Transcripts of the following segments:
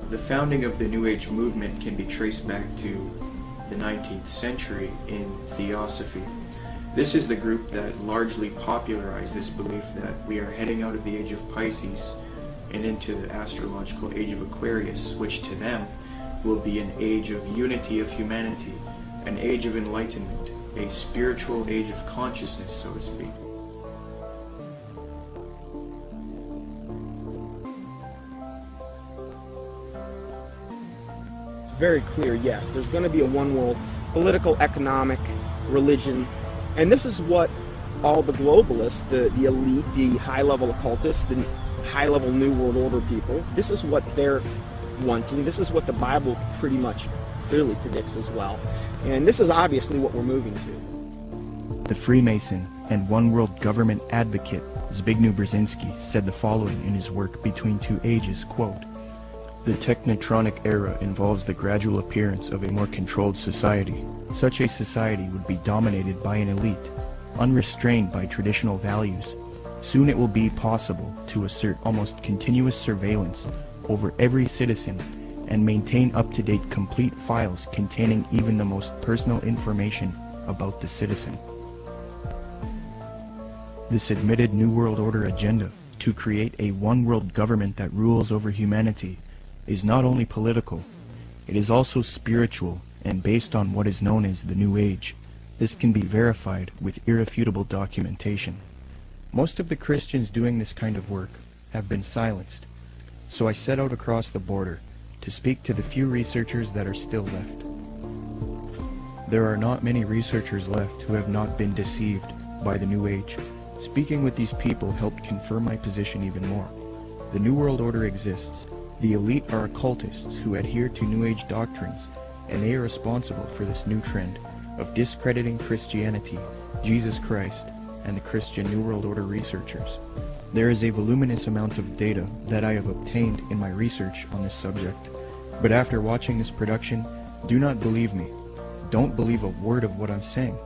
The founding of the New Age movement can be traced back to the 19th century in Theosophy. This is the group that largely popularized this belief that we are heading out of the age of Pisces and into the astrological age of Aquarius, which to them will be an age of unity of humanity, an age of enlightenment, a spiritual age of consciousness, so to speak. Very clear, yes, there's going to be a one world, political, economic, religion, and this is what all the globalists, the elite, the high-level occultists, the high-level New World Order people, this is what they're wanting. This is what the Bible pretty much clearly predicts as well, and this is obviously what we're moving to. The Freemason and One World Government advocate Zbigniew Brzezinski said the following in his work Between Two Ages, quote, "The technotronic era involves the gradual appearance of a more controlled society. Such a society would be dominated by an elite, unrestrained by traditional values. Soon it will be possible to assert almost continuous surveillance over every citizen and maintain up-to-date complete files containing even the most personal information about the citizen." This admitted New World Order agenda to create a one-world government that rules over humanity is not only political, it is also spiritual and based on what is known as the New Age. This can be verified with irrefutable documentation. Most of the Christians doing this kind of work have been silenced, so I set out across the border to speak to the few researchers that are still left. There are not many researchers left who have not been deceived by the New Age. Speaking with these people helped confirm my position even more. The New World Order exists. The elite are occultists who adhere to New Age doctrines, and they are responsible for this new trend of discrediting Christianity, Jesus Christ, and the Christian New World Order researchers. There is a voluminous amount of data that I have obtained in my research on this subject, but after watching this production, do not believe me. Don't believe a word of what I'm saying.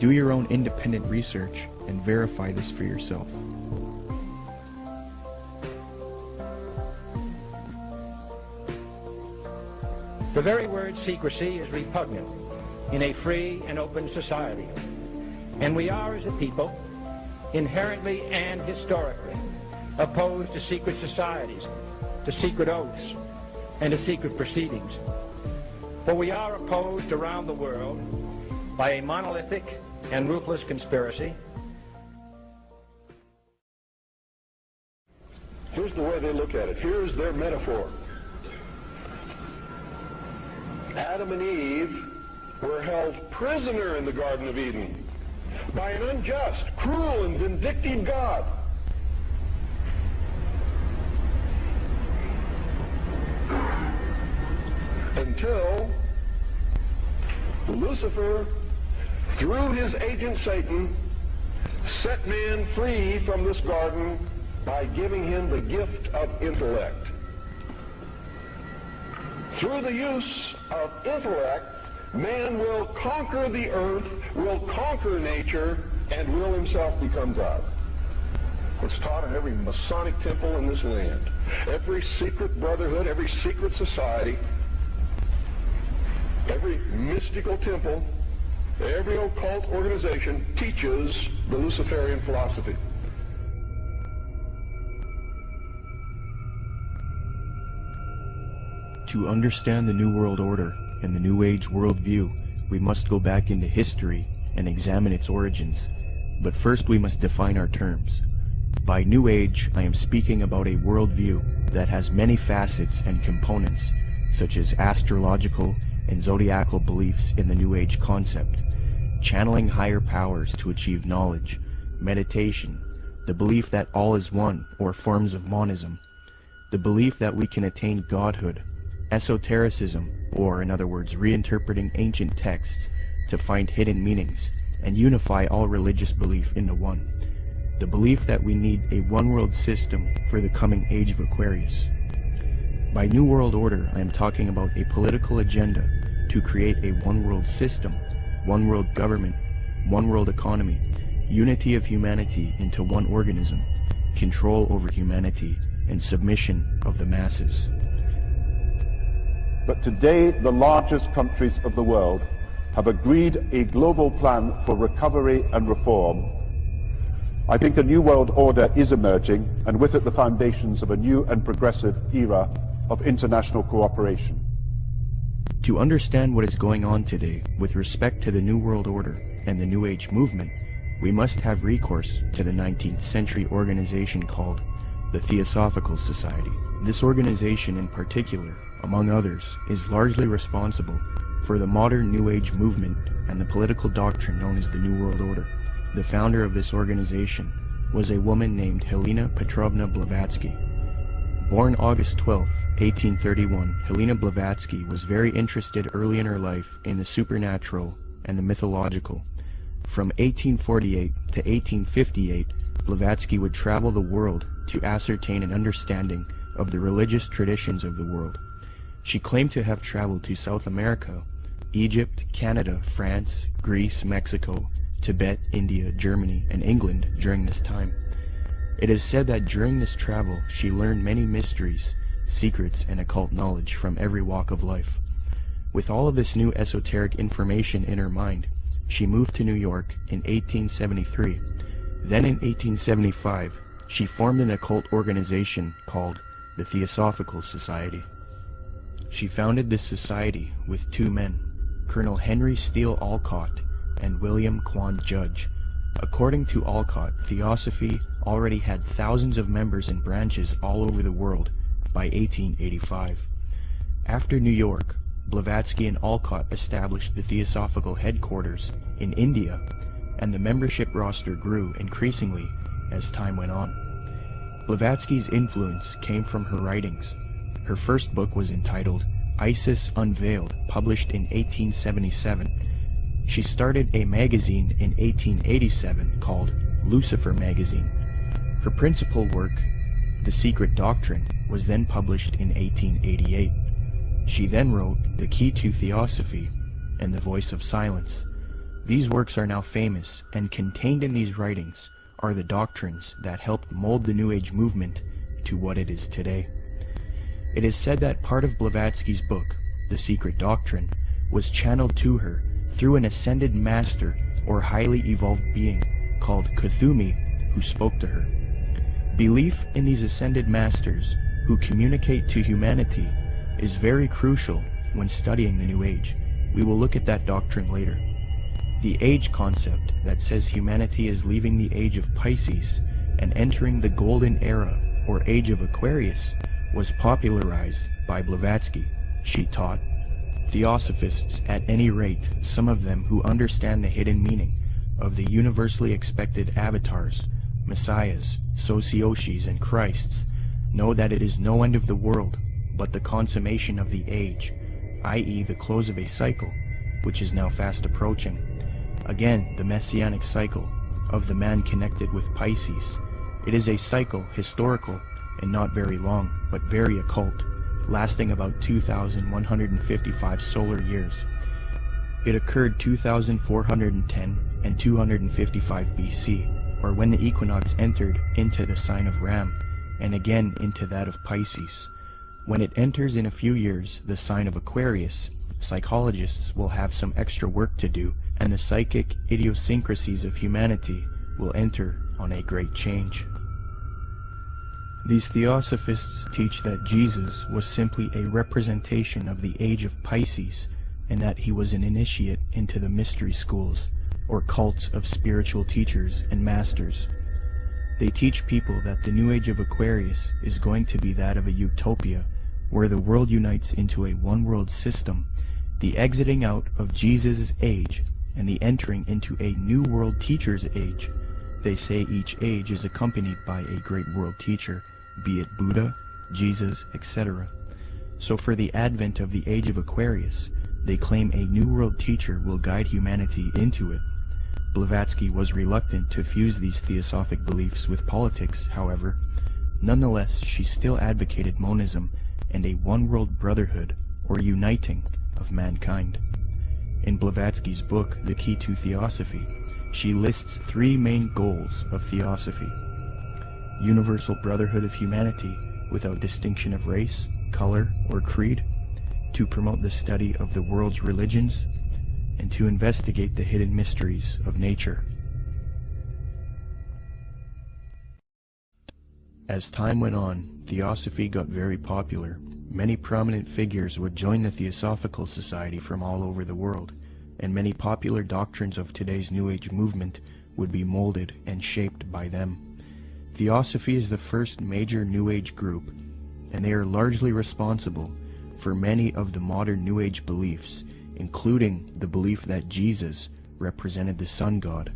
Do your own independent research and verify this for yourself. The very word secrecy is repugnant in a free and open society, and we are, as a people, inherently and historically opposed to secret societies, to secret oaths, and to secret proceedings. For we are opposed around the world by a monolithic and ruthless conspiracy. Here's the way they look at it. Here's their metaphor. Adam and Eve were held prisoner in the Garden of Eden by an unjust, cruel, and vindictive God. Until Lucifer, through his agent Satan, set man free from this garden by giving him the gift of intellect. Through the use of intellect, man will conquer the earth, will conquer nature, and will himself become God. It's taught in every Masonic temple in this land. Every secret brotherhood, every secret society, every mystical temple, every occult organization teaches the Luciferian philosophy. To understand the New World Order and the New Age worldview, we must go back into history and examine its origins. But first we must define our terms. By New Age, I am speaking about a worldview that has many facets and components, such as astrological and zodiacal beliefs in the New Age concept, channeling higher powers to achieve knowledge, meditation, the belief that all is one, or forms of monism, the belief that we can attain godhood, esotericism, or in other words, reinterpreting ancient texts to find hidden meanings and unify all religious belief into one, the belief that we need a one-world system for the coming age of Aquarius. By New World Order, I am talking about a political agenda to create a one-world system, one-world government, one-world economy, unity of humanity into one organism, control over humanity, and submission of the masses. but today the largest countries of the world have agreed a global plan for recovery and reform, I think a new world order is emerging, and with it the foundations of a new and progressive era of international cooperation. To understand what is going on today with respect to the New World Order and the New Age movement, we must have recourse to the 19th century organization called the Theosophical Society. This organization in particular, among others, is largely responsible for the modern New Age movement and the political doctrine known as the New World Order. The founder of this organization was a woman named Helena Petrovna Blavatsky. Born August 12, 1831, Helena Blavatsky was very interested early in her life in the supernatural and the mythological. From 1848 to 1858, Blavatsky would travel the world to ascertain an understanding of the religious traditions of the world. She claimed to have traveled to South America, Egypt, Canada, France, Greece, Mexico, Tibet, India, Germany, and England during this time. It is said that during this travel she learned many mysteries, secrets, and occult knowledge from every walk of life. With all of this new esoteric information in her mind, she moved to New York in 1873. Then in 1875, she formed an occult organization called the Theosophical Society. She founded this society with two men, Colonel Henry Steele Olcott and William Quan Judge. According to Olcott, Theosophy already had thousands of members and branches all over the world by 1885. After New York, Blavatsky and Olcott established the Theosophical headquarters in India, and the membership roster grew increasingly as time went on. Blavatsky's influence came from her writings. Her first book was entitled Isis Unveiled, published in 1877. She started a magazine in 1887 called Lucifer Magazine. Her principal work, The Secret Doctrine, was then published in 1888. She then wrote The Key to Theosophy and The Voice of Silence. These works are now famous, and contained in these writings are the doctrines that helped mold the New Age movement to what it is today. It is said that part of Blavatsky's book, The Secret Doctrine, was channeled to her through an ascended master or highly evolved being called Kuthumi, who spoke to her. Belief in these ascended masters who communicate to humanity is very crucial when studying the New Age. We will look at that doctrine later. The age concept that says humanity is leaving the age of Pisces and entering the golden era or age of Aquarius was popularized by Blavatsky. She taught Theosophists, at any rate, some of them who understand the hidden meaning of the universally expected avatars, messiahs, socioshis, and Christs, know that it is no end of the world, but the consummation of the age, i.e. the close of a cycle, which is now fast approaching. Again, the messianic cycle of the man connected with Pisces. It is a cycle, historical, and not very long, but very occult, lasting about 2,155 solar years. It occurred 2,410 and 255 BC, or when the equinox entered into the sign of Ram, and again into that of Pisces. When it enters in a few years the sign of Aquarius, psychologists will have some extra work to do, and the psychic idiosyncrasies of humanity will enter on a great change. These Theosophists teach that Jesus was simply a representation of the age of Pisces, and that he was an initiate into the mystery schools, or cults of spiritual teachers and masters. They teach people that the new age of Aquarius is going to be that of a utopia, where the world unites into a one-world system, the exiting out of Jesus' age, and the entering into a new world teacher's age. They say each age is accompanied by a great world teacher, be it Buddha, Jesus, etc. So for the advent of the age of Aquarius, they claim a new world teacher will guide humanity into it. Blavatsky was reluctant to fuse these theosophic beliefs with politics, however. Nonetheless, she still advocated monism and a one-world brotherhood, or uniting, of mankind. In Blavatsky's book, The Key to Theosophy, she lists three main goals of theosophy: universal brotherhood of humanity without distinction of race, color, or creed; to promote the study of the world's religions, and to investigate the hidden mysteries of nature. As time went on, Theosophy got very popular. Many prominent figures would join the Theosophical Society from all over the world, and many popular doctrines of today's New Age movement would be molded and shaped by them. Theosophy is the first major New Age group, and they are largely responsible for many of the modern New Age beliefs, including the belief that Jesus represented the sun god.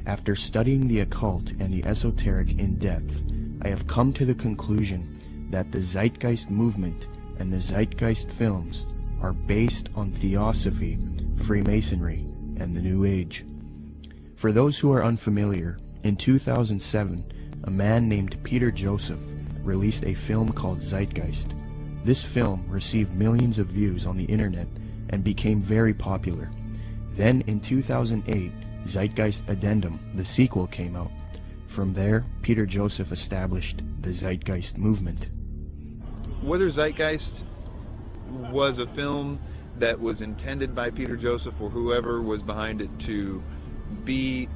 After studying the occult and the esoteric in depth, I have come to the conclusion that the Zeitgeist movement and the Zeitgeist films are based on Theosophy, Freemasonry, and the New Age. For those who are unfamiliar, in 2007, a man named Peter Joseph released a film called Zeitgeist. This film received millions of views on the internet and became very popular. Then in 2008, Zeitgeist Addendum, the sequel, came out. From there, Peter Joseph established the Zeitgeist movement. Whether Zeitgeist was a film that was intended by Peter Joseph or whoever was behind it to be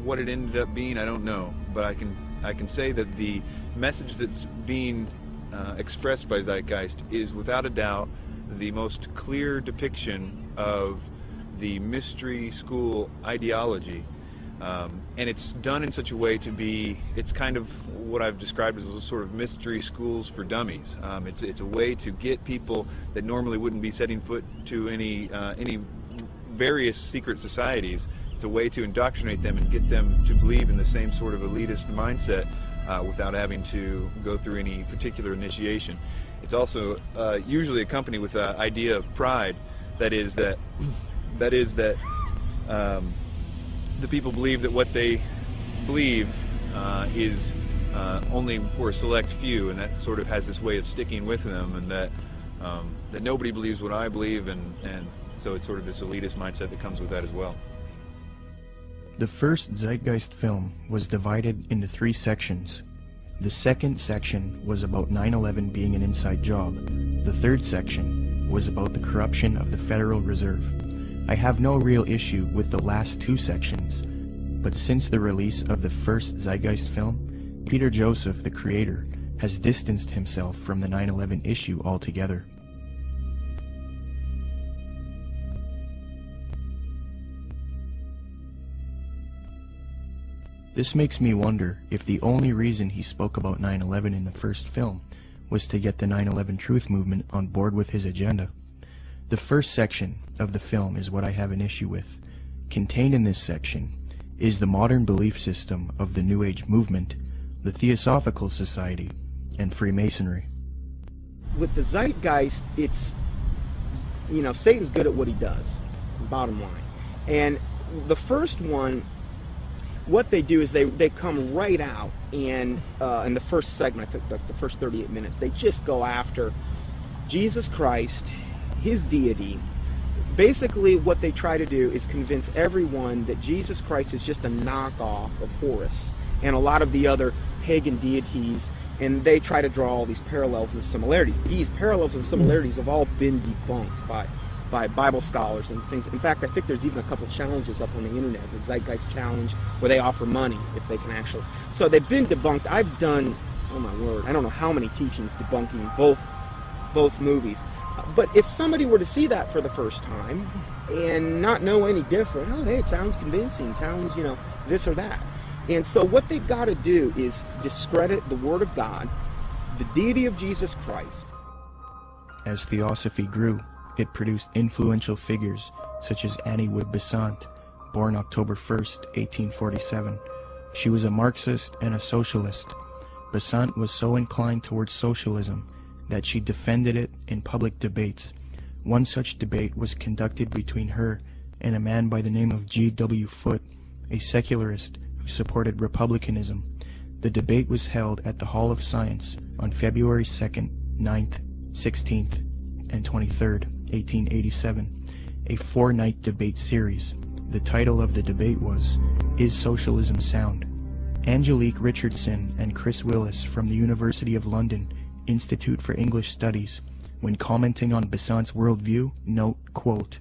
what it ended up being, I don't know. But I can say that the message that's being expressed by Zeitgeist is without a doubt the most clear depiction of the mystery school ideology. And it's done in such a way to be, it's kind of what I've described as a sort of mystery schools for dummies. It's a way to get people that normally wouldn't be setting foot to any various secret societies. It's a way to indoctrinate them and get them to believe in the same sort of elitist mindset without having to go through any particular initiation. It's also usually accompanied with the idea of pride. That is that the people believe that what they believe is only for a select few, and that sort of has this way of sticking with them, and that nobody believes what I believe, and so it's sort of this elitist mindset that comes with that as well. The first Zeitgeist film was divided into 3 sections. The second section was about 9/11 being an inside job. The third section was about the corruption of the Federal Reserve. I have no real issue with the last 2 sections, but since the release of the first Zeitgeist film, Peter Joseph, the creator, has distanced himself from the 9/11 issue altogether. This makes me wonder if the only reason he spoke about 9/11 in the first film was to get the 9/11 Truth movement on board with his agenda. The first section of the film is what I have an issue with. Contained in this section is the modern belief system of the New Age movement, the Theosophical Society, and Freemasonry. With the Zeitgeist, it's, Satan's good at what he does, bottom line. And the first one, what they do is they come right out, and in the first segment, I think the first 38 minutes, they just go after Jesus Christ, his deity. Basically, what they try to do is convince everyone that Jesus Christ is just a knockoff of Horus and a lot of the other pagan deities, and they try to draw all these parallels and similarities. These parallels and similarities have all been debunked by Bible scholars and things. In fact, I think there's even a couple challenges up on the internet, the Zeitgeist Challenge, where they offer money if they can actually. So they've been debunked. I've done, oh my word, I don't know how many teachings debunking both movies. But if somebody were to see that for the first time and not know any different, oh, hey, it sounds convincing, sounds, this or that. And so what they've got to do is discredit the Word of God, the deity of Jesus Christ. As Theosophy grew, it produced influential figures such as Annie Wood Besant, born October 1st, 1847. She was a Marxist and a socialist. Besant was so inclined towards socialism that she defended it in public debates. One such debate was conducted between her and a man by the name of G.W. Foote, a secularist who supported republicanism. The debate was held at the Hall of Science on February 2nd, 9th, 16th, and 23rd, 1887, a 4-night debate series. The title of the debate was, "Is Socialism Sound?" Angelique Richardson and Chris Willis from the University of London Institute for English Studies When commenting on Besant's worldview, note, quote,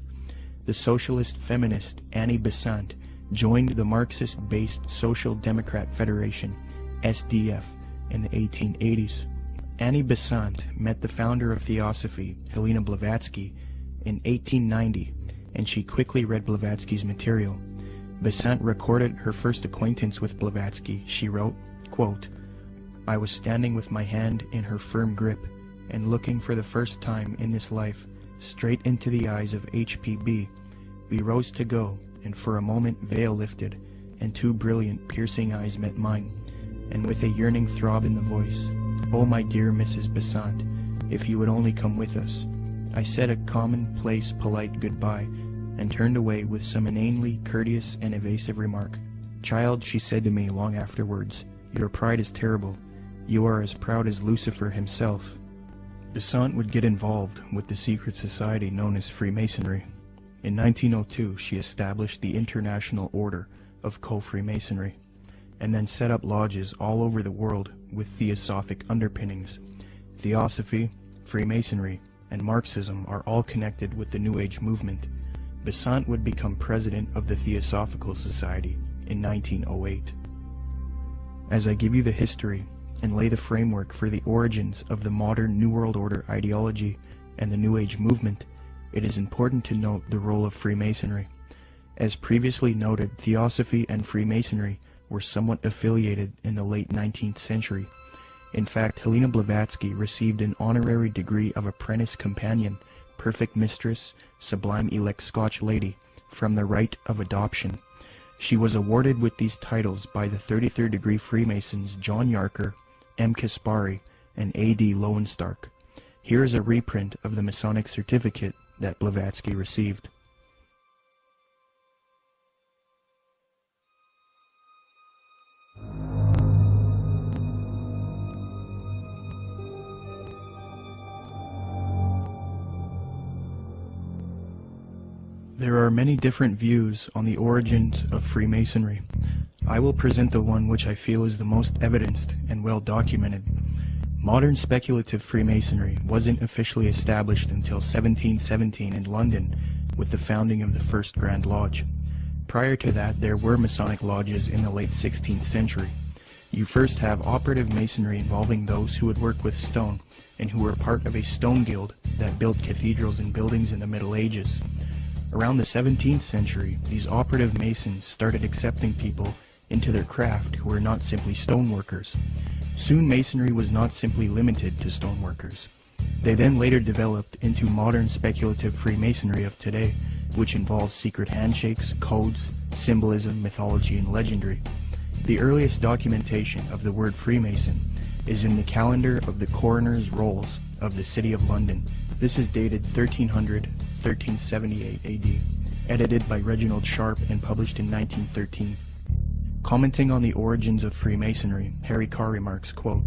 "The socialist feminist Annie Besant joined the Marxist-based Social Democrat Federation, SDF, in the 1880s. Annie Besant met the founder of Theosophy, Helena Blavatsky, in 1890, and she quickly read Blavatsky's material. Besant recorded her first acquaintance with Blavatsky. She wrote, quote, "I was standing with my hand in her firm grip and looking for the first time in this life straight into the eyes of HPB. We rose to go, and for a moment veil lifted, and two brilliant, piercing eyes met mine, and with a yearning throb in the voice, 'Oh, my dear Mrs. Besant, if you would only come with us.' I said a commonplace, polite goodbye, and turned away with some inanely courteous and evasive remark. 'Child,' she said to me long afterwards, 'your pride is terrible. You are as proud as Lucifer himself.'" Besant would get involved with the secret society known as Freemasonry. In 1902, she established the International Order of Co-Freemasonry, and then set up lodges all over the world with theosophic underpinnings. Theosophy, Freemasonry, and Marxism are all connected with the New Age movement. Besant would become president of the Theosophical Society in 1908. As I give you the history and lay the framework for the origins of the modern New World Order ideology and the New Age movement, it is important to note the role of Freemasonry. As previously noted, Theosophy and Freemasonry were somewhat affiliated in the late 19th century. In fact, Helena Blavatsky received an honorary degree of Apprentice Companion, Perfect Mistress, Sublime Elect Scotch Lady, from the rite of adoption. She was awarded with these titles by the 33rd degree Freemasons John Yarker, M. Kaspari, and A.D. Lowenstock. Here is a reprint of the Masonic certificate that Blavatsky received. There are many different views on the origins of Freemasonry. I will present the one which I feel is the most evidenced and well documented. Modern speculative Freemasonry wasn't officially established until 1717 in London with the founding of the First Grand Lodge. Prior to that, there were Masonic lodges in the late 16th century. You first have operative Masonry involving those who would work with stone and who were part of a stone guild that built cathedrals and buildings in the Middle Ages. Around the 17th century, these operative Masons started accepting people into their craft who were not simply stoneworkers. Soon Masonry was not simply limited to stoneworkers. They then later developed into modern speculative Freemasonry of today, which involves secret handshakes, codes, symbolism, mythology, and legendary. The earliest documentation of the word Freemason is in the calendar of the coroner's rolls of the City of London. This is dated 1378 AD, edited by Reginald Sharp and published in 1913. Commenting on the origins of Freemasonry, Harry Carr remarks, quote,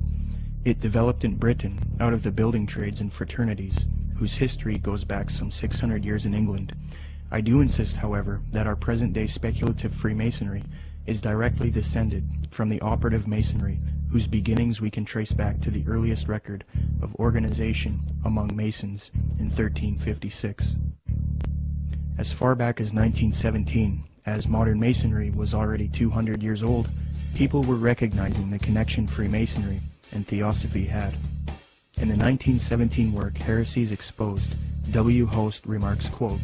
"It developed in Britain out of the building trades and fraternities, whose history goes back some 600 years in England. I do insist, however, that our present-day speculative Freemasonry is directly descended from the operative Masonry, whose beginnings we can trace back to the earliest record of organization among Masons in 1356. As far back as 1917, as modern Masonry was already 200 years old, people were recognizing the connection Freemasonry and Theosophy had. In the 1917 work Heresies Exposed, W. Host remarks, quote,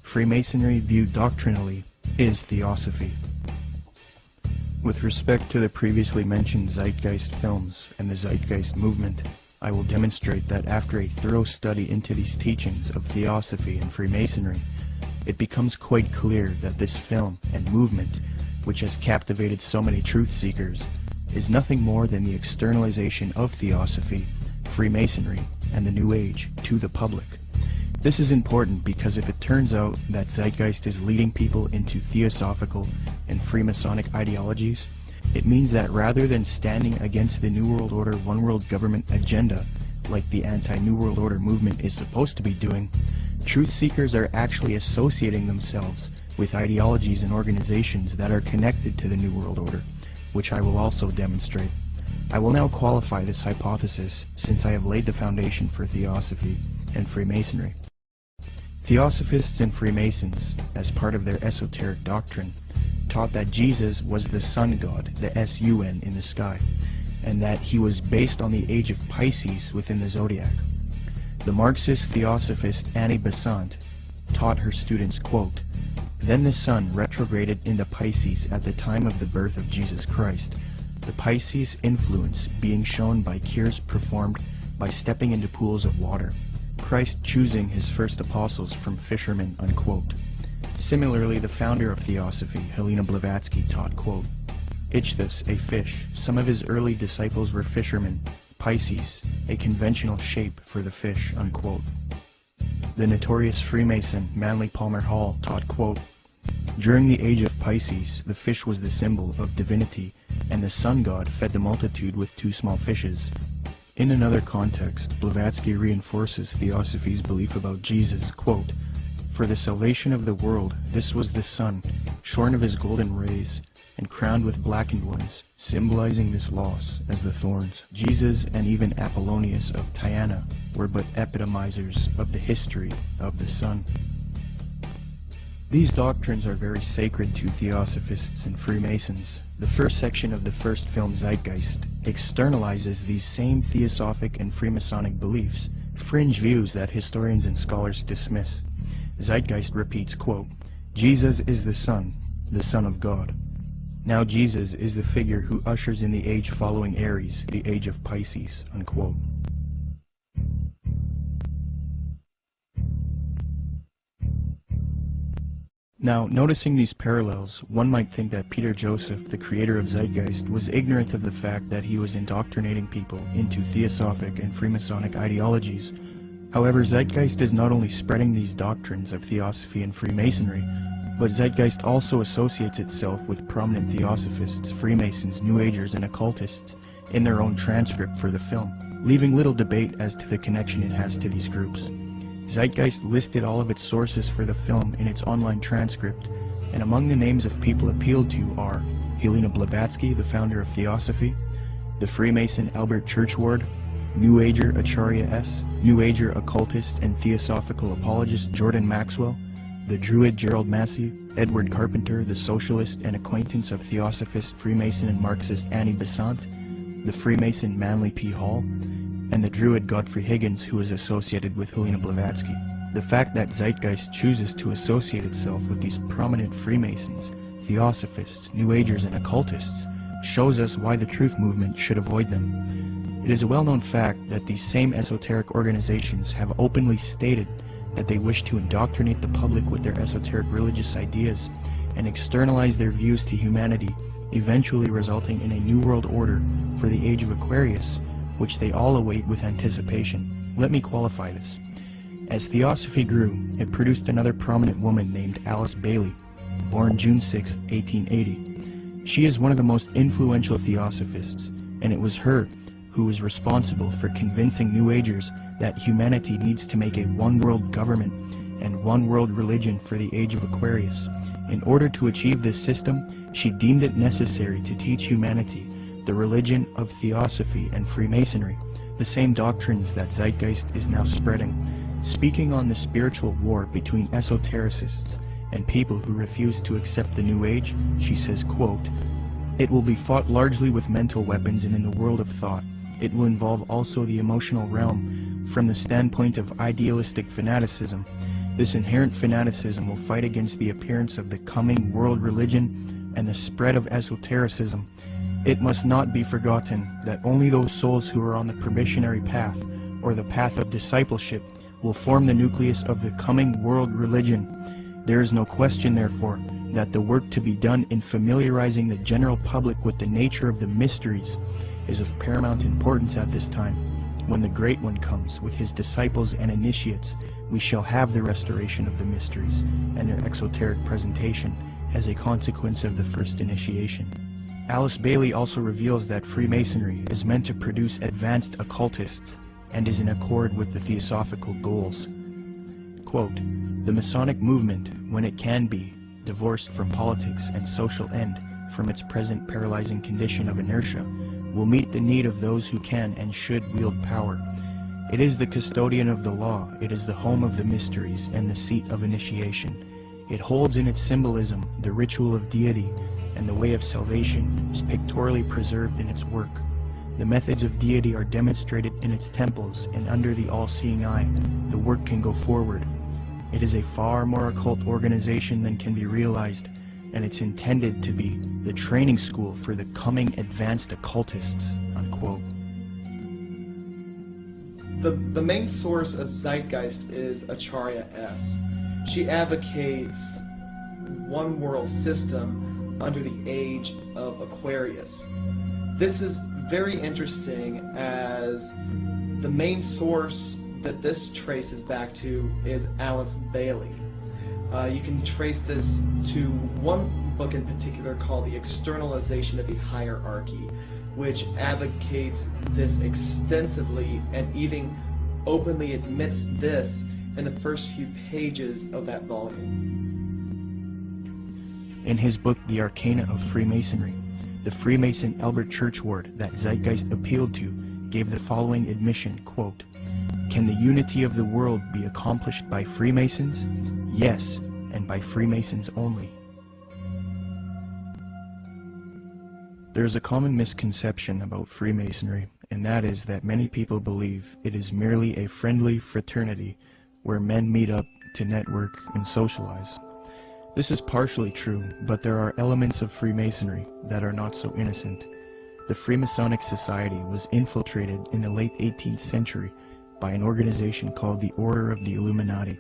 "Freemasonry viewed doctrinally is Theosophy." With respect to the previously mentioned Zeitgeist films and the Zeitgeist movement, I will demonstrate that after a thorough study into these teachings of Theosophy and Freemasonry, it becomes quite clear that this film and movement, which has captivated so many truth seekers, is nothing more than the externalization of Theosophy, Freemasonry, and the New Age to the public. This is important because if it turns out that Zeitgeist is leading people into Theosophical and Freemasonic ideologies, it means that rather than standing against the New World Order One World Government agenda, like the anti-New World Order movement is supposed to be doing, truth seekers are actually associating themselves with ideologies and organizations that are connected to the New World Order, which I will also demonstrate. I will now qualify this hypothesis since I have laid the foundation for Theosophy and Freemasonry. Theosophists and Freemasons, as part of their esoteric doctrine, taught that Jesus was the sun god, the S-U-N, in the sky, and that he was based on the age of Pisces within the zodiac. The Marxist Theosophist Annie Besant taught her students, quote, "Then the sun retrograded into Pisces at the time of the birth of Jesus Christ, the Pisces influence being shown by cures performed by stepping into pools of water, Christ choosing his first apostles from fishermen," unquote. Similarly, the founder of Theosophy, Helena Blavatsky, taught, quote, "Ichthus, a fish. Some of his early disciples were fishermen. Pisces, a conventional shape for the fish," unquote. The notorious Freemason Manly Palmer Hall taught, quote, "During the age of Pisces, the fish was the symbol of divinity, and the sun god fed the multitude with 2 small fishes." In another context, Blavatsky reinforces Theosophy's belief about Jesus, quote, "For the salvation of the world, this was the sun, shorn of his golden rays, and crowned with blackened ones, symbolizing this loss as the thorns. Jesus and even Apollonius of Tyana were but epitomizers of the history of the sun." These doctrines are very sacred to Theosophists and Freemasons. The first section of the first film, Zeitgeist, externalizes these same Theosophic and Freemasonic beliefs, fringe views that historians and scholars dismiss. Zeitgeist repeats, quote, "Jesus is the Son of God. Now Jesus is the figure who ushers in the age following Aries, the age of Pisces," unquote. Now, noticing these parallels, one might think that Peter Joseph, the creator of Zeitgeist, was ignorant of the fact that he was indoctrinating people into Theosophic and Freemasonic ideologies. However, Zeitgeist is not only spreading these doctrines of Theosophy and Freemasonry, but Zeitgeist also associates itself with prominent Theosophists, Freemasons, New Agers, and occultists in their own transcript for the film, leaving little debate as to the connection it has to these groups. Zeitgeist listed all of its sources for the film in its online transcript, and among the names of people appealed to are Helena Blavatsky, the founder of Theosophy, the Freemason Albert Churchward, New Ager Acharya S., New Ager occultist and theosophical apologist Jordan Maxwell, the Druid Gerald Massey, Edward Carpenter, the socialist and acquaintance of Theosophist, Freemason and Marxist Annie Besant, the Freemason Manly P. Hall, and the Druid Godfrey Higgins, who is associated with Helena Blavatsky. The fact that Zeitgeist chooses to associate itself with these prominent Freemasons, Theosophists, New Agers, and occultists shows us why the truth movement should avoid them. It is a well-known fact that these same esoteric organizations have openly stated that they wish to indoctrinate the public with their esoteric religious ideas and externalize their views to humanity, eventually resulting in a new world order for the age of Aquarius, which they all await with anticipation. Let me qualify this. As Theosophy grew, it produced another prominent woman named Alice Bailey, born June 6, 1880. She is one of the most influential Theosophists, and it was her who was responsible for convincing New Agers that humanity needs to make a one-world government and one-world religion for the age of Aquarius. In order to achieve this system, she deemed it necessary to teach humanity the religion of Theosophy and Freemasonry, the same doctrines that Zeitgeist is now spreading. Speaking on the spiritual war between esotericists and people who refuse to accept the New Age, she says, quote, "It will be fought largely with mental weapons and in the world of thought. It will involve also the emotional realm from the standpoint of idealistic fanaticism. This inherent fanaticism will fight against the appearance of the coming world religion and the spread of esotericism. It must not be forgotten that only those souls who are on the probationary path, or the path of discipleship, will form the nucleus of the coming world religion. There is no question, therefore, that the work to be done in familiarizing the general public with the nature of the mysteries is of paramount importance at this time. When the Great One comes with his disciples and initiates, we shall have the restoration of the mysteries and their exoteric presentation as a consequence of the first initiation." Alice Bailey also reveals that Freemasonry is meant to produce advanced occultists and is in accord with the theosophical goals. Quote, "The Masonic movement, when it can be, divorced from politics and social end from its present paralyzing condition of inertia, will meet the need of those who can and should wield power. It is the custodian of the law, it is the home of the mysteries and the seat of initiation. It holds in its symbolism the ritual of deity, and the way of salvation is pictorially preserved in its work. The methods of deity are demonstrated in its temples, and under the all-seeing eye, the work can go forward. It is a far more occult organization than can be realized, and it's intended to be the training school for the coming advanced occultists, unquote. The main source of Zeitgeist is Acharya S. She advocates one world system under the age of Aquarius. This is very interesting as the main source that this traces back to is Alice Bailey. You can trace this to one book in particular called The Externalization of the Hierarchy, which advocates this extensively and even openly admits this in the first few pages of that volume. In his book The Arcana of Freemasonry, the Freemason Albert Churchward that Zeitgeist appealed to gave the following admission, quote, "Can the unity of the world be accomplished by Freemasons? Yes, and by Freemasons only." There is a common misconception about Freemasonry, and that is that many people believe it is merely a friendly fraternity where men meet up to network and socialize. This is partially true, but there are elements of Freemasonry that are not so innocent. The Freemasonic Society was infiltrated in the late 18th century by an organization called the Order of the Illuminati.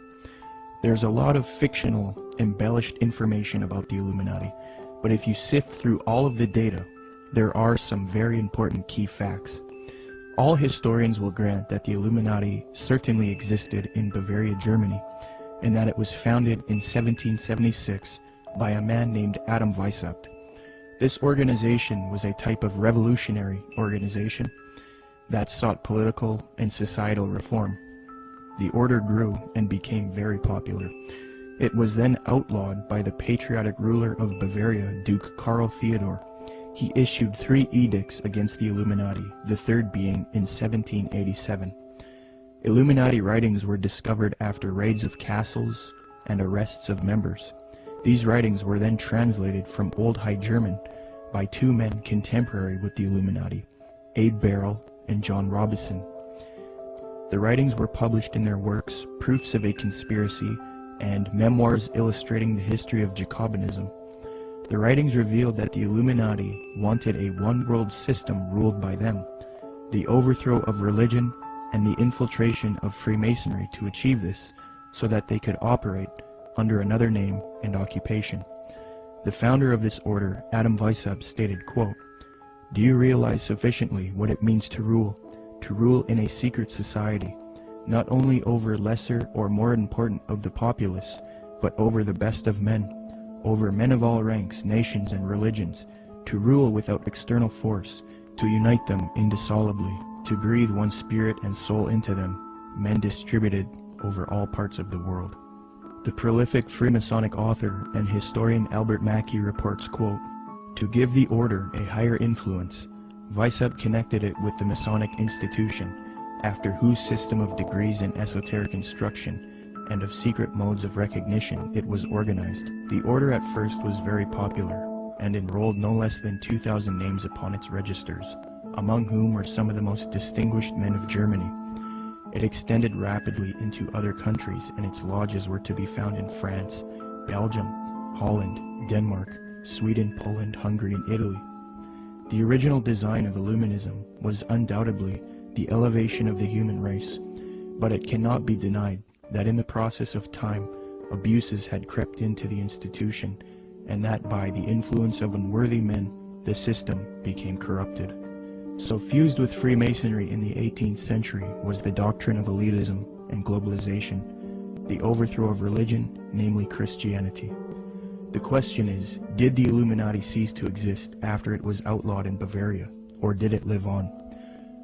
There's a lot of fictional, embellished information about the Illuminati, but if you sift through all of the data, there are some very important key facts. All historians will grant that the Illuminati certainly existed in Bavaria, Germany, and that it was founded in 1776 by a man named Adam Weishaupt. This organization was a type of revolutionary organization that sought political and societal reform. The order grew and became very popular. It was then outlawed by the patriotic ruler of Bavaria, Duke Karl Theodor. He issued 3 edicts against the Illuminati, the third being in 1787. Illuminati writings were discovered after raids of castles and arrests of members. These writings were then translated from Old High German by 2 men contemporary with the Illuminati, Abe Barrel and John Robison. The writings were published in their works Proofs of a Conspiracy and Memoirs Illustrating the History of Jacobinism. The writings revealed that the Illuminati wanted a one-world system ruled by them, the overthrow of religion, and the infiltration of Freemasonry to achieve this so that they could operate under another name and occupation. The founder of this order, Adam Weishaupt, stated, quote, "Do you realize sufficiently what it means to rule in a secret society, not only over lesser or more important of the populace, but over the best of men, over men of all ranks, nations, and religions, to rule without external force, to unite them indissolubly, to breathe one spirit and soul into them, men distributed over all parts of the world." The prolific Freemasonic author and historian Albert Mackey reports, quote, "To give the order a higher influence, Weishaupt connected it with the Masonic institution, after whose system of degrees in esoteric instruction and of secret modes of recognition it was organized. The order at first was very popular, and enrolled no less than 2,000 names upon its registers, among whom were some of the most distinguished men of Germany. It extended rapidly into other countries, and its lodges were to be found in France, Belgium, Holland, Denmark, Sweden, Poland, Hungary, and Italy. The original design of Illuminism was undoubtedly the elevation of the human race, but it cannot be denied that in the process of time, abuses had crept into the institution, and that by the influence of unworthy men, the system became corrupted. So fused with Freemasonry in the 18th century was the doctrine of elitism and globalization, the overthrow of religion, namely Christianity. The question is, did the Illuminati cease to exist after it was outlawed in Bavaria, or did it live on?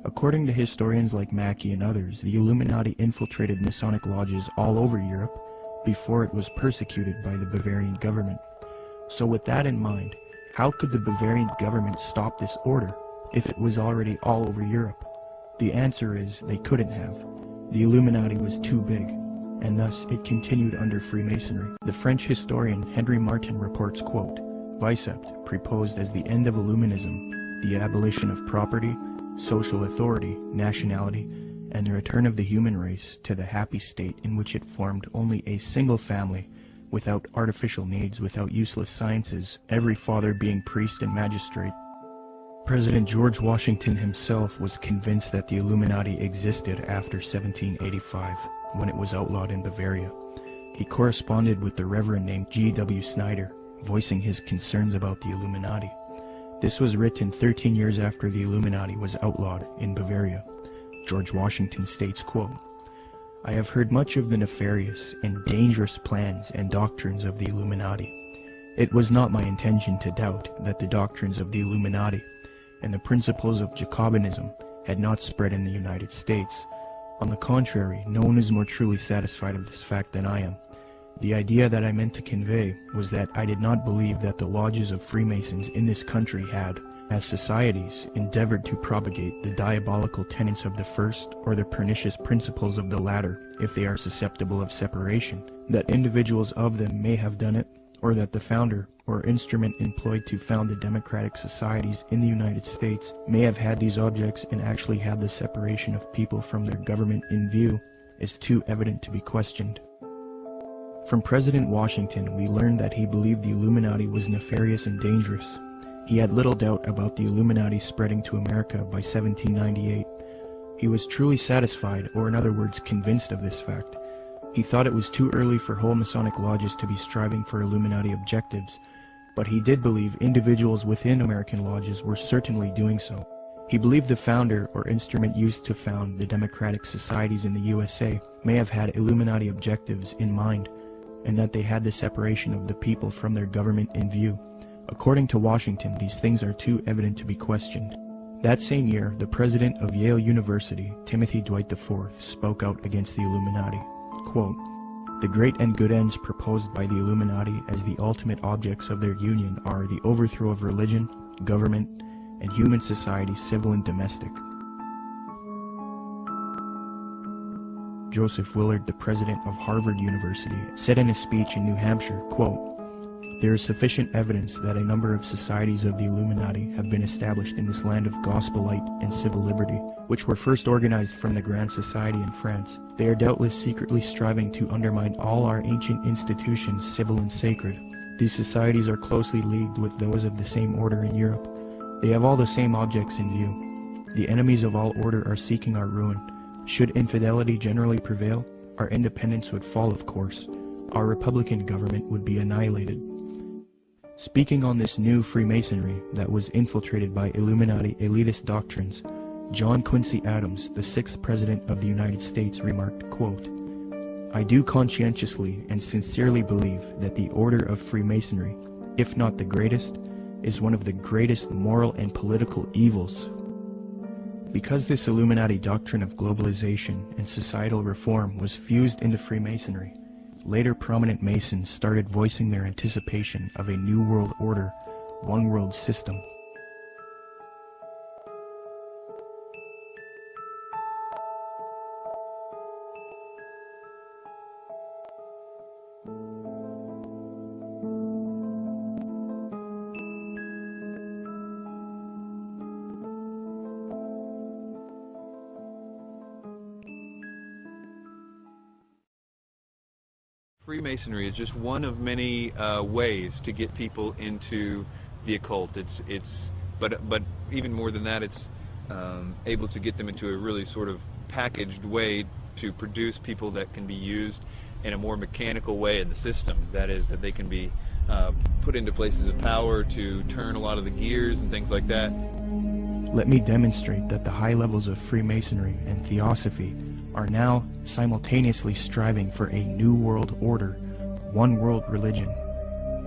According to historians like Mackey and others, the Illuminati infiltrated Masonic lodges all over Europe before it was persecuted by the Bavarian government. So with that in mind, how could the Bavarian government stop this order? if it was already all over Europe? The answer is they couldn't have. The Illuminati was too big, and thus it continued under Freemasonry. The French historian Henry Martin reports, quote, Vicept proposed as the end of Illuminism the abolition of property, social authority, nationality, and the return of the human race to the happy state in which it formed only a single family, without artificial needs, without useless sciences, every father being priest and magistrate. President George Washington himself was convinced that the Illuminati existed after 1785, when it was outlawed in Bavaria. He corresponded with the Reverend named G.W. Snyder, voicing his concerns about the Illuminati. This was written 13 years after the Illuminati was outlawed in Bavaria. George Washington states, quote, I have heard much of the nefarious and dangerous plans and doctrines of the Illuminati. It was not my intention to doubt that the doctrines of the Illuminati and the principles of Jacobinism had not spread in the United States. On the contrary, no one is more truly satisfied of this fact than I am. The idea that I meant to convey was that I did not believe that the lodges of Freemasons in this country had, as societies, endeavored to propagate the diabolical tenets of the first or the pernicious principles of the latter, if they are susceptible of separation, that individuals of them may have done it, or that the founder or instrument employed to found the democratic societies in the United States may have had these objects and actually had the separation of people from their government in view, is too evident to be questioned. From President Washington, we learned that he believed the Illuminati was nefarious and dangerous. He had little doubt about the Illuminati spreading to America by 1798. He was truly satisfied, or in other words, convinced of this fact. He thought it was too early for whole Masonic lodges to be striving for Illuminati objectives, but he did believe individuals within American lodges were certainly doing so. He believed the founder or instrument used to found the democratic societies in the USA may have had Illuminati objectives in mind, and that they had the separation of the people from their government in view. According to Washington, these things are too evident to be questioned. That same year, the president of Yale University, Timothy Dwight IV, spoke out against the Illuminati. Quote, the great and good ends proposed by the Illuminati as the ultimate objects of their union are the overthrow of religion, government, and human society, civil and domestic. Joseph Willard, the president of Harvard University, said in a speech in New Hampshire, quote, there is sufficient evidence that a number of societies of the Illuminati have been established in this land of gospel light and civil liberty, which were first organized from the Grand Society in France. They are doubtless secretly striving to undermine all our ancient institutions, civil and sacred. These societies are closely leagued with those of the same order in Europe. They have all the same objects in view. The enemies of all order are seeking our ruin. Should infidelity generally prevail, our independence would fall, of course. Our republican government would be annihilated. Speaking on this new Freemasonry that was infiltrated by Illuminati elitist doctrines, John Quincy Adams, the 6th President of the United States, remarked, quote, I do conscientiously and sincerely believe that the order of Freemasonry, if not the greatest, is one of the greatest moral and political evils. Because this Illuminati doctrine of globalization and societal reform was fused into Freemasonry, later prominent Masons started voicing their anticipation of a new world order, one world system. Freemasonry is just one of many ways to get people into the occult. But even more than that, it's able to get them into a really sort of packaged way to produce people that can be used in a more mechanical way in the system. That is, that they can be put into places of power to turn a lot of the gears and things like that. Let me demonstrate that the high levels of Freemasonry and Theosophy are now simultaneously striving for a new world order, one world religion.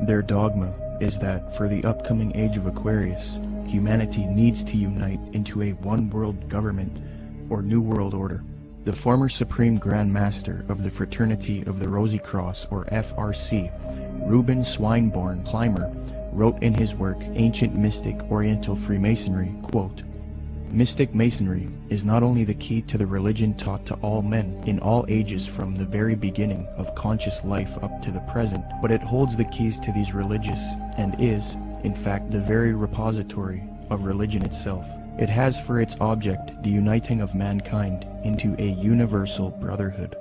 Their dogma is that for the upcoming age of Aquarius, humanity needs to unite into a one world government or new world order. The former Supreme Grand Master of the Fraternity of the Rosy Cross, or FRC, Reuben Swinburne Plimer, wrote in his work Ancient Mystic Oriental Freemasonry, quote, Mystic Masonry is not only the key to the religion taught to all men in all ages from the very beginning of conscious life up to the present, but it holds the keys to these religious and is, in fact, the very repository of religion itself. It has for its object the uniting of mankind into a universal brotherhood.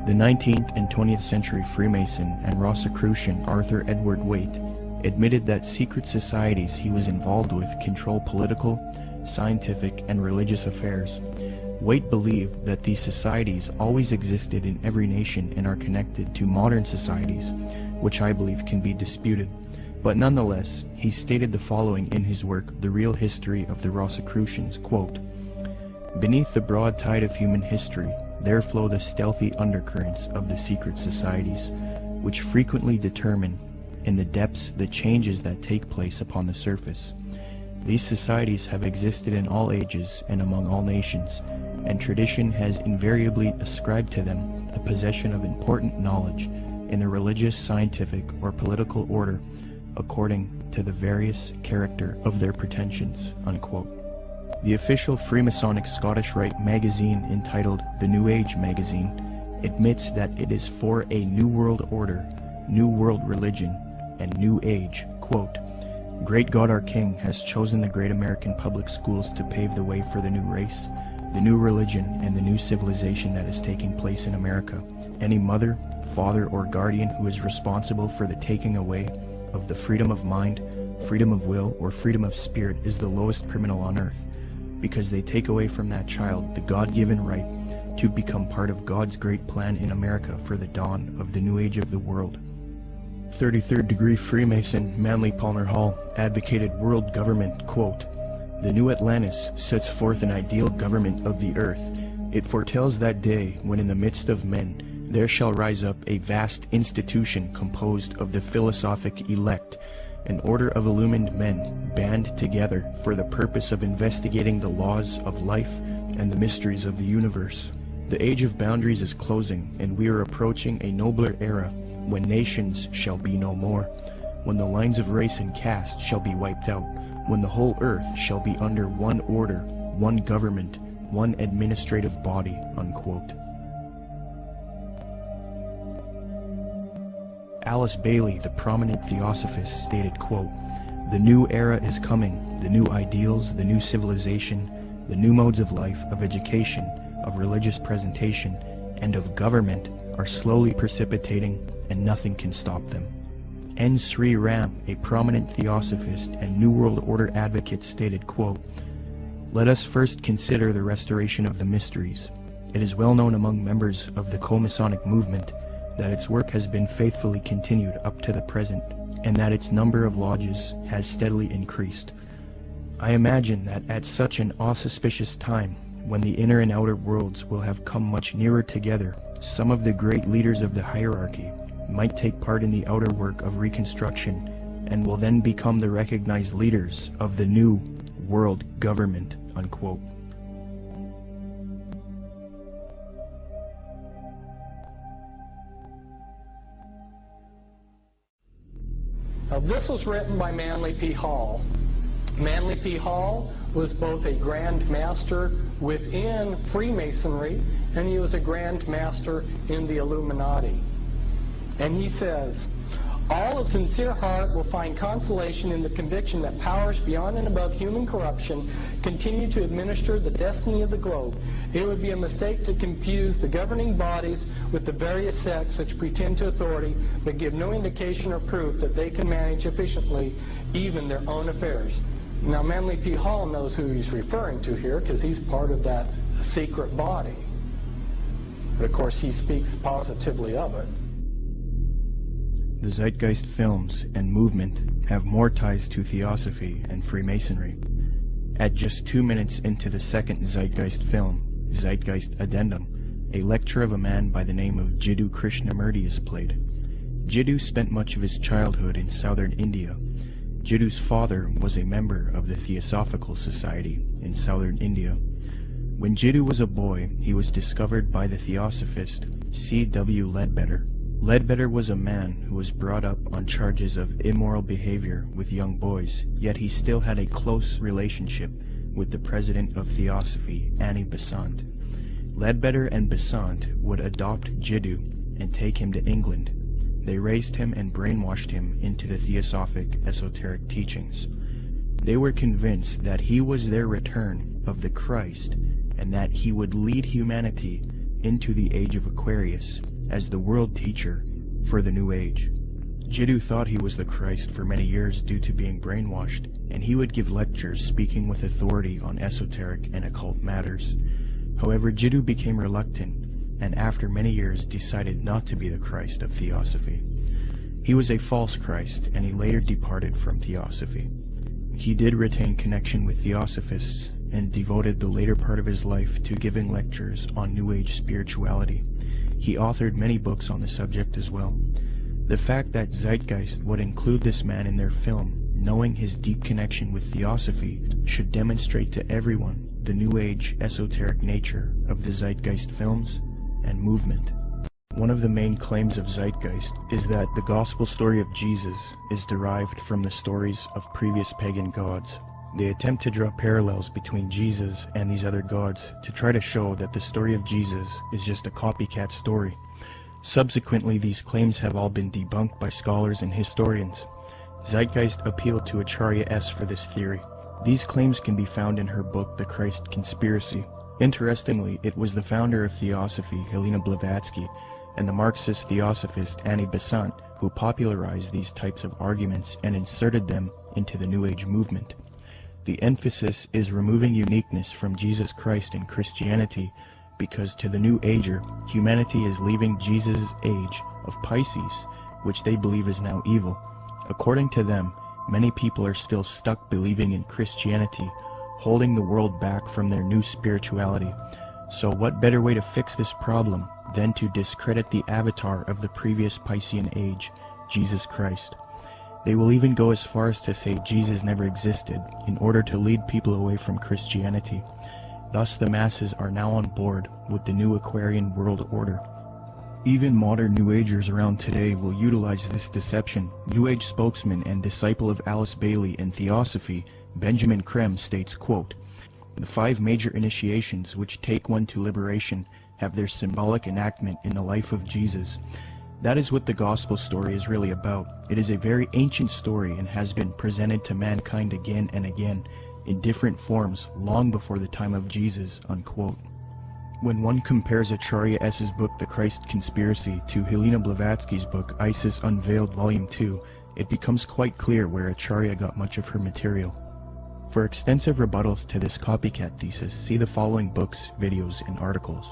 The 19th and 20th century Freemason and Rosicrucian Arthur Edward Waite admitted that secret societies he was involved with control political, scientific, and religious affairs. Waite believed that these societies always existed in every nation and are connected to modern societies, which I believe can be disputed. But nonetheless, he stated the following in his work, The Real History of the Rosicrucians, quote, "Beneath the broad tide of human history, there flow the stealthy undercurrents of the secret societies, which frequently determine in the depths the changes that take place upon the surface. These societies have existed in all ages and among all nations, and tradition has invariably ascribed to them the possession of important knowledge in the religious, scientific, or political order according to the various character of their pretensions," unquote. The official Freemasonic Scottish Rite magazine, entitled The New Age magazine, admits that it is for a New World Order, New World Religion, and New Age. Quote, "Great God our King has chosen the great American public schools to pave the way for the new race, the new religion, and the new civilization that is taking place in America. Any mother, father, or guardian who is responsible for the taking away of the freedom of mind, freedom of will, or freedom of spirit is the lowest criminal on earth, because they take away from that child the God-given right to become part of God's great plan in America for the dawn of the new age of the world." 33rd degree Freemason Manly Palmer Hall advocated world government, quote, "The new Atlantis sets forth an ideal government of the earth. It foretells that day when in the midst of men there shall rise up a vast institution composed of the philosophic elect, an order of illumined men band together for the purpose of investigating the laws of life and the mysteries of the universe. The age of boundaries is closing, and we are approaching a nobler era when nations shall be no more, when the lines of race and caste shall be wiped out, when the whole earth shall be under one order, one government, one administrative body," unquote. Alice Bailey, the prominent theosophist, stated, quote, "The new era is coming. The new ideals, the new civilization, the new modes of life, of education, of religious presentation, and of government are slowly precipitating, and nothing can stop them." N. Sri Ram, a prominent theosophist and New World Order advocate, stated, quote, "Let us first consider the restoration of the mysteries. It is well known among members of the co-Masonic movement that its work has been faithfully continued up to the present, and that its number of lodges has steadily increased. I imagine that at such an auspicious time, when the inner and outer worlds will have come much nearer together, some of the great leaders of the hierarchy might take part in the outer work of reconstruction, and will then become the recognized leaders of the new world government," unquote. Now, this was written by Manly P. Hall. Manly P. Hall was both a Grand Master within Freemasonry, and he was a Grand Master in the Illuminati. And he says, "All of sincere heart will find consolation in the conviction that powers beyond and above human corruption continue to administer the destiny of the globe. It would be a mistake to confuse the governing bodies with the various sects which pretend to authority but give no indication or proof that they can manage efficiently even their own affairs." Now, Manly P. Hall knows who he's referring to here because he's part of that secret body. But of course, he speaks positively of it. The Zeitgeist films and movement have more ties to Theosophy and Freemasonry. At just 2 minutes into the second Zeitgeist film, Zeitgeist Addendum, a lecture of a man by the name of Jiddu Krishnamurti is played. Jiddu spent much of his childhood in southern India. Jiddu's father was a member of the Theosophical Society in southern India. When Jiddu was a boy, he was discovered by the Theosophist C.W. Ledbetter. Ledbetter was a man who was brought up on charges of immoral behavior with young boys, yet he still had a close relationship with the president of Theosophy, Annie Besant. Ledbetter and Besant would adopt Jiddu and take him to England. They raised him and brainwashed him into the Theosophic esoteric teachings. They were convinced that he was their return of the Christ and that he would lead humanity into the age of Aquarius as the world teacher for the New Age. Jiddu thought he was the Christ for many years due to being brainwashed, and he would give lectures speaking with authority on esoteric and occult matters. However, Jiddu became reluctant, and after many years decided not to be the Christ of Theosophy. He was a false Christ, and he later departed from Theosophy. He did retain connection with Theosophists, and devoted the later part of his life to giving lectures on New Age spirituality. He authored many books on the subject as well. The fact that Zeitgeist would include this man in their film, knowing his deep connection with Theosophy, should demonstrate to everyone the New Age esoteric nature of the Zeitgeist films and movement. One of the main claims of Zeitgeist is that the gospel story of Jesus is derived from the stories of previous pagan gods. They attempt to draw parallels between Jesus and these other gods to try to show that the story of Jesus is just a copycat story. Subsequently, these claims have all been debunked by scholars and historians. Zeitgeist appealed to Acharya S. for this theory. These claims can be found in her book, The Christ Conspiracy. Interestingly, it was the founder of Theosophy, Helena Blavatsky, and the Marxist Theosophist Annie Besant who popularized these types of arguments and inserted them into the New Age movement. The emphasis is removing uniqueness from Jesus Christ in Christianity, because to the New Ager, humanity is leaving Jesus' age of Pisces, which they believe is now evil. According to them, many people are still stuck believing in Christianity, holding the world back from their new spirituality. So what better way to fix this problem than to discredit the avatar of the previous Piscean age, Jesus Christ? They will even go as far as to say Jesus never existed in order to lead people away from Christianity. Thus the masses are now on board with the new Aquarian world order. Even modern New Agers around today will utilize this deception. New Age spokesman and disciple of Alice Bailey in Theosophy, Benjamin Creme, states, quote, "The 5 major initiations which take one to liberation have their symbolic enactment in the life of Jesus. That is what the gospel story is really about. It is a very ancient story and has been presented to mankind again and again in different forms long before the time of Jesus," unquote. When one compares Acharya S.'s book The Christ Conspiracy to Helena Blavatsky's book Isis Unveiled Volume 2, it becomes quite clear where Acharya got much of her material. For extensive rebuttals to this copycat thesis, see the following books, videos, and articles.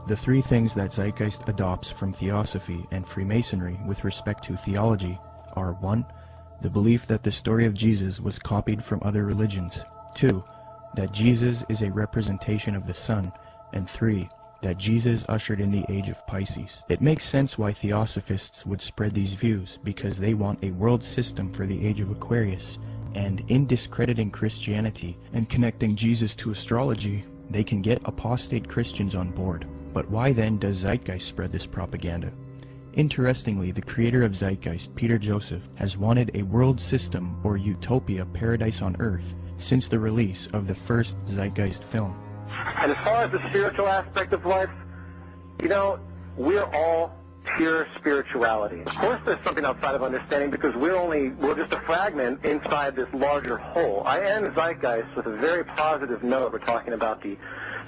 The 3 things that Zeitgeist adopts from Theosophy and Freemasonry with respect to theology are 1. The belief that the story of Jesus was copied from other religions. 2. That Jesus is a representation of the sun. And 3. That Jesus ushered in the age of Pisces. It makes sense why Theosophists would spread these views, because they want a world system for the age of Aquarius, and in discrediting Christianity and connecting Jesus to astrology, they can get apostate Christians on board. But why then does Zeitgeist spread this propaganda? Interestingly, the creator of Zeitgeist, Peter Joseph, has wanted a world system or utopia paradise on earth since the release of the first Zeitgeist film. And as far as the spiritual aspect of life, you know, we're all pure spirituality. Of course there's something outside of understanding, because we're just a fragment inside this larger whole. I end Zeitgeist with a very positive note. We're talking about the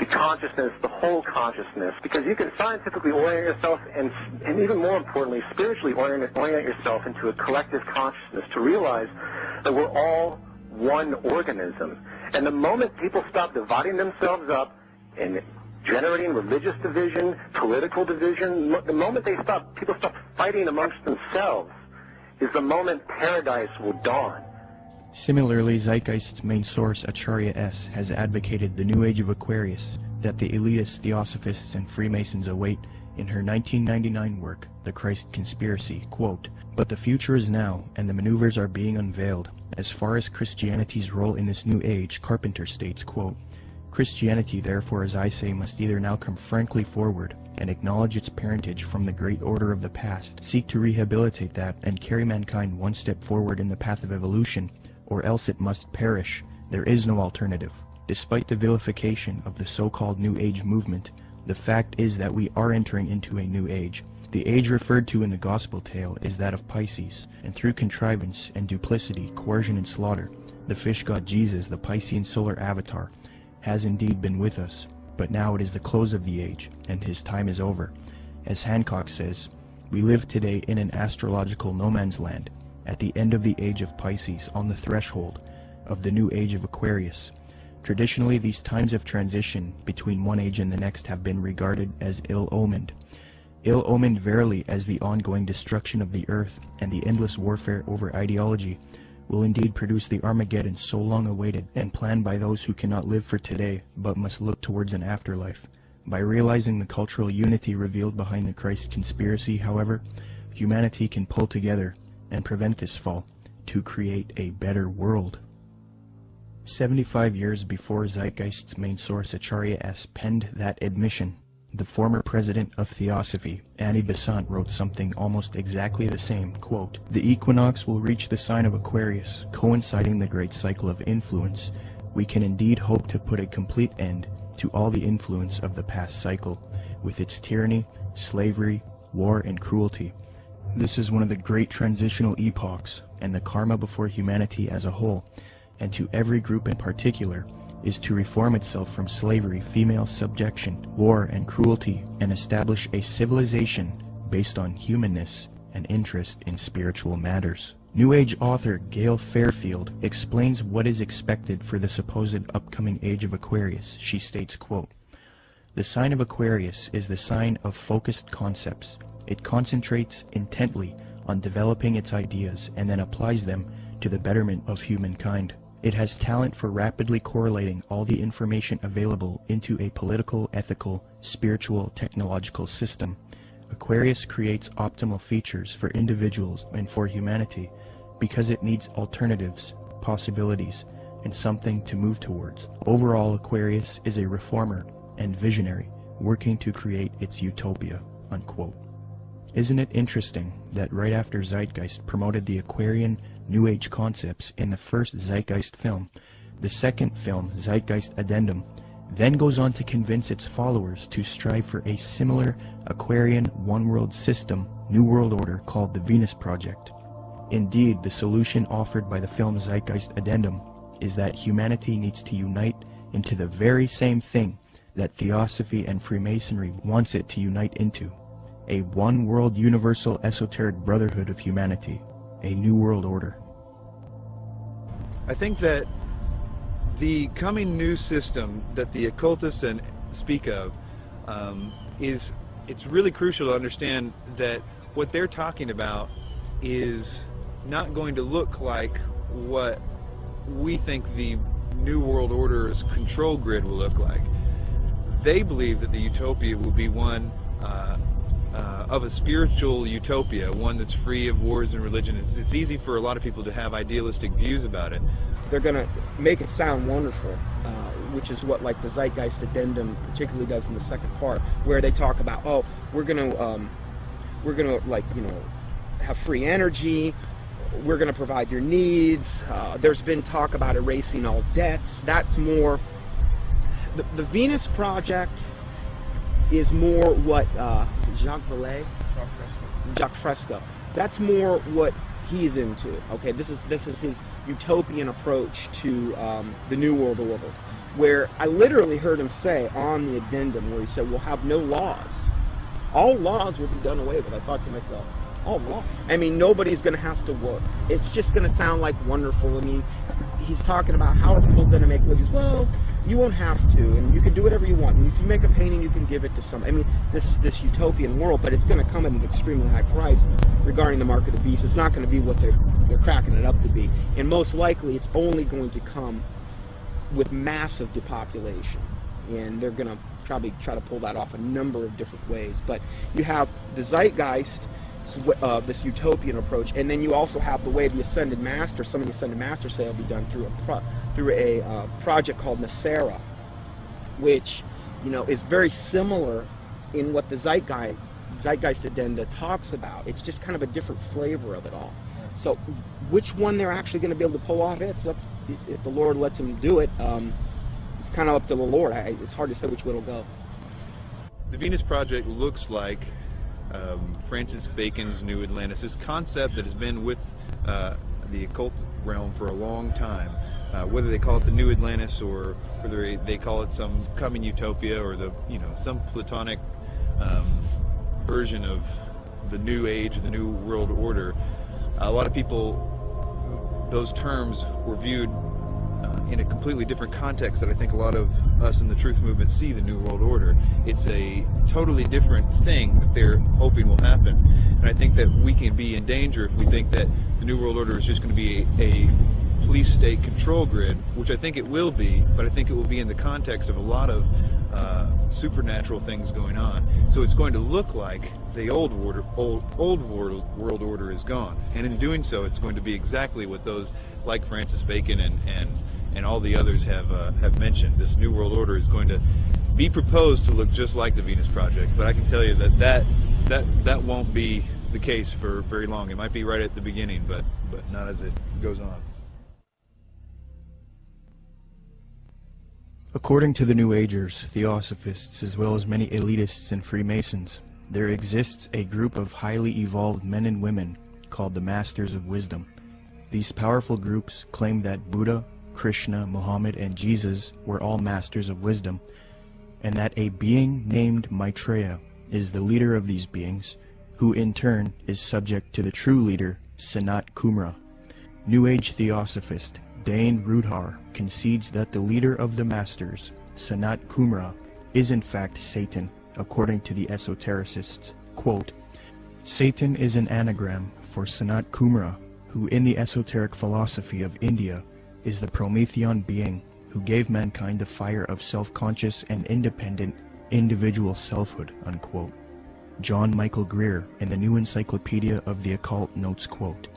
consciousness, the whole consciousness, because you can scientifically orient yourself and even more importantly, spiritually orient yourself into a collective consciousness to realize that we're all one organism. And the moment people stop dividing themselves up and generating religious division, political division, the moment people stop fighting amongst themselves is the moment paradise will dawn. Similarly, Zeitgeist's main source, Acharya S., has advocated the New Age of Aquarius that the elitist Theosophists and Freemasons await in her 1999 work, The Christ Conspiracy, quote, "But the future is now, and the maneuvers are being unveiled. As far as Christianity's role in this new age," Carpenter states, quote, Christianity, therefore, as I say, must either now come frankly forward and acknowledge its parentage from the great order of the past, seek to rehabilitate that, and carry mankind one step forward in the path of evolution, or else it must perish. There is no alternative. Despite the vilification of the so-called New Age movement, the fact is that we are entering into a new age. The age referred to in the gospel tale is that of Pisces, and through contrivance and duplicity, coercion and slaughter, the fish god Jesus, the Piscean solar avatar, has indeed been with us. But now it is the close of the age, and his time is over. As Hancock says, we live today in an astrological no man's land, at the end of the age of Pisces, on the threshold of the new age of Aquarius. Traditionally, these times of transition between one age and the next have been regarded as ill-omened. Ill-omened verily, as the ongoing destruction of the earth and the endless warfare over ideology will indeed produce the Armageddon so long awaited and planned by those who cannot live for today but must look towards an afterlife. By realizing the cultural unity revealed behind the Christ conspiracy, however, humanity can pull together and prevent this fall to create a better world. 75 years before Zeitgeist's main source Acharya S. penned that admission, the former president of Theosophy, Annie Besant, wrote something almost exactly the same, quote, "The equinox will reach the sign of Aquarius, coinciding the great cycle of influence. We can indeed hope to put a complete end to all the influence of the past cycle, with its tyranny, slavery, war, and cruelty. This is one of the great transitional epochs, and the karma before humanity as a whole, and to every group in particular, is to reform itself from slavery, female subjection, war, and cruelty, and establish a civilization based on humanness and interest in spiritual matters." New Age author Gail Fairfield explains what is expected for the supposed upcoming age of Aquarius. She states, quote, "The sign of Aquarius is the sign of focused concepts. It concentrates intently on developing its ideas and then applies them to the betterment of humankind. It has talent for rapidly correlating all the information available into a political, ethical, spiritual, technological system. Aquarius creates optimal features for individuals and for humanity because it needs alternatives, possibilities, and something to move towards. Overall, Aquarius is a reformer and visionary working to create its utopia." Unquote. Isn't it interesting that right after Zeitgeist promoted the Aquarian New Age concepts in the first Zeitgeist film, the second film, Zeitgeist Addendum, then goes on to convince its followers to strive for a similar Aquarian one-world system, New World Order, called the Venus Project. Indeed, the solution offered by the film Zeitgeist Addendum is that humanity needs to unite into the very same thing that Theosophy and Freemasonry wants it to unite into. A one-world universal esoteric brotherhood of humanity. A new world order. I think that the coming new system that the occultists speak of it's really crucial to understand that what they're talking about is not going to look like what we think the New World Order's control grid will look like. They believe that the utopia will be one of a spiritual utopia, one that's free of wars and religion. It's easy for a lot of people to have idealistic views about it. They're going to make it sound wonderful, which is what like the Zeitgeist Addendum particularly does in the second part, where they talk about, oh, we're going to like, you know, have free energy, we're going to provide your needs. There's been talk about erasing all debts. That's more the Venus Project is more what is it Jacques Vallée? Jacques Fresco. That's more what he's into. Okay, this is his utopian approach to the New World Order, where I literally heard him say on the addendum, where he said we'll have no laws. All laws will be done away with. I thought to myself, oh, law. I mean, nobody's going to have to work. It's just going to sound like wonderful. I mean, he's talking about how are people going to make livings. Well, you won't have to, and you can do whatever you want. And if you make a painting, you can give it to somebody. I mean, this utopian world, but it's going to come at an extremely high price regarding the mark of the beast. It's not going to be what they're cracking it up to be, and most likely, it's only going to come with massive depopulation, and they're going to probably try to pull that off a number of different ways. But you have the Zeitgeist, this utopian approach, and then you also have the way the Ascended Master, some of the Ascended Masters say will be done through a project called Nueva Era, which, you know, is very similar in what the Zeitgeist Addenda talks about. It's just kind of a different flavor of it all. So which one they're actually going to be able to pull off, if the Lord lets them do it, it's kind of up to the Lord. It's hard to say which way it'll go. The Venus Project looks like Francis Bacon's New Atlantis, this concept that has been with the occult realm for a long time. Whether they call it the New Atlantis or whether they call it some coming utopia or some Platonic version of the New Age, the New World Order, a lot of people, those terms were viewed in a completely different context that I think a lot of us in the truth movement see the New World Order. It's a totally different thing that they're hoping will happen. And I think that we can be in danger if we think that the New World Order is just going to be a police state control grid, which I think it will be, but I think it will be in the context of a lot of supernatural things going on. So it's going to look like the old world order is gone, and in doing so, it's going to be exactly what those like Francis Bacon and all the others have mentioned. This new world order is going to be proposed to look just like the Venus Project, but I can tell you that won't be the case for very long. It might be right at the beginning, but not as it goes on. According to the New Agers, Theosophists, as well as many elitists and Freemasons, there exists a group of highly evolved men and women called the Masters of Wisdom. These powerful groups claim that Buddha, Krishna, Muhammad, and Jesus were all masters of wisdom, and that a being named Maitreya is the leader of these beings, who in turn is subject to the true leader, Sanat Kumara. New Age Theosophist Dane Rudhar concedes that the leader of the Masters, Sanat Kumara, is in fact Satan, according to the esotericists. Quote, Satan is an anagram for Sanat Kumara, who in the esoteric philosophy of India is the Promethean being who gave mankind the fire of self-conscious and independent individual selfhood, unquote. John Michael Greer in the New Encyclopedia of the Occult notes, quote,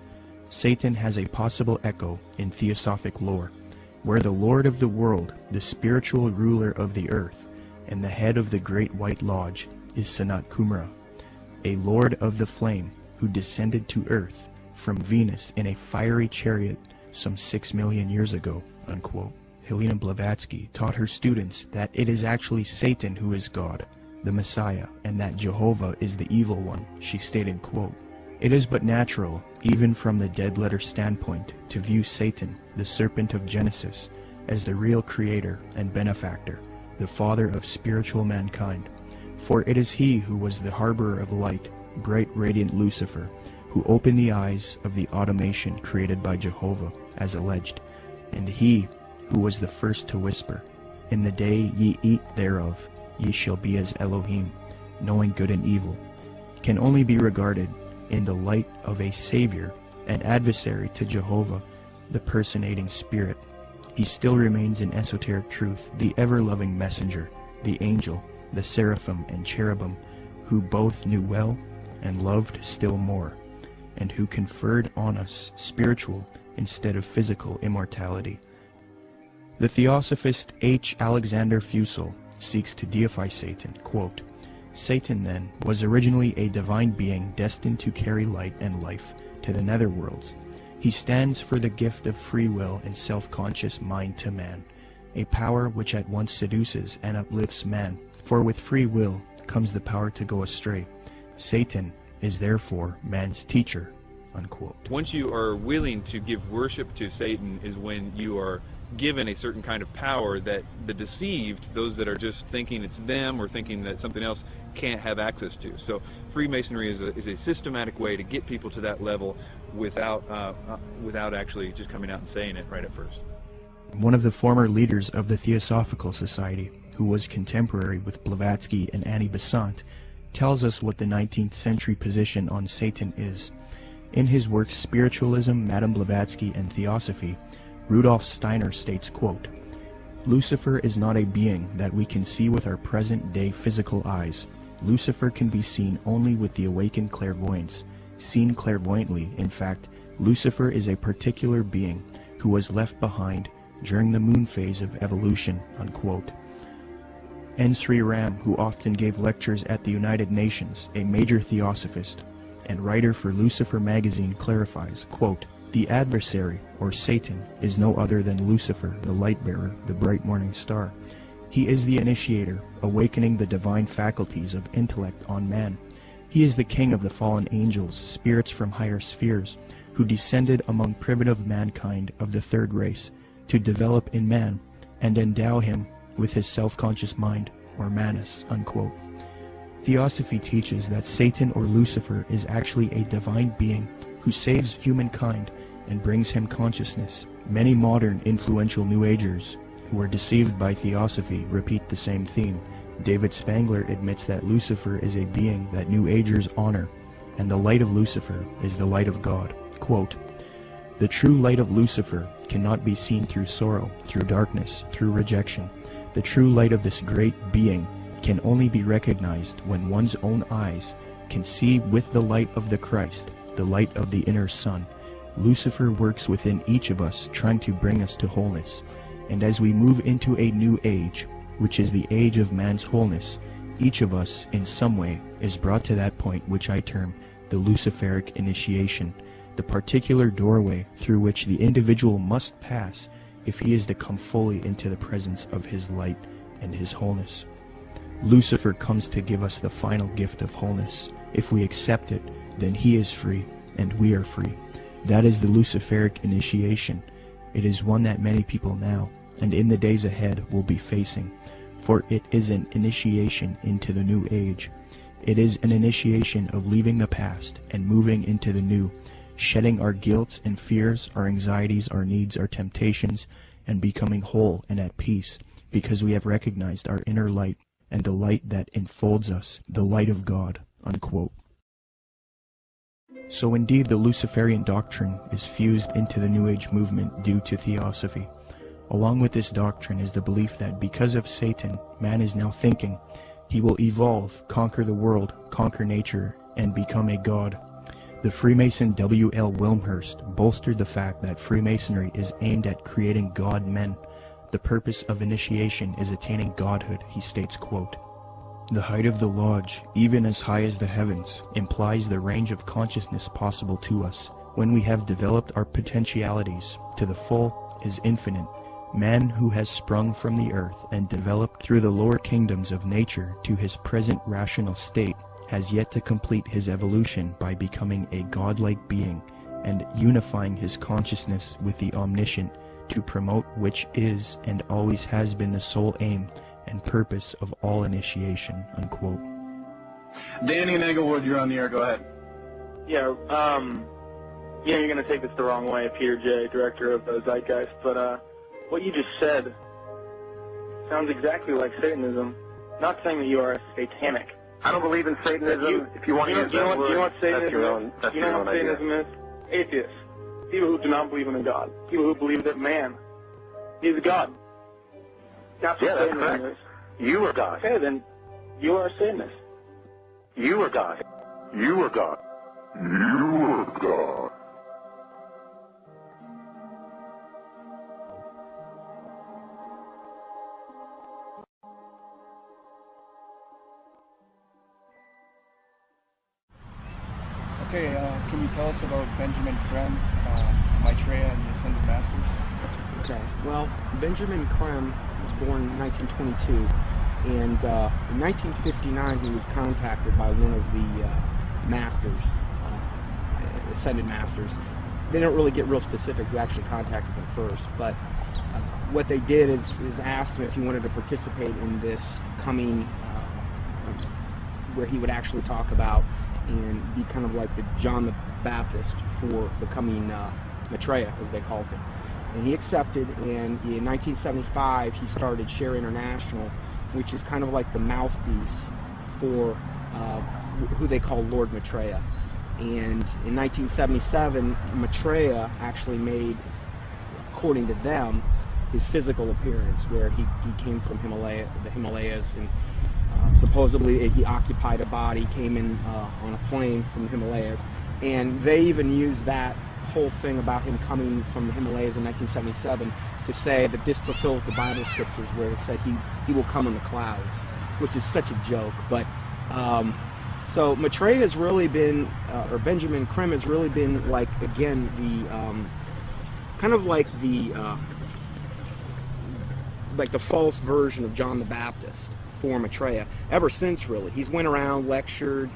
Satan has a possible echo in theosophic lore, where the Lord of the world, the spiritual ruler of the earth, and the head of the Great White Lodge is Sanat Kumara, a lord of the flame who descended to earth from Venus in a fiery chariot some 6 million years ago, unquote. Helena Blavatsky taught her students that it is actually Satan who is God, the Messiah, and that Jehovah is the evil one. She stated, quote, It is but natural, even from the dead letter standpoint, to view Satan, the serpent of Genesis, as the real creator and benefactor, the father of spiritual mankind. For it is he who was the harborer of light, bright radiant Lucifer, who opened the eyes of the automation created by Jehovah, as alleged, and he who was the first to whisper, In the day ye eat thereof, ye shall be as Elohim, knowing good and evil, can only be regarded in the light of a savior and adversary to Jehovah, the personating spirit. He still remains in esoteric truth the ever-loving messenger, the angel, the seraphim and cherubim, who both knew well and loved still more, and who conferred on us spiritual instead of physical immortality. The Theosophist H. Alexander Fusel seeks to deify Satan, quote, Satan, then, was originally a divine being destined to carry light and life to the netherworlds. He stands for the gift of free will and self-conscious mind to man, a power which at once seduces and uplifts man, for with free will comes the power to go astray. Satan is therefore man's teacher, unquote. Once you are willing to give worship to Satan is when you are given a certain kind of power that the deceived, those that are just thinking it's them or thinking that something else, can't have access to. So Freemasonry is a systematic way to get people to that level without actually just coming out and saying it right at first. One of the former leaders of the Theosophical Society, who was contemporary with Blavatsky and Annie Besant, tells us what the 19th century position on Satan is. In his work Spiritualism, Madame Blavatsky, and Theosophy, Rudolf Steiner states, quote, Lucifer is not a being that we can see with our present-day physical eyes. Lucifer can be seen only with the awakened clairvoyance. Seen clairvoyantly, in fact, Lucifer is a particular being who was left behind during the moon phase of evolution, unquote. N. Sri Ram, who often gave lectures at the United Nations, a major theosophist and writer for Lucifer magazine, clarifies, quote, "The adversary, or Satan, is no other than Lucifer, the light-bearer, the bright morning star. He is the initiator, awakening the divine faculties of intellect on man. He is the king of the fallen angels, spirits from higher spheres, who descended among primitive mankind of the third race, to develop in man and endow him with his self-conscious mind, or manas," unquote. Theosophy teaches that Satan or Lucifer is actually a divine being who saves humankind and brings him consciousness. Many modern influential New Agers who are deceived by Theosophy repeat the same theme. David Spangler admits that Lucifer is a being that New Agers honor, and the light of Lucifer is the light of God. Quote, "The true light of Lucifer cannot be seen through sorrow, through darkness, through rejection. The true light of this great being can only be recognized when one's own eyes can see with the light of the Christ, the light of the inner sun. Lucifer works within each of us, trying to bring us to wholeness. And as we move into a new age, which is the age of man's wholeness, each of us, in some way, is brought to that point which I term the Luciferic initiation, the particular doorway through which the individual must pass if he is to come fully into the presence of his light and his wholeness. Lucifer comes to give us the final gift of wholeness. If we accept it, then he is free, and we are free. That is the Luciferic initiation. It is one that many people now, and in the days ahead, will be facing, for it is an initiation into the new age. It is an initiation of leaving the past and moving into the new, shedding our guilt and fears, our anxieties, our needs, our temptations, and becoming whole and at peace, because we have recognized our inner light and the light that enfolds us, the light of God," unquote. So indeed the Luciferian doctrine is fused into the New Age movement due to Theosophy. Along with this doctrine is the belief that because of Satan, man is now thinking he will evolve, conquer the world, conquer nature, and become a god. The Freemason W.L. Wilmhurst bolstered the fact that Freemasonry is aimed at creating god men. The purpose of initiation is attaining godhood, he states, quote, "The height of the lodge, even as high as the heavens, implies the range of consciousness possible to us. When we have developed our potentialities to the full is infinite. Man who has sprung from the earth and developed through the lower kingdoms of nature to his present rational state has yet to complete his evolution by becoming a godlike being and unifying his consciousness with the omniscient, to promote which is and always has been the sole aim and purpose of all initiation," unquote. Danny and Englewood, you're on the air. Go ahead. Yeah, you're going to take this the wrong way, Peter J., director of Zeitgeist, but what you just said sounds exactly like Satanism. Not saying that you are satanic. I don't believe in Satanism. If you want to use that word, you know what Satanism that's your own, that's you know your what own Satanism idea. is? Atheists. People who do not believe in a God. People who believe that man is a God. That's what that's Satanism correct. is. You are God. Okay, then you are a Satanist. You are God. You are God. You are God. Okay, can you tell us about Benjamin Creme, Maitreya, and the Ascended Masters? Okay, well, Benjamin Creme was born in 1922, and in 1959 he was contacted by one of the masters, Ascended Masters. They don't really get real specific who actually contacted them first, but what they did is asked him if he wanted to participate in this coming, where he would actually talk about and be kind of like the John the Baptist for the coming Maitreya, as they called him. And he accepted, and in 1975 he started Share International, which is kind of like the mouthpiece for who they call Lord Maitreya. And in 1977, Maitreya actually made, according to them, his physical appearance, where he came from the Himalayas, and supposedly he occupied a body, came in on a plane from the Himalayas, and they even used that whole thing about him coming from the Himalayas in 1977 to say that this fulfills the Bible scriptures where it said he will come in the clouds, which is such a joke. But so Maitreya has really been, or Benjamin Creme has really been, like, again, the kind of like the false version of John the Baptist for Maitreya ever since, really. He's went around, lectured.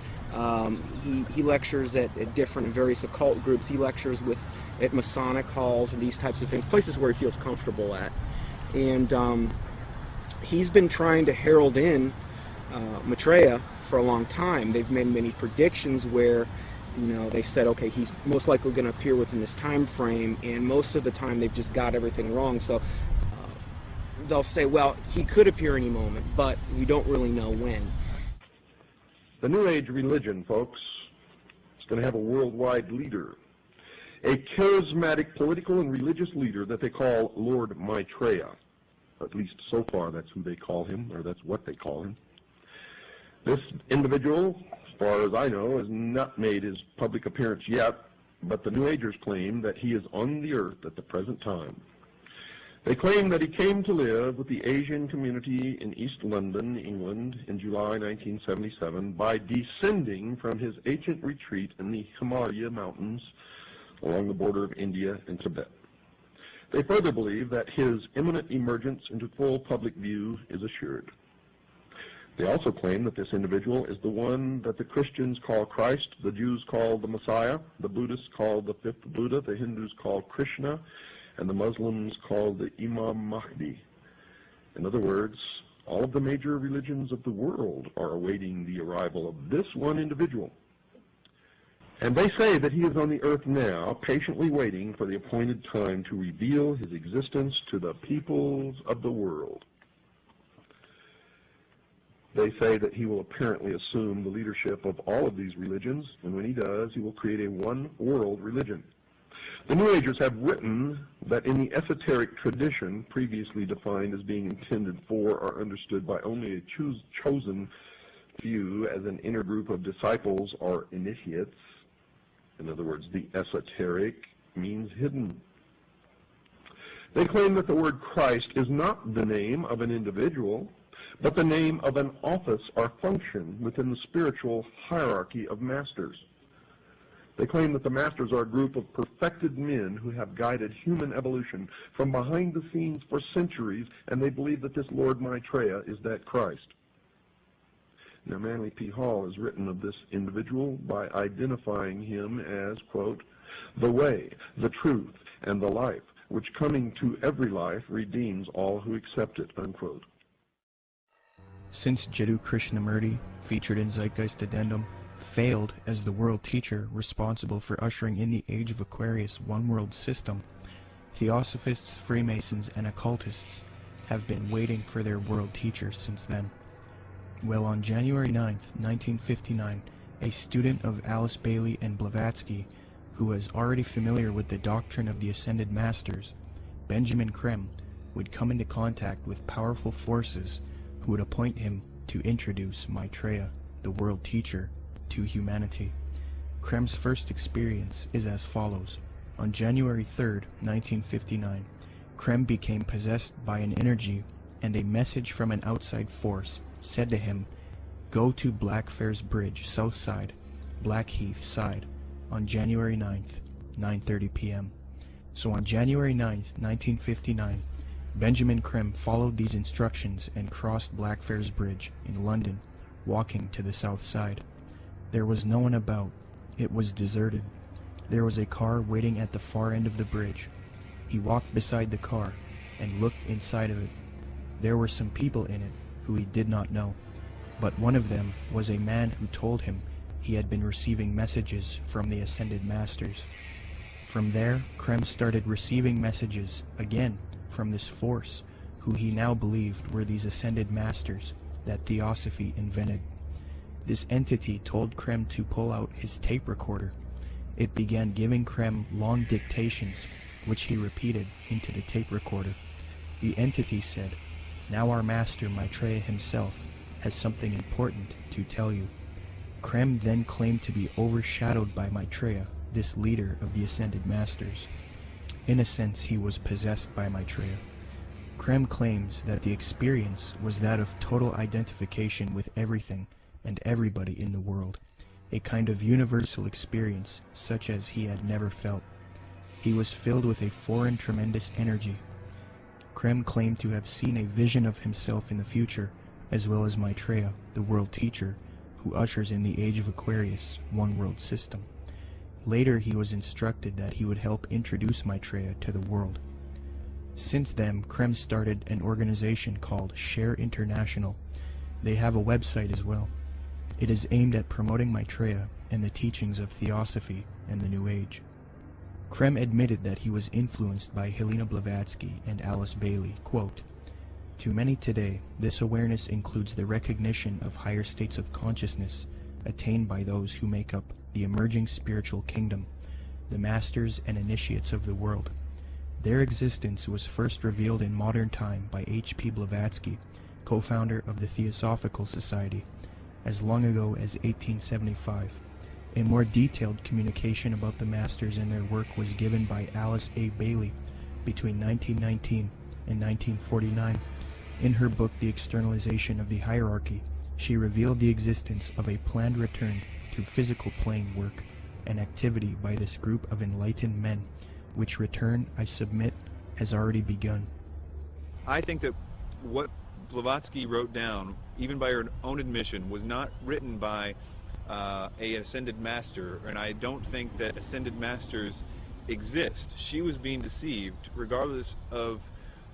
He lectures at different and various occult groups. He lectures at Masonic halls and these types of things, places where he feels comfortable at. And he's been trying to herald in Maitreya for a long time. They've made many predictions where, they said, okay, he's most likely going to appear within this time frame, and most of the time they've just got everything wrong. So they'll say, well, he could appear any moment, but we don't really know when. The New Age religion, folks, is going to have a worldwide leader, a charismatic political and religious leader that they call Lord Maitreya. At least so far that's who they call him, or that's what they call him. This individual, as far as I know, has not made his public appearance yet, but the New Agers claim that he is on the earth at the present time. They claim that he came to live with the Asian community in East London, England, in July 1977 by descending from his ancient retreat in the Himalaya mountains along the border of India and Tibet. They further believe that his imminent emergence into full public view is assured. They also claim that this individual is the one that the Christians call Christ, the Jews call the Messiah, the Buddhists call the fifth Buddha, the Hindus call Krishna, and the Muslims call the Imam Mahdi. In other words, all of the major religions of the world are awaiting the arrival of this one individual. And they say that he is on the earth now, patiently waiting for the appointed time to reveal his existence to the peoples of the world. They say that he will apparently assume the leadership of all of these religions, and when he does, he will create a one-world religion. The New Agers have written that in the esoteric tradition, previously defined as being intended for or understood by only a chosen few as an inner group of disciples or initiates, in other words, the esoteric means hidden. They claim that the word Christ is not the name of an individual, but the name of an office or function within the spiritual hierarchy of masters. They claim that the masters are a group of perfected men who have guided human evolution from behind the scenes for centuries, and they believe that this Lord Maitreya is that Christ. Now, Manly P. Hall has written of this individual by identifying him as, quote, the way, the truth, and the life, which coming to every life redeems all who accept it, unquote. Since Jiddu Krishnamurti, featured in Zeitgeist Addendum, failed as the world teacher responsible for ushering in the Age of Aquarius one-world system, Theosophists, Freemasons, and occultists have been waiting for their world teacher since then. Well, on January 9th, 1959, a student of Alice Bailey and Blavatsky, who was already familiar with the doctrine of the Ascended Masters, Benjamin Creme, would come into contact with powerful forces who would appoint him to introduce Maitreya, the world teacher, to humanity. Creme's first experience is as follows. On January 3rd, 1959, Creme became possessed by an energy, and a message from an outside force said to him, "Go to Blackfriars Bridge, south side, Blackheath side, on January 9th, 9:30 p.m. So on January 9th, 1959, Benjamin Creme followed these instructions and crossed Blackfriars Bridge in London, walking to the south side. There was no one about. It was deserted. There was a car waiting at the far end of the bridge. He walked beside the car and looked inside of it. There were some people in it who he did not know, but one of them was a man who told him he had been receiving messages from the Ascended Masters. From there, Creme started receiving messages again from this force, who he now believed were these Ascended Masters that Theosophy invented. This entity told Creme to pull out his tape recorder. It began giving Creme long dictations, which he repeated into the tape recorder. The entity said, "Now our master Maitreya himself has something important to tell you." Creme then claimed to be overshadowed by Maitreya this leader of the Ascended Masters. In a sense, he was possessed by Maitreya. Krem claims that the experience was that of total identification with everything and everybody in the world, a kind of universal experience such as he had never felt. He was filled with a foreign tremendous energy. Krem claimed to have seen a vision of himself in the future, as well as Maitreya, the world teacher, who ushers in the age of Aquarius, one world system. Later he was instructed that he would help introduce Maitreya to the world. Since then, Krem started an organization called Share International. They have a website as well. It is aimed at promoting Maitreya and the teachings of Theosophy and the New Age. Krem admitted that he was influenced by Helena Blavatsky and Alice Bailey. Quote, "To many today, this awareness includes the recognition of higher states of consciousness attained by those who make up the emerging spiritual kingdom, the masters and initiates of the world. Their existence was first revealed in modern time by H.P. Blavatsky, co-founder of the Theosophical Society, as long ago as 1875. A more detailed communication about the masters and their work was given by Alice A. Bailey between 1919 and 1949. In her book The Externalization of the Hierarchy, she revealed the existence of a planned return to physical plane work and activity by this group of enlightened men, which return, I submit, has already begun." I think that what Blavatsky wrote down, even by her own admission, was not written by a ascended master, and I don't think that ascended masters exist. She was being deceived. Regardless of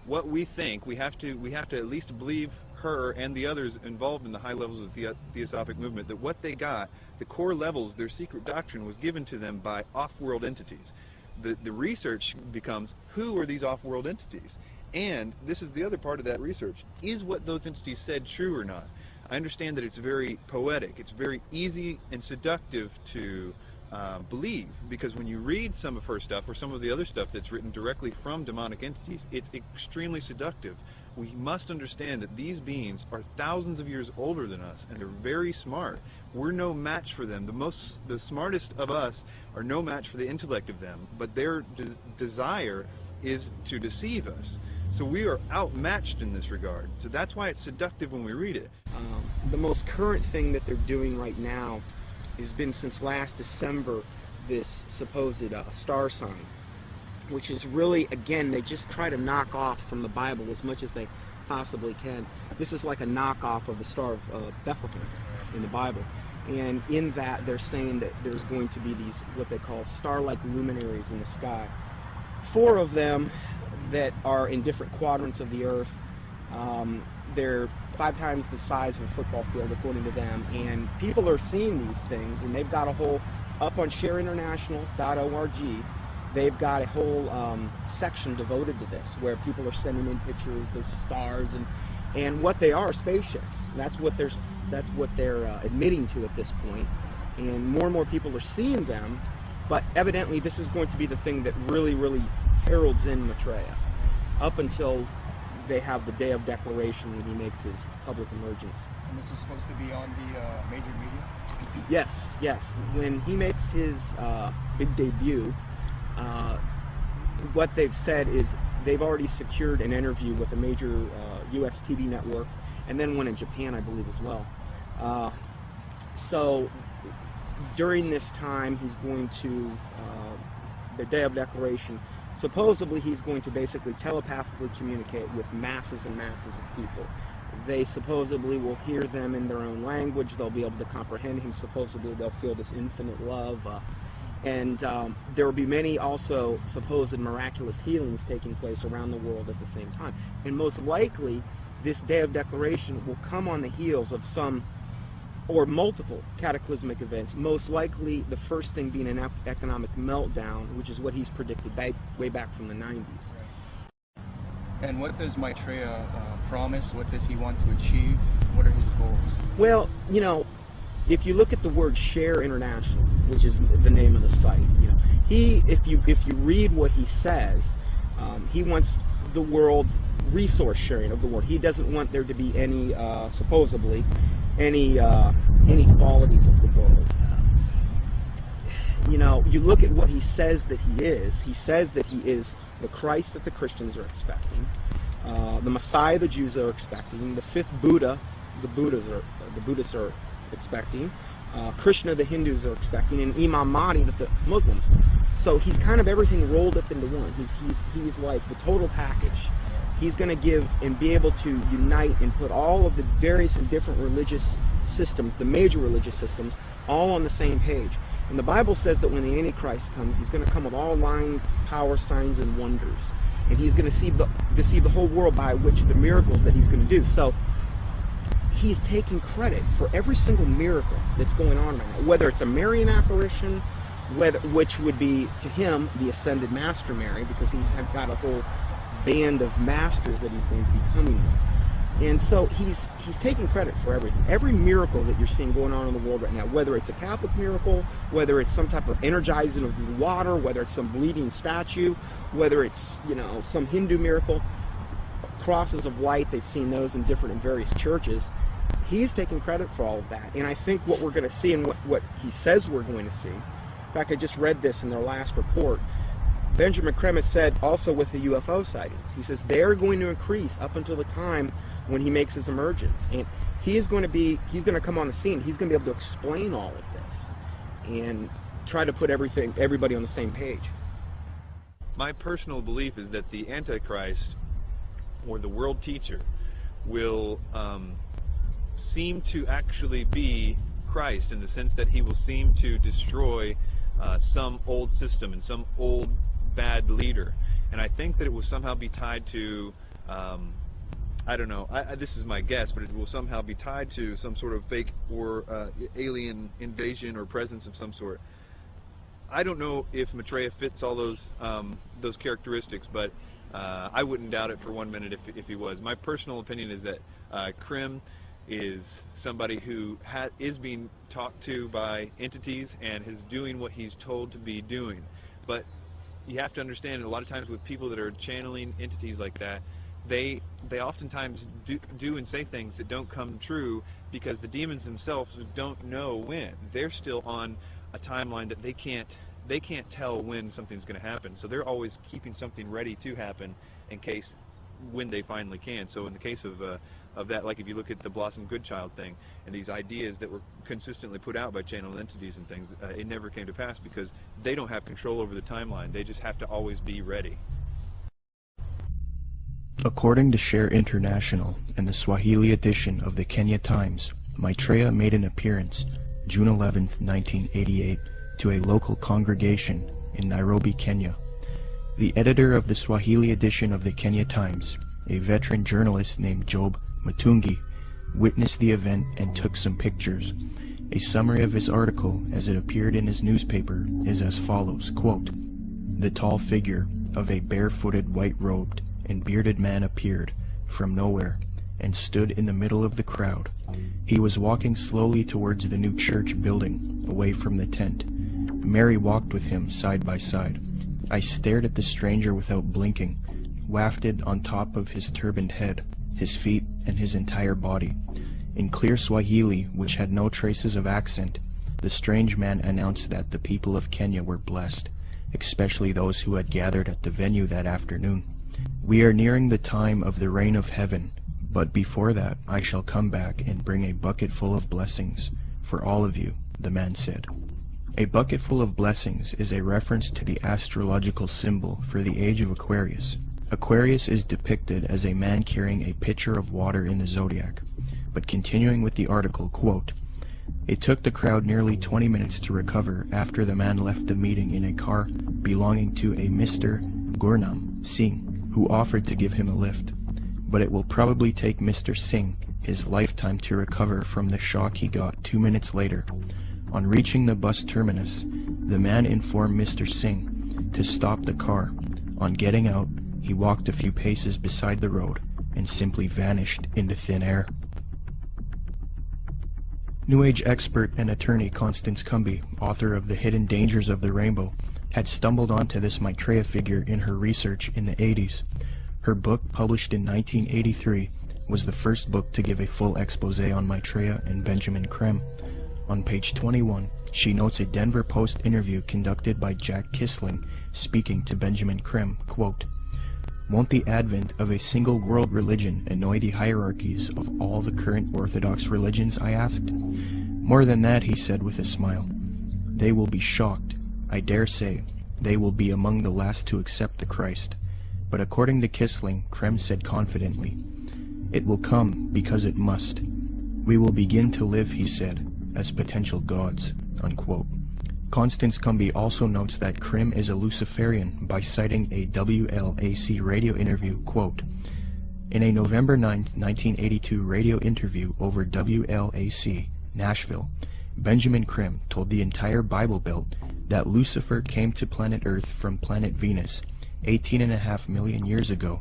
what we think, we have to at least believe her and the others involved in the high levels of the Theosophic movement, that what they got, the core levels, their secret doctrine, was given to them by off-world entities. The research becomes, who are these off-world entities? And this is the other part of that research. Is what those entities said true or not? I understand that it's very poetic. It's very easy and seductive to believe, because when you read some of her stuff or some of the other stuff that's written directly from demonic entities, it's extremely seductive. We must understand that these beings are thousands of years older than us, and they're very smart. We're no match for them. The smartest of us are no match for the intellect of them, but their desire is to deceive us. So we are outmatched in this regard. So that's why it's seductive when we read it. The most current thing that they're doing right now has been since last December, this supposed star sign, which is really, again, they just try to knock off from the Bible as much as they possibly can. This is like a knockoff of the Star of Bethlehem in the Bible. And in that, they're saying that there's going to be these, what they call star-like luminaries in the sky. 4 of them that are in different quadrants of the earth. They're 5 times the size of a football field, according to them. And people are seeing these things, and they've got a whole, up on shareinternational.org, they've got a whole section devoted to this, where people are sending in pictures, there's stars, and what they are spaceships. That's what they're admitting to at this point. And more people are seeing them, but evidently this is going to be the thing that really, really heralds in Maitreya, up until they have the day of declaration when he makes his public emergence. And this is supposed to be on the major media? Yes. When he makes his big debut, what they've said is they've already secured an interview with a major U.S. TV network, and then one in Japan, I believe, as well. So during this time, he's going to, the day of declaration, supposedly he's going to basically telepathically communicate with masses and masses of people. They supposedly will hear them in their own language. They'll be able to comprehend him. Supposedly they'll feel this infinite love. And there will be many also supposed miraculous healings taking place around the world at the same time. And most likely, this day of declaration will come on the heels of some or multiple cataclysmic events, most likely the first thing being an economic meltdown, which is what he's predicted way back from the 90s. And what does Maitreya promise? What does he want to achieve? What are his goals? Well, you know, if you look at the word Share International, which is the name of the site, you know, if you read what he says, he wants the world resource sharing of the world. He doesn't want there to be any, supposedly, any qualities of the world. you know, you look at what he says that he is. He says that he is the Christ that the Christians are expecting, the Messiah the Jews are expecting, the fifth Buddha the Buddhists are expecting, Krishna the Hindus are expecting, and Imam Mahdi that the Muslims. So he's kind of everything rolled up into one. He's like the total package. He's going to give and be able to unite and put all of the various and different religious systems, the major religious systems, all on the same page. And the Bible says that when the Antichrist comes, he's going to come with all lying power, signs, and wonders. And he's going to deceive the whole world by which the miracles that he's going to do. So he's taking credit for every single miracle that's going on right now, whether it's a Marian apparition, which would be to him the ascended Master Mary, because he's got a whole band of masters that he's going to be coming with. And so he's taking credit for everything. Every miracle that you're seeing going on in the world right now, whether it's a Catholic miracle, whether it's some type of energizing of water, whether it's some bleeding statue, whether it's, you know, some Hindu miracle, crosses of light, they've seen those in various churches. He's taking credit for all of that. And I think what we're going to see and what he says we're going to see, in fact, I just read this in their last report, Benjamin Krem said also with the UFO sightings, he says they're going to increase up until the time when he makes his emergence. And he's going to come on the scene. He's going to be able to explain all of this and try to put everybody on the same page. My personal belief is that the Antichrist, or the world teacher, will seem to actually be Christ, in the sense that he will seem to destroy some old system and some old bad leader. And I think that it will somehow be tied to, I don't know, this is my guess, but it will somehow be tied to some sort of fake or alien invasion or presence of some sort. I don't know if Maitreya fits all those characteristics, but I wouldn't doubt it for 1 minute if he was. My personal opinion is that Krem is somebody who is being talked to by entities and is doing what he's told to be doing. But you have to understand, a lot of times with people that are channeling entities like that, they oftentimes do and say things that don't come true, because the demons themselves don't know when. They're still on a timeline that they can't tell when something's going to happen. So they're always keeping something ready to happen in case, when they finally can. So in the case of that, like if you look at the Blossom Goodchild thing and these ideas that were consistently put out by channeled entities and things, it never came to pass because they don't have control over the timeline. They just have to always be ready. According to Share International and the Swahili edition of the Kenya Times, Maitreya made an appearance June 11, 1988, to a local congregation in Nairobi, Kenya. The editor of the Swahili edition of the Kenya Times, a veteran journalist named Job Matungi, witnessed the event and took some pictures. A summary of his article as it appeared in his newspaper is as follows, quote, "The tall figure of a barefooted, white-robed, and bearded man appeared from nowhere and stood in the middle of the crowd. He was walking slowly towards the new church building, away from the tent. Mary walked with him side by side. I stared at the stranger without blinking, wafted on top of his turbaned head, his feet, and his entire body. In clear Swahili, which had no traces of accent, the strange man announced that the people of Kenya were blessed, especially those who had gathered at the venue that afternoon. We are nearing the time of the reign of heaven, but before that I shall come back and bring a bucket full of blessings for all of you," the man said. A bucket full of blessings is a reference to the astrological symbol for the age of Aquarius. Aquarius is depicted as a man carrying a pitcher of water in the zodiac. But continuing with the article, quote, "It took the crowd nearly 20 minutes to recover after the man left the meeting in a car belonging to a Mr. Gurnam Singh, who offered to give him a lift. But it will probably take Mr. Singh his lifetime to recover from the shock he got 2 minutes later. On reaching the bus terminus, the man informed Mr. Singh to stop the car. On getting out, he walked a few paces beside the road and simply vanished into thin air." New Age expert and attorney Constance Cumby, author of The Hidden Dangers of the Rainbow, had stumbled onto this Maitreya figure in her research in the 80s. Her book, published in 1983, was the first book to give a full expose on Maitreya and Benjamin Krem. On page 21, She notes a Denver Post interview conducted by Jack Kissling speaking to Benjamin Creme, quote, "Won't the advent of a single world religion annoy the hierarchies of all the current Orthodox religions?" I asked. "More than that," he said with a smile. "They will be shocked. I dare say they will be among the last to accept the Christ." But according to Kissling, Creme said confidently, "It will come because it must. We will begin to live," he said, "as potential gods," unquote. Constance Cumby also notes that Creme is a Luciferian by citing a WLAC radio interview, quote, "In a November 9, 1982 radio interview over WLAC, Nashville, Benjamin Creme told the entire Bible Belt that Lucifer came to planet Earth from planet Venus 18.5 million years ago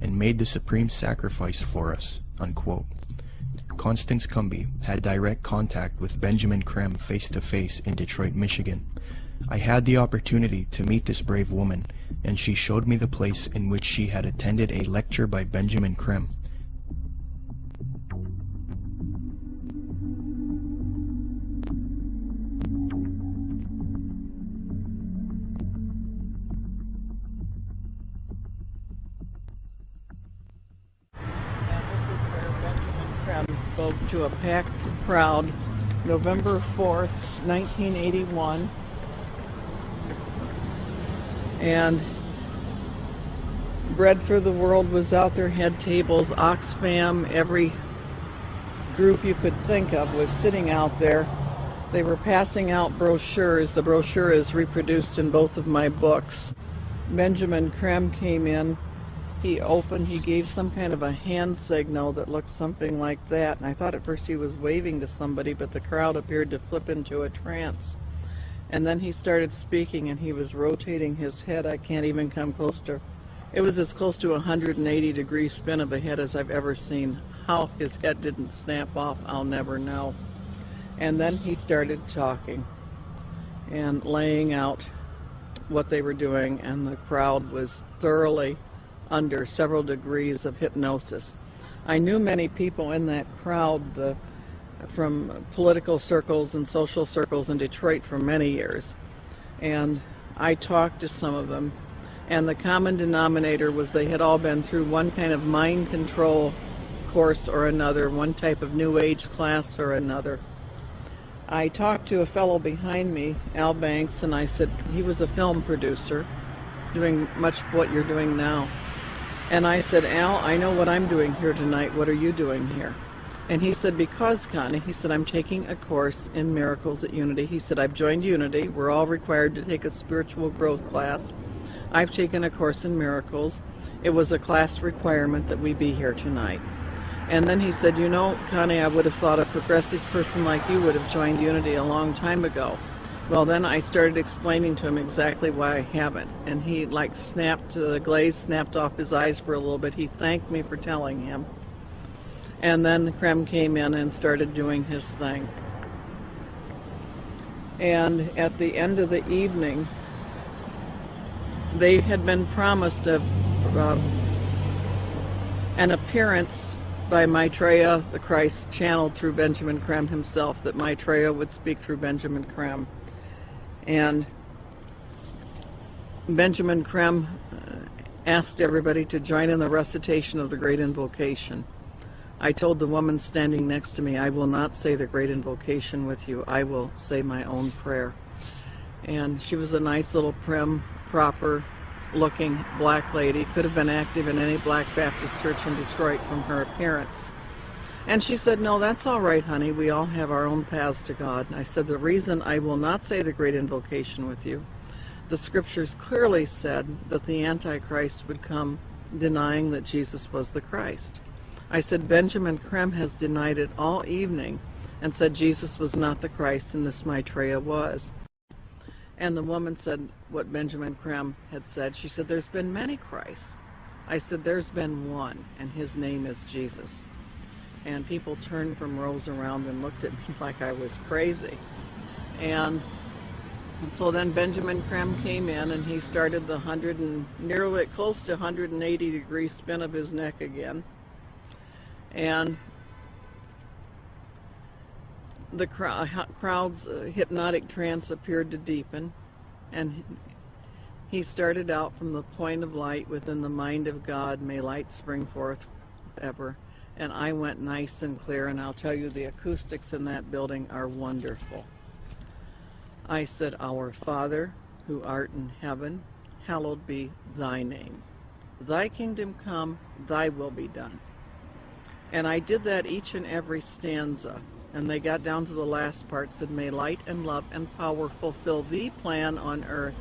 and made the supreme sacrifice for us," unquote. Constance Cumby had direct contact with Benjamin Creme face-to-face in Detroit, Michigan. I had the opportunity to meet this brave woman, and she showed me the place in which she had attended a lecture by Benjamin Creme. Spoke to a packed crowd November 4th, 1981, and Bread for the World was out there, had tables, Oxfam, every group you could think of was sitting out there. They were passing out brochures. The brochure is reproduced in both of my books. Benjamin Creme came in. He gave some kind of a hand signal that looked something like that, and I thought at first he was waving to somebody, but the crowd appeared to flip into a trance. And then he started speaking, and he was rotating his head. I can't even come close to, it was as close to a 180-degree spin of a head as I've ever seen. How his head didn't snap off, I'll never know. And then he started talking and laying out what they were doing, and the crowd was thoroughly under several degrees of hypnosis. I knew many people in that crowd from political circles and social circles in Detroit for many years, and I talked to some of them, and the common denominator was they had all been through one kind of mind control course or another, one type of New Age class or another. I talked to a fellow behind me, Al Banks, and I said, he was a film producer doing much of what you're doing now. And I said, "Al, I know what I'm doing here tonight. What are you doing here?" And he said, "Because, Connie," he said, "I'm taking a course in miracles at Unity." He said, "I've joined Unity. We're all required to take a spiritual growth class. I've taken a course in miracles. It was a class requirement that we be here tonight." And then he said, "You know, Connie, I would have thought a progressive person like you would have joined Unity a long time ago." Well, then I started explaining to him exactly why I haven't, and he snapped, the glaze snapped off his eyes for a little bit. He thanked me for telling him. And then Creme came in and started doing his thing. And at the end of the evening, they had been promised an appearance by Maitreya, the Christ, channeled through Benjamin Creme himself, that Maitreya would speak through Benjamin Creme. And Benjamin Creme asked everybody to join in the recitation of the Great Invocation. I told the woman standing next to me, "I will not say the Great Invocation with you. I will say my own prayer." And she was a nice little prim, proper-looking black lady. Could have been active in any Black Baptist church in Detroit from her appearance. And she said, "No, that's all right, honey. We all have our own paths to God." And I said, "The reason I will not say the Great Invocation with you, the scriptures clearly said that the Antichrist would come denying that Jesus was the Christ." I said, "Benjamin Creme has denied it all evening and said Jesus was not the Christ and this Maitreya was." And the woman said what Benjamin Creme had said. She said, "There's been many Christs." I said, "There's been one, and his name is Jesus." And people turned from rows around and looked at me like I was crazy. And so then Benjamin Creme came in, and he started the nearly close to 180-degree spin of his neck again. And The crowd's hypnotic trance appeared to deepen, and he started out from the point of light within the mind of God, may light spring forth ever. And I went nice and clear, and I'll tell you, the acoustics in that building are wonderful. I said, Our Father, who art in heaven, hallowed be thy name. Thy kingdom come, thy will be done. And I did that each and every stanza. And they got down to the last part, said, may light and love and power fulfill thee plan on earth,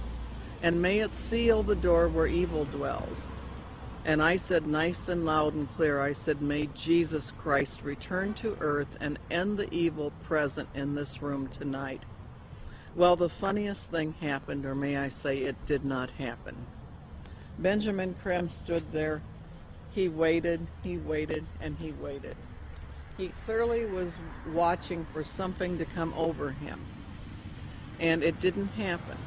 and may it seal the door where evil dwells. And I said nice and loud and clear, I said, may Jesus Christ return to earth and end the evil present in this room tonight. Well, the funniest thing happened, or may I say it did not happen. Benjamin Creme stood there. He waited, and he waited. He clearly was watching for something to come over him, and it didn't happen.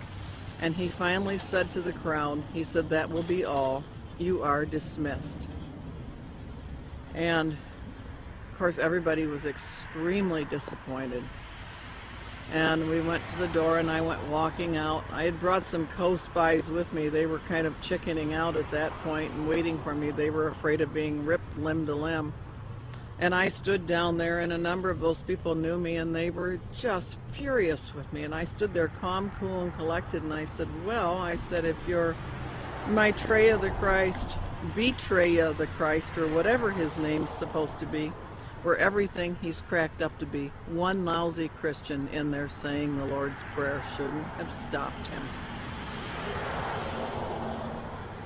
And he finally said to the crowd, he said, that will be all. You are dismissed. And, of course, everybody was extremely disappointed. And we went to the door, and I went walking out. I had brought some co-spies with me. They were kind of chickening out at that point and waiting for me. They were afraid of being ripped limb to limb. And I stood down there, and a number of those people knew me, and they were just furious with me. And I stood there calm, cool, and collected, and I said, well, I said, if you're Maitreya the Christ, Betreya the Christ, or whatever his name's supposed to be, or everything he's cracked up to be, one lousy Christian in there saying the Lord's Prayer shouldn't have stopped him.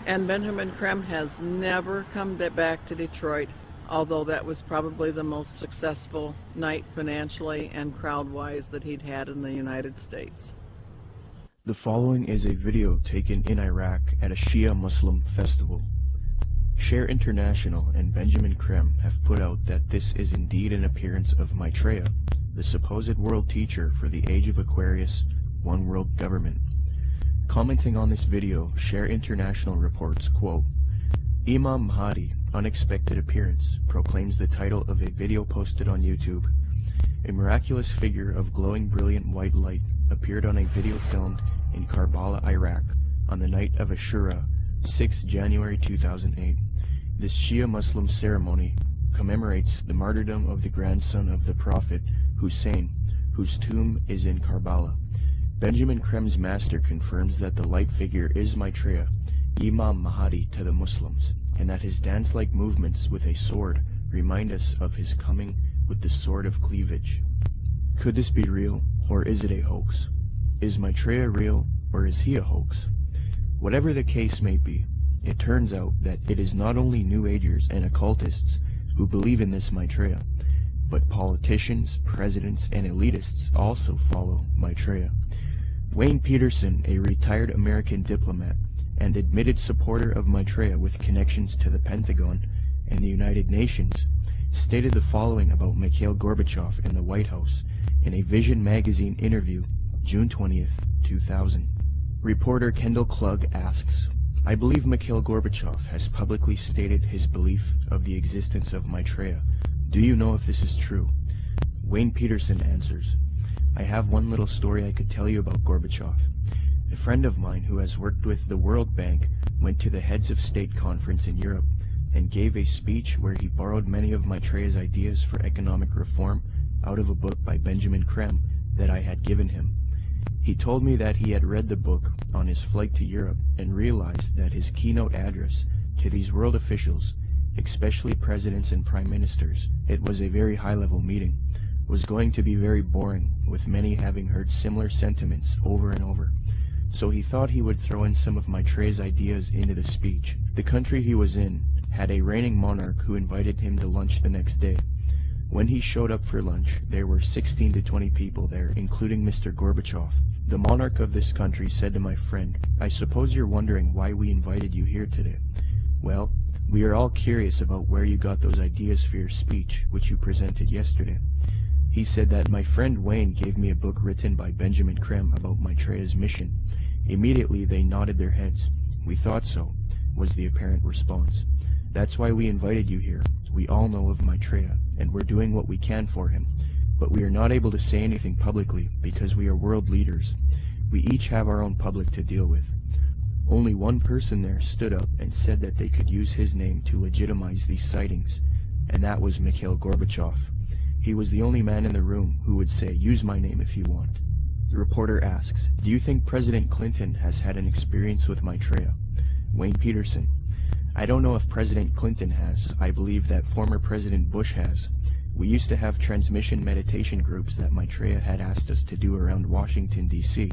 And Benjamin Creme has never come back to Detroit, although that was probably the most successful night financially and crowd-wise that he'd had in the United States. The following is a video taken in Iraq at a Shia Muslim festival. Share International and Benjamin Creme have put out that this is indeed an appearance of Maitreya, the supposed world teacher for the age of Aquarius, one world government. Commenting on this video, Share International reports, quote, Imam Mahdi, unexpected appearance, proclaims the title of a video posted on YouTube. A miraculous figure of glowing brilliant white light appeared on a video filmed in Karbala, Iraq, on the night of Ashura, 6 January 2008. This Shia Muslim ceremony commemorates the martyrdom of the grandson of the Prophet, Hussein, whose tomb is in Karbala. Benjamin Creme's master confirms that the light figure is Maitreya, Imam Mahdi to the Muslims, and that his dance-like movements with a sword remind us of his coming with the sword of cleavage. Could this be real, or is it a hoax? Is Maitreya real, or is he a hoax? Whatever the case may be, it turns out that it is not only New Agers and occultists who believe in this Maitreya, but politicians, presidents, and elitists also follow Maitreya. Wayne Peterson, a retired American diplomat and admitted supporter of Maitreya with connections to the Pentagon and the United Nations, stated the following about Mikhail Gorbachev in the White House in a Vision magazine interview, June 20th, 2000. Reporter Kendall Klug asks, I believe Mikhail Gorbachev has publicly stated his belief of the existence of Maitreya. Do you know if this is true? Wayne Peterson answers, I have one little story I could tell you about Gorbachev. A friend of mine who has worked with the World Bank went to the Heads of State conference in Europe and gave a speech where he borrowed many of Maitreya's ideas for economic reform out of a book by Benjamin Creme that I had given him. He told me that he had read the book on his flight to Europe and realized that his keynote address to these world officials, especially presidents and prime ministers, it was a very high-level meeting, was going to be very boring, with many having heard similar sentiments over and over. So he thought he would throw in some of Maitreya's ideas into the speech. The country he was in had a reigning monarch who invited him to lunch the next day. When he showed up for lunch, there were 16 to 20 people there, including Mr. Gorbachev. The monarch of this country said to my friend, I suppose you're wondering why we invited you here today. Well, we are all curious about where you got those ideas for your speech, which you presented yesterday. He said that my friend Wayne gave me a book written by Benjamin Creme about Maitreya's mission. Immediately they nodded their heads. We thought so, was the apparent response. That's why we invited you here. We all know of Maitreya, and we're doing what we can for him. but we are not able to say anything publicly because we are world leaders. We each have our own public to deal with. Only one person there stood up and said that they could use his name to legitimize these sightings, and that was Mikhail Gorbachev. He was the only man in the room who would say, "Use my name if you want." The reporter asks, "Do you think President Clinton has had an experience with Maitreya?" Wayne Peterson: "I don't know if President Clinton has. I believe that former President Bush has. We used to have transmission meditation groups that Maitreya had asked us to do around Washington, D.C.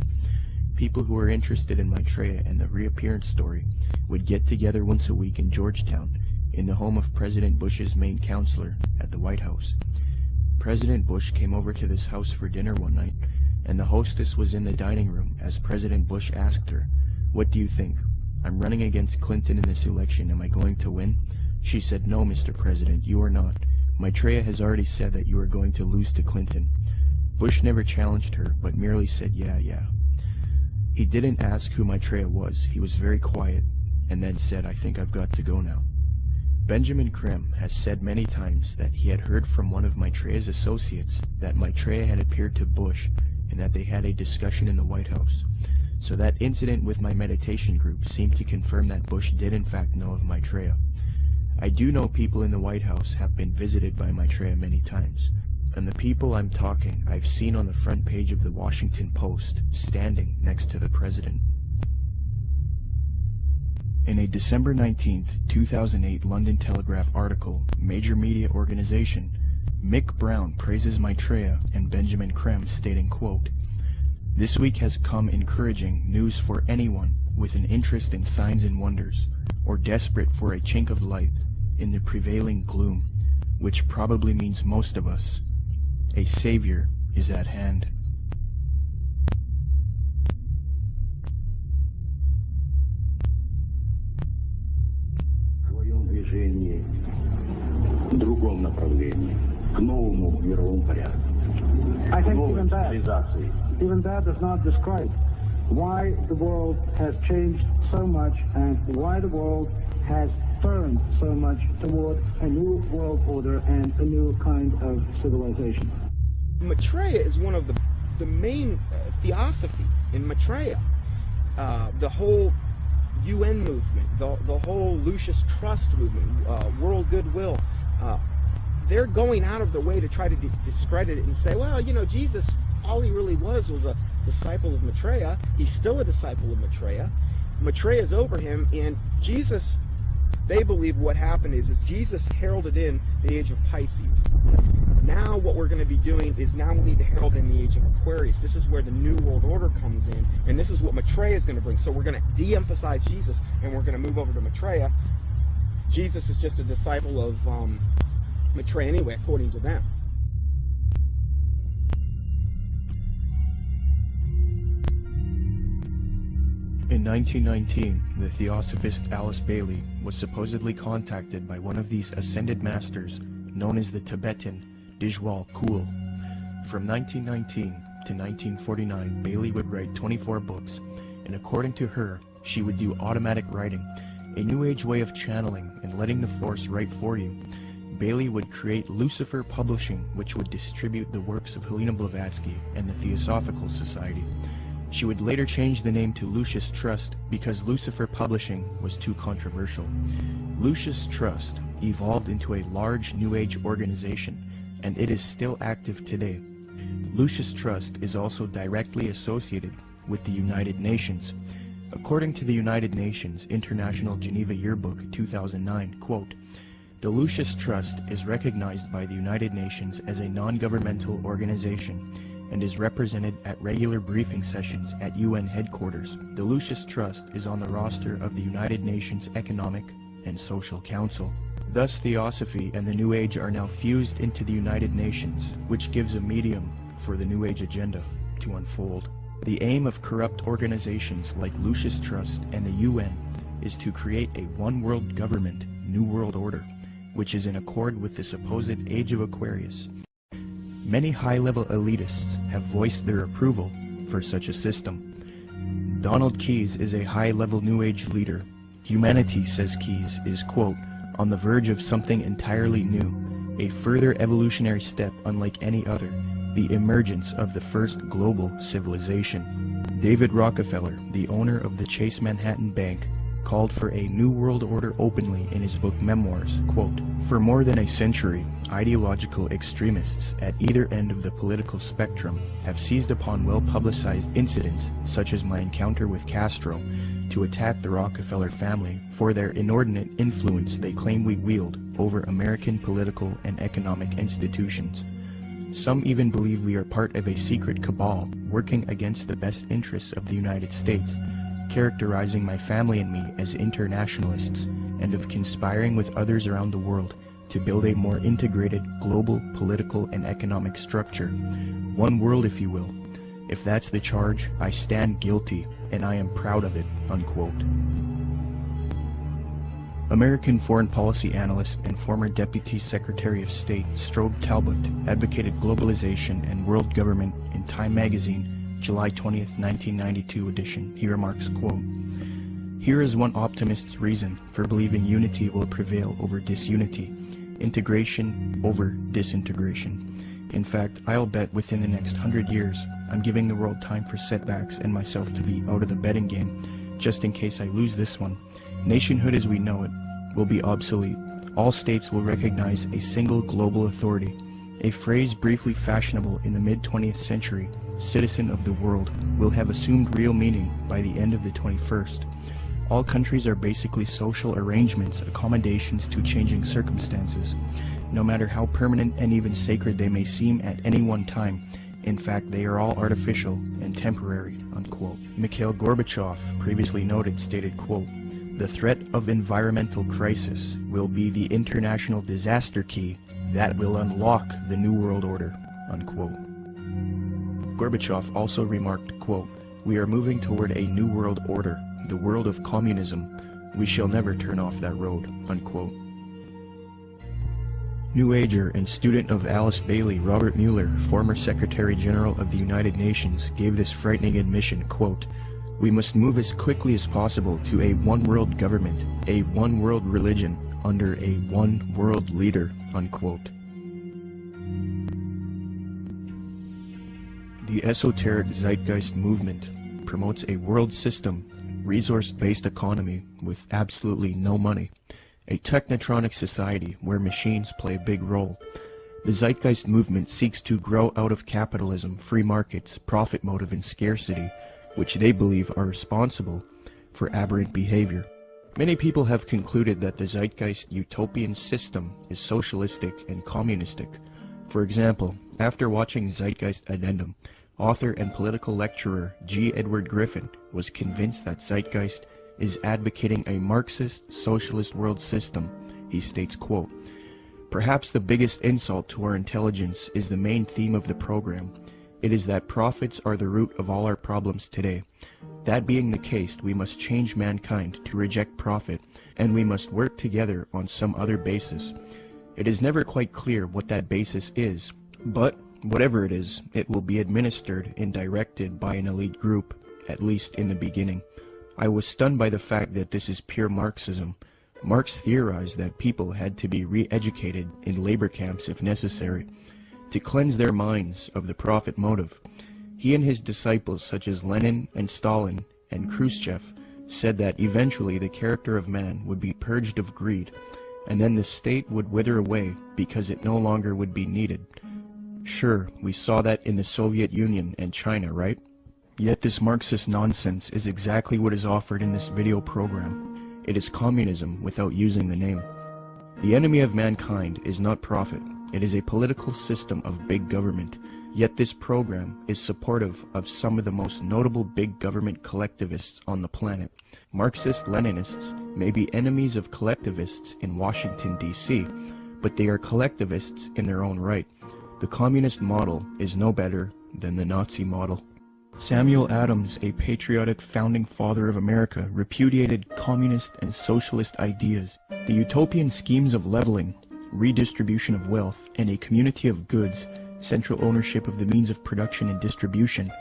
People who were interested in Maitreya and the reappearance story would get together once a week in Georgetown, in the home of President Bush's main counselor at the White House. President Bush came over to this house for dinner one night, and the hostess was in the dining room as President Bush asked her, 'What do you think? I'm running against Clinton in this election. Am I going to win?' She said, 'No, Mr. President, you are not. Maitreya has already said that you are going to lose to Clinton.' Bush never challenged her, but merely said, 'Yeah.' He didn't ask who Maitreya was. He was very quiet, and then said, 'I think I've got to go now.' Benjamin Krem has said many times that he had heard from one of Maitreya's associates that Maitreya had appeared to Bush and that they had a discussion in the White House. So that incident with my meditation group seemed to confirm that Bush did in fact know of Maitreya. I do know people in the White House have been visited by Maitreya many times, and the people I'm talking I've seen on the front page of the Washington Post, standing next to the president." In a December 19, 2008 London Telegraph article, Major Media Organization, Mick Brown praises Maitreya and Benjamin Krem, stating, quote, "This week has come encouraging news for anyone with an interest in signs and wonders, or desperate for a chink of light in the prevailing gloom, which probably means most of us. A savior is at hand." Другом направлении, к новому мировому порядку. I think even that does not describe why the world has changed so much and why the world has turned so much toward a new world order and a new kind of civilization. Maitreya is one of the main theosophy in Maitreya. The whole UN movement, the whole Lucius Trust movement, world goodwill, they're going out of their way to try to discredit it and say, well, you know, Jesus, all he really was a disciple of Maitreya. He's still a disciple of Maitreya. Maitreya is over him, and Jesus, they believe what happened is Jesus heralded in the age of Pisces. Now what we're going to be doing is now we need to herald in the age of Aquarius. This is where the New World Order comes in, and this is what Maitreya is going to bring. So we're going to de-emphasize Jesus, and we're going to move over to Maitreya. Jesus is just a disciple of Maitreya anyway, according to them. In 1919, the theosophist Alice Bailey was supposedly contacted by one of these ascended masters known as the Tibetan Dijwal Kul. From 1919 to 1949, Bailey would write 24 books, and according to her, she would do automatic writing, a new age way of channeling and letting the force write for you. Bailey would create Lucifer Publishing, which would distribute the works of Helena Blavatsky and the Theosophical Society. She would later change the name to Lucius Trust because Lucifer Publishing was too controversial. Lucius Trust evolved into a large New Age organization, and it is still active today. Lucius Trust is also directly associated with the United Nations. According to the United Nations International Geneva Yearbook 2009, quote, "The Lucius Trust is recognized by the United Nations as a non-governmental organization and is represented at regular briefing sessions at UN headquarters. The Lucius Trust is on the roster of the United Nations Economic and Social Council." Thus, Theosophy and the New Age are now fused into the United Nations, which gives a medium for the New Age agenda to unfold. The aim of corrupt organizations like Lucius Trust and the UN is to create a one-world government, New World Order, which is in accord with the supposed Age of Aquarius. Many high-level elitists have voiced their approval for such a system. Donald Keyes is a high-level New Age leader. Humanity, says Keyes, is, quote, "on the verge of something entirely new, a further evolutionary step unlike any other, the emergence of the first global civilization. David Rockefeller, the owner of the Chase Manhattan Bank, called for a New World Order openly in his book Memoirs, quote, "For more than a century, ideological extremists at either end of the political spectrum have seized upon well-publicized incidents, such as my encounter with Castro, to attack the Rockefeller family for their inordinate influence they claim we wield over American political and economic institutions. Some even believe we are part of a secret cabal working against the best interests of the United States, characterizing my family and me as internationalists, and of conspiring with others around the world to build a more integrated global political and economic structure. One world, if you will. If that's the charge, I stand guilty, and I am proud of it," unquote. American foreign policy analyst and former Deputy Secretary of State Strobe Talbot advocated globalization and world government in Time magazine, July 20th, 1992 edition. He remarks, quote, "Here is one optimist's reason for believing unity will prevail over disunity, integration over disintegration. In fact, I'll bet within the next 100 years, I'm giving the world time for setbacks and myself to be out of the betting game, just in case I lose this one. Nationhood as we know it will be obsolete. All states will recognize a single global authority. A phrase briefly fashionable in the mid-20th century, citizen of the world, will have assumed real meaning by the end of the 21st. All countries are basically social arrangements, accommodations to changing circumstances, no matter how permanent and even sacred they may seem at any one time. In fact, they are all artificial and temporary," unquote. Mikhail Gorbachev, previously noted, stated, quote, "The threat of environmental crisis will be the international disaster key that will unlock the New World Order," unquote. Gorbachev also remarked, quote, "We are moving toward a new world order, the world of communism. We shall never turn off that road," unquote. New Ager and student of Alice Bailey, Robert Mueller, former Secretary General of the United Nations, gave this frightening admission, quote, "We must move as quickly as possible to a one-world government, a one-world religion, under a one-world leader," unquote. The esoteric zeitgeist movement promotes a world system, resource-based economy with absolutely no money, a technotronic society where machines play a big role. The zeitgeist movement seeks to grow out of capitalism, free markets, profit motive, and scarcity, which they believe are responsible for aberrant behavior. Many people have concluded that the zeitgeist utopian system is socialistic and communistic. For example, after watching Zeitgeist Addendum, author and political lecturer G. Edward Griffin was convinced that Zeitgeist is advocating a Marxist socialist world system. He states, quote, "Perhaps the biggest insult to our intelligence is the main theme of the program. It is that profits are the root of all our problems today. That being the case, we must change mankind to reject profit, and we must work together on some other basis. It is never quite clear what that basis is, but whatever it is, it will be administered and directed by an elite group, at least in the beginning. I was stunned by the fact that this is pure Marxism. Marx theorized that people had to be re-educated in labor camps if necessary, to cleanse their minds of the profit motive. He and his disciples such as Lenin and Stalin and Khrushchev said that eventually the character of man would be purged of greed, and then the state would wither away because it no longer would be needed. Sure, we saw that in the Soviet Union and China, right? Yet this Marxist nonsense is exactly what is offered in this video program. It is communism without using the name. The enemy of mankind is not profit. It is a political system of big government. Yet this program is supportive of some of the most notable big government collectivists on the planet. Marxist-Leninists may be enemies of collectivists in Washington, D.C., but they are collectivists in their own right. The communist model is no better than the Nazi model. Samuel Adams, a patriotic founding father of America, repudiated communist and socialist ideas. The utopian schemes of leveling, redistribution of wealth, and a community of goods, central ownership of the means of production and distribution,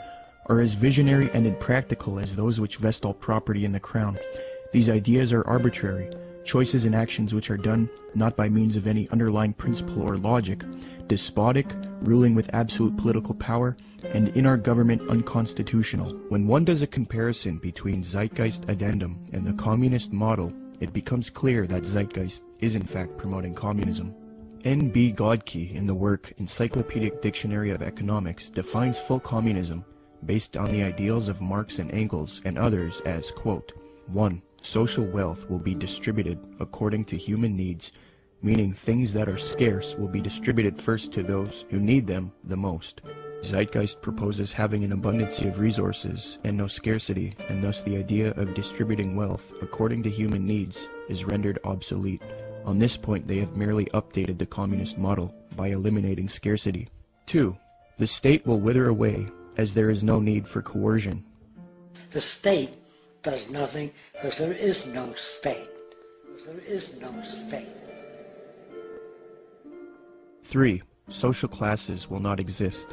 are as visionary and impractical as those which vest all property in the crown. These ideas are arbitrary, choices and actions which are done not by means of any underlying principle or logic, despotic, ruling with absolute political power, and in our government unconstitutional. When one does a comparison between Zeitgeist Addendum and the communist model, it becomes clear that Zeitgeist is in fact promoting communism. N.B. Godke, in the work Encyclopedic Dictionary of Economics, defines full communism based on the ideals of Marx and Engels and others as, quote, 1. Social wealth will be distributed according to human needs, meaning things that are scarce will be distributed first to those who need them the most. Zeitgeist proposes having an abundance of resources and no scarcity, and thus the idea of distributing wealth according to human needs is rendered obsolete. On this point, they have merely updated the communist model by eliminating scarcity. 2. The state will wither away, as there is no need for coercion. The state does nothing because there is no state. There is no state. 3. Social classes will not exist.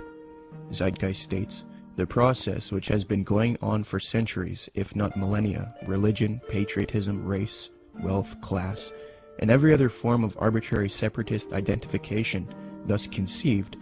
Zeitgeist states, the process which has been going on for centuries, if not millennia, religion, patriotism, race, wealth, class, and every other form of arbitrary separatist identification thus conceived,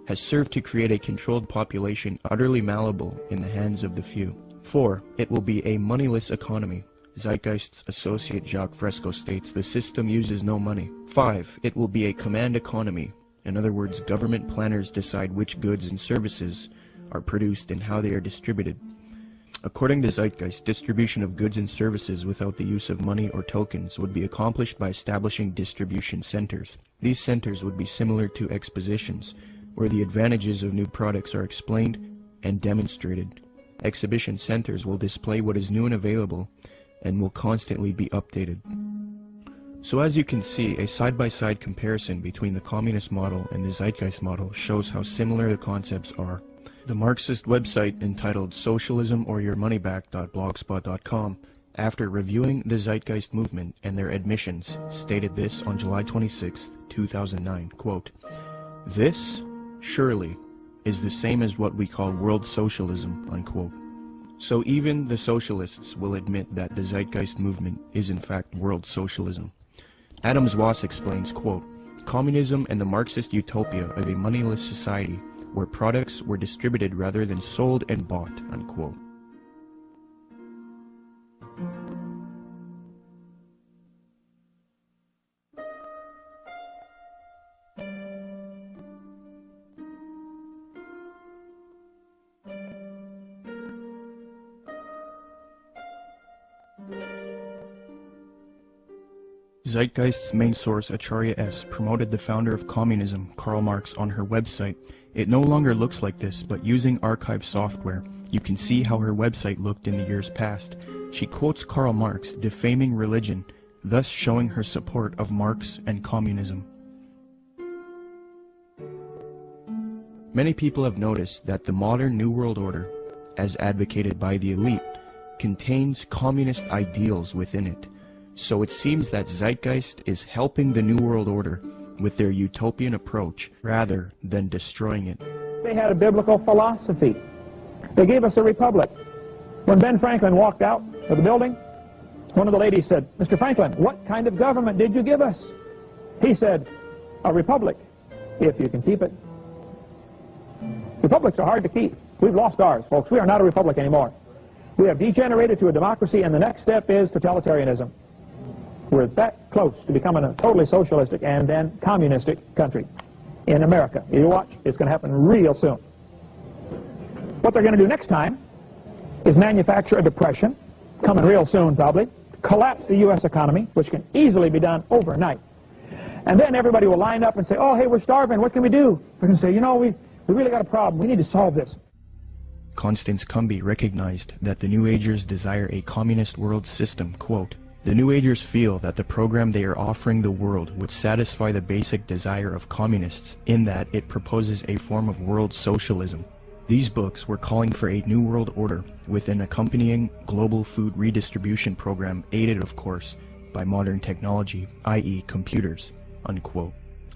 has served to create a controlled population utterly malleable in the hands of the few. 4. It will be a moneyless economy. Zeitgeist's associate Jacques Fresco states the system uses no money. 5. It will be a command economy. In other words, government planners decide which goods and services are produced and how they are distributed. According to Zeitgeist, distribution of goods and services without the use of money or tokens would be accomplished by establishing distribution centers. These centers would be similar to expositions, where the advantages of new products are explained and demonstrated. Exhibition centers will display what is new and available and will constantly be updated. So as you can see, a side-by-side comparison between the communist model and the Zeitgeist model shows how similar the concepts are. The Marxist website entitled socialismoryourmoneyback.blogspot.com, after reviewing the Zeitgeist movement and their admissions, stated this on July 26, 2009, quote, "This, surely, is the same as what we call world socialism," unquote. So even the socialists will admit that the Zeitgeist movement is in fact world socialism. Adams Wass explains, quote, "Communism and the Marxist utopia of a moneyless society where products were distributed rather than sold and bought," unquote. Zeitgeist's main source, Acharya S., promoted the founder of communism, Karl Marx, on her website. It no longer looks like this, but using archive software, you can see how her website looked in the years past. She quotes Karl Marx, defaming religion, thus showing her support of Marx and communism. Many people have noticed that the modern New World Order, as advocated by the elite, contains communist ideals within it. So it seems that Zeitgeist is helping the New World Order with their utopian approach rather than destroying it. They had a biblical philosophy. They gave us a republic. When Ben Franklin walked out of the building, one of the ladies said, "Mr. Franklin, what kind of government did you give us?" He said, "A republic, if you can keep it." Republics are hard to keep. We've lost ours, folks. We are not a republic anymore. We have degenerated to a democracy, and the next step is totalitarianism. We're that close to becoming a totally socialistic and then communistic country in America. You watch, it's going to happen real soon. What they're going to do next time is manufacture a depression, coming real soon probably, collapse the U.S. economy, which can easily be done overnight. And then everybody will line up and say, "Oh, hey, we're starving. What can we do?" They're going to say, "You know, we really got a problem. We need to solve this." Constance Cumby recognized that the New Agers desire a communist world system, quote, "The New Agers feel that the program they are offering the world would satisfy the basic desire of communists in that it proposes a form of world socialism. These books were calling for a new world order with an accompanying global food redistribution program aided, of course, by modern technology, i.e. computers," unquote.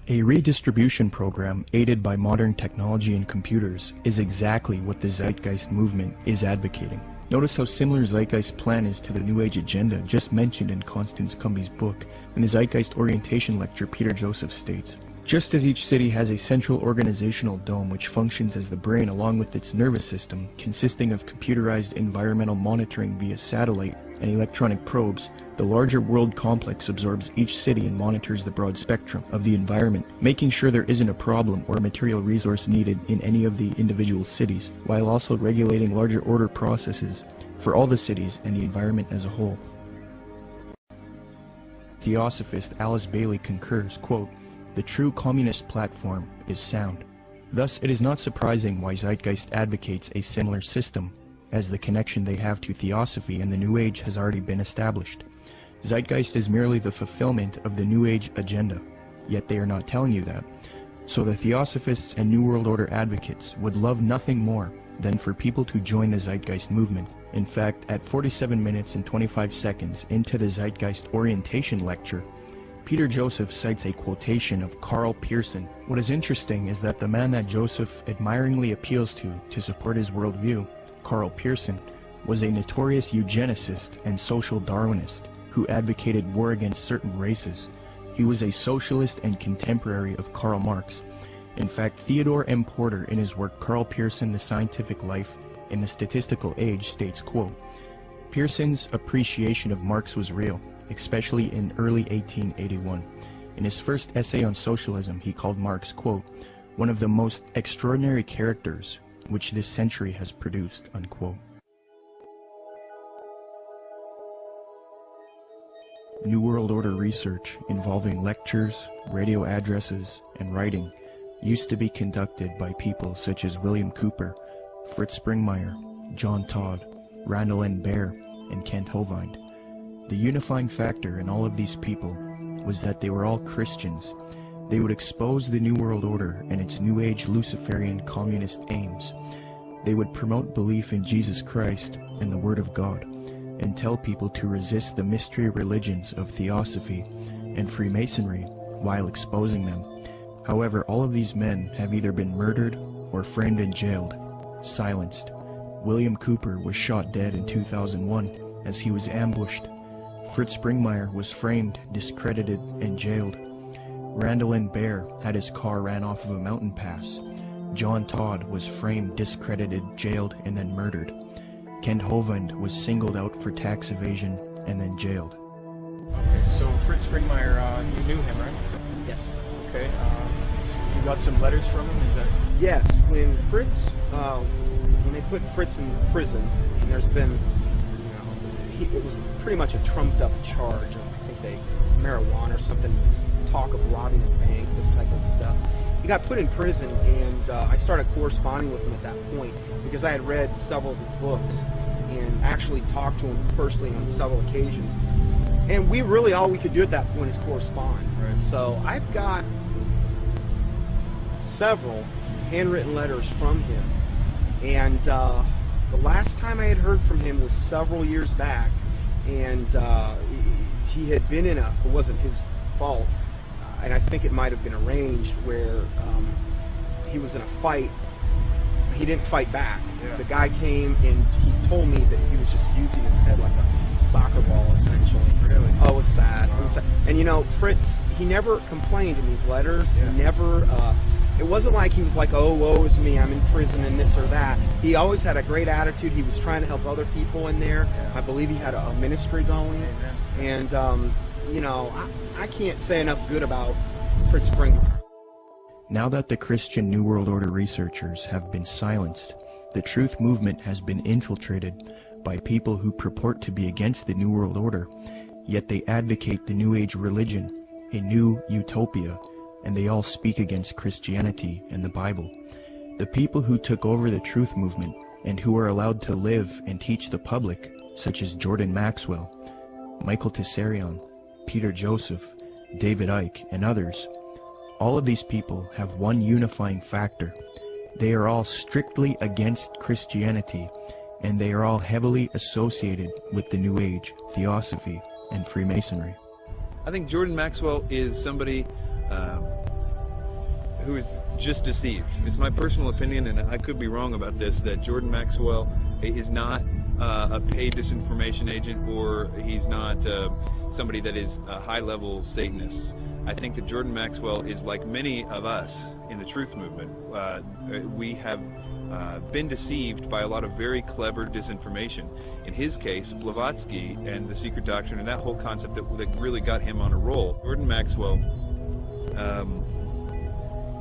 A redistribution program aided by modern technology and computers is exactly what the Zeitgeist movement is advocating. Notice how similar Zeitgeist's plan is to the New Age agenda just mentioned in Constance Cumby's book. In the Zeitgeist orientation lecture, Peter Joseph states, "Just as each city has a central organizational dome which functions as the brain along with its nervous system, consisting of computerized environmental monitoring via satellite and electronic probes, the larger world complex absorbs each city and monitors the broad spectrum of the environment, making sure there isn't a problem or material resource needed in any of the individual cities, while also regulating larger order processes for all the cities and the environment as a whole." Theosophist Alice Bailey concurs, quote, "The true communist platform is sound. Thus it is not surprising why Zeitgeist advocates a similar system, as the connection they have to Theosophy and the New Age has already been established. Zeitgeist is merely the fulfillment of the New Age agenda, yet they are not telling you that. So the Theosophists and New World Order advocates would love nothing more than for people to join the Zeitgeist movement. In fact, at 47 minutes and 25 seconds into the Zeitgeist orientation lecture, Peter Joseph cites a quotation of Karl Pearson. What is interesting is that the man that Joseph admiringly appeals to support his worldview, Karl Pearson, was a notorious eugenicist and social Darwinist who advocated war against certain races. He was a socialist and contemporary of Karl Marx. In fact, Theodore M. Porter, in his work Karl Pearson, The Scientific Life in the Statistical Age, states, quote, "Pearson's appreciation of Marx was real, especially in early 1881. In his first essay on socialism, he called Marx, quote, one of the most extraordinary characters which this century has produced," unquote. New World Order research involving lectures, radio addresses, and writing used to be conducted by people such as William Cooper, Fritz Springmeier, John Todd, Randall N. Baer, and Kent Hovind. The unifying factor in all of these people was that they were all Christians. They would expose the New World Order and its New Age Luciferian communist aims. They would promote belief in Jesus Christ and the Word of God, and tell people to resist the mystery religions of Theosophy and Freemasonry while exposing them. However, all of these men have either been murdered or framed and jailed, silenced. William Cooper was shot dead in 2001 as he was ambushed. Fritz Springmeier was framed, discredited, and jailed. Randall N. Baer had his car ran off of a mountain pass. John Todd was framed, discredited, jailed, and then murdered. Kent Hovind was singled out for tax evasion and then jailed. Okay, so Fritz Springmeier, you knew him, right? Yes. Okay, so you got some letters from him, is that? Yes, when Fritz, when they put Fritz in prison, and there's been, it was pretty much a trumped up charge of, I think marijuana or something, talk of robbing a bank, this type of stuff. He got put in prison, and I started corresponding with him at that point because I had read several of his books and actually talked to him personally on several occasions. And we really, all we could do at that point is correspond. Right. So I've got several handwritten letters from him. And the last time I had heard from him was several years back. And he had been in it wasn't his fault. And I think it might have been arranged where he was in a fight. He didn't fight back. Yeah. The guy came and he told me that he was just using his head like a soccer ball, essentially. Really? Oh, it was sad. Wow. It was sad. And Fritz, he never complained in these letters. Yeah. He never, it wasn't like he was like, oh, woe is me, I'm in prison and this or that. He always had a great attitude. He was trying to help other people in there. Yeah. I believe he had a ministry going. Amen. And, I can't say enough good about Fritz Springmeier. Now that the Christian New World Order researchers have been silenced, the truth movement has been infiltrated by people who purport to be against the New World Order, yet they advocate the New Age religion, a new utopia, and they all speak against Christianity and the Bible. The people who took over the truth movement and who are allowed to live and teach the public, such as Jordan Maxwell, Michael Tessarion, Peter Joseph, David Icke, and others, all of these people have one unifying factor. They are all strictly against Christianity, and they are all heavily associated with the New Age, Theosophy, and Freemasonry. I think Jordan Maxwell is somebody who is just deceived. It's my personal opinion, and I could be wrong about this, that Jordan Maxwell is not a paid disinformation agent, or he's not somebody that is a high-level Satanist. I think that Jordan Maxwell is like many of us in the truth movement. We have been deceived by a lot of very clever disinformation. In his case, Blavatsky and the secret doctrine and that whole concept that really got him on a roll. Jordan Maxwell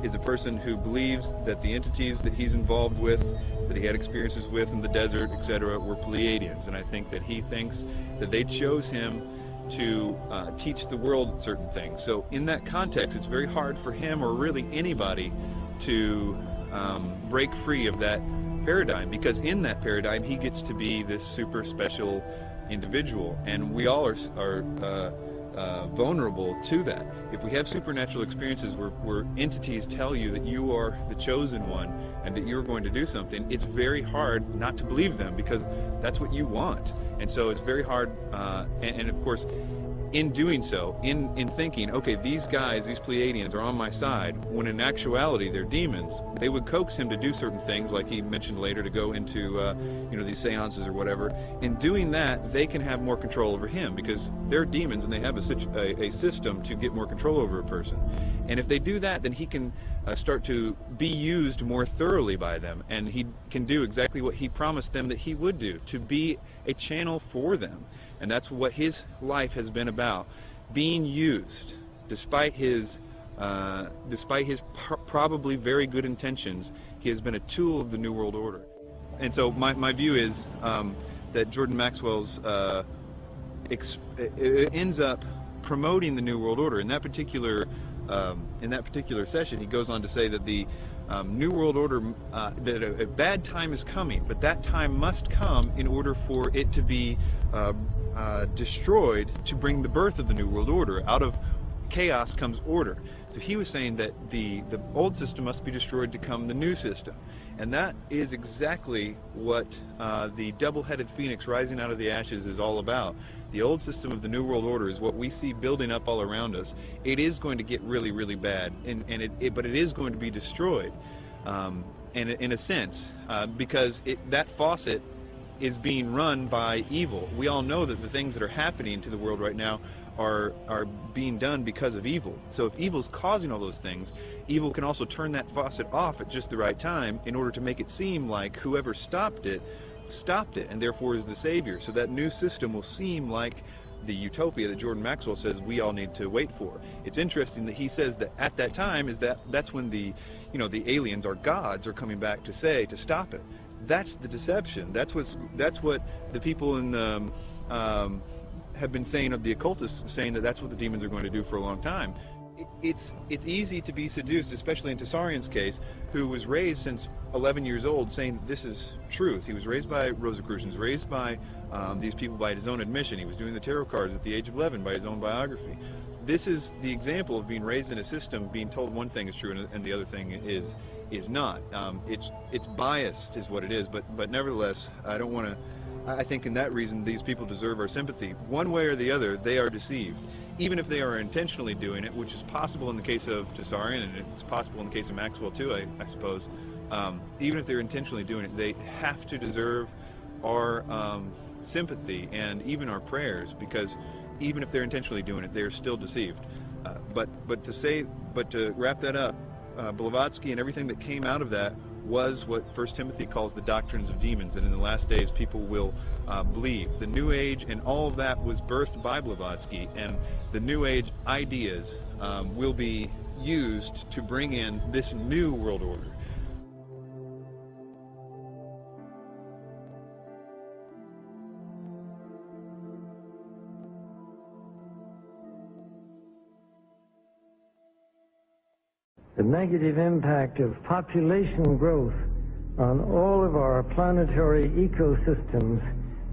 is a person who believes that the entities that he's involved with, that he had experiences with in the desert, etc., were Pleiadians. And I think that he thinks that they chose him to teach the world certain things. So in that context, it's very hard for him, or really anybody, to break free of that paradigm, because in that paradigm he gets to be this super special individual, and we all are vulnerable to that. If we have supernatural experiences where entities tell you that you are the chosen one and that you're going to do something, it's very hard not to believe them, because that's what you want. And so it's very hard, and of course, in doing so, in thinking, okay, these guys, these Pleiadians are on my side, when in actuality they're demons, they would coax him to do certain things, like he mentioned later, to go into these seances or whatever. In doing that, they can have more control over him, because they're demons and they have a system to get more control over a person. And if they do that, then he can start to be used more thoroughly by them, and he can do exactly what he promised them that he would do, to be a channel for them. And that's what his life has been about, being used, despite his probably very good intentions. He has been a tool of the New World Order. And so my view is that Jordan Maxwell's ends up promoting the New World Order. In that particular session, he goes on to say that the New World Order, that a bad time is coming, but that time must come in order for it to be destroyed, to bring the birth of the New World Order. Out of chaos comes order. So he was saying that the old system must be destroyed to come the new system. And that is exactly what the double-headed phoenix rising out of the ashes is all about. The old system of the New World Order is what we see building up all around us. It is going to get really, really bad, but it is going to be destroyed, in a sense, because that faucet is being run by evil. We all know that the things that are happening to the world right now are being done because of evil. So if evil's causing all those things, evil can also turn that faucet off at just the right time in order to make it seem like whoever stopped it, and therefore is the savior. So that new system will seem like the utopia that Jordan Maxwell says we all need to wait for. It's interesting that he says that at that time that's when the aliens, or gods, are coming back to stop it. That's the deception. That's what the people in the have been saying of the occultists, saying that that's what the demons are going to do for a long time. It's easy to be seduced, especially in Tessarian's case, who was raised since 11 years old saying this is truth. He was raised by Rosicrucians, raised by these people by his own admission. He was doing the tarot cards at the age of 11 by his own biography. This is the example of being raised in a system, being told one thing is true and the other thing is not. It's biased is what it is, but nevertheless, I think in that reason these people deserve our sympathy. One way or the other, they are deceived. Even if they are intentionally doing it, which is possible in the case of Tessarian, and it's possible in the case of Maxwell too, I suppose. Even if they're intentionally doing it, they have to deserve our sympathy and even our prayers, because even if they're intentionally doing it, they are still deceived. But to wrap that up, Blavatsky and everything that came out of that was what 1 Timothy calls the doctrines of demons, and in the last days people will believe. The New Age and all of that was birthed by Blavatsky, and the New Age ideas will be used to bring in this new world order. The negative impact of population growth on all of our planetary ecosystems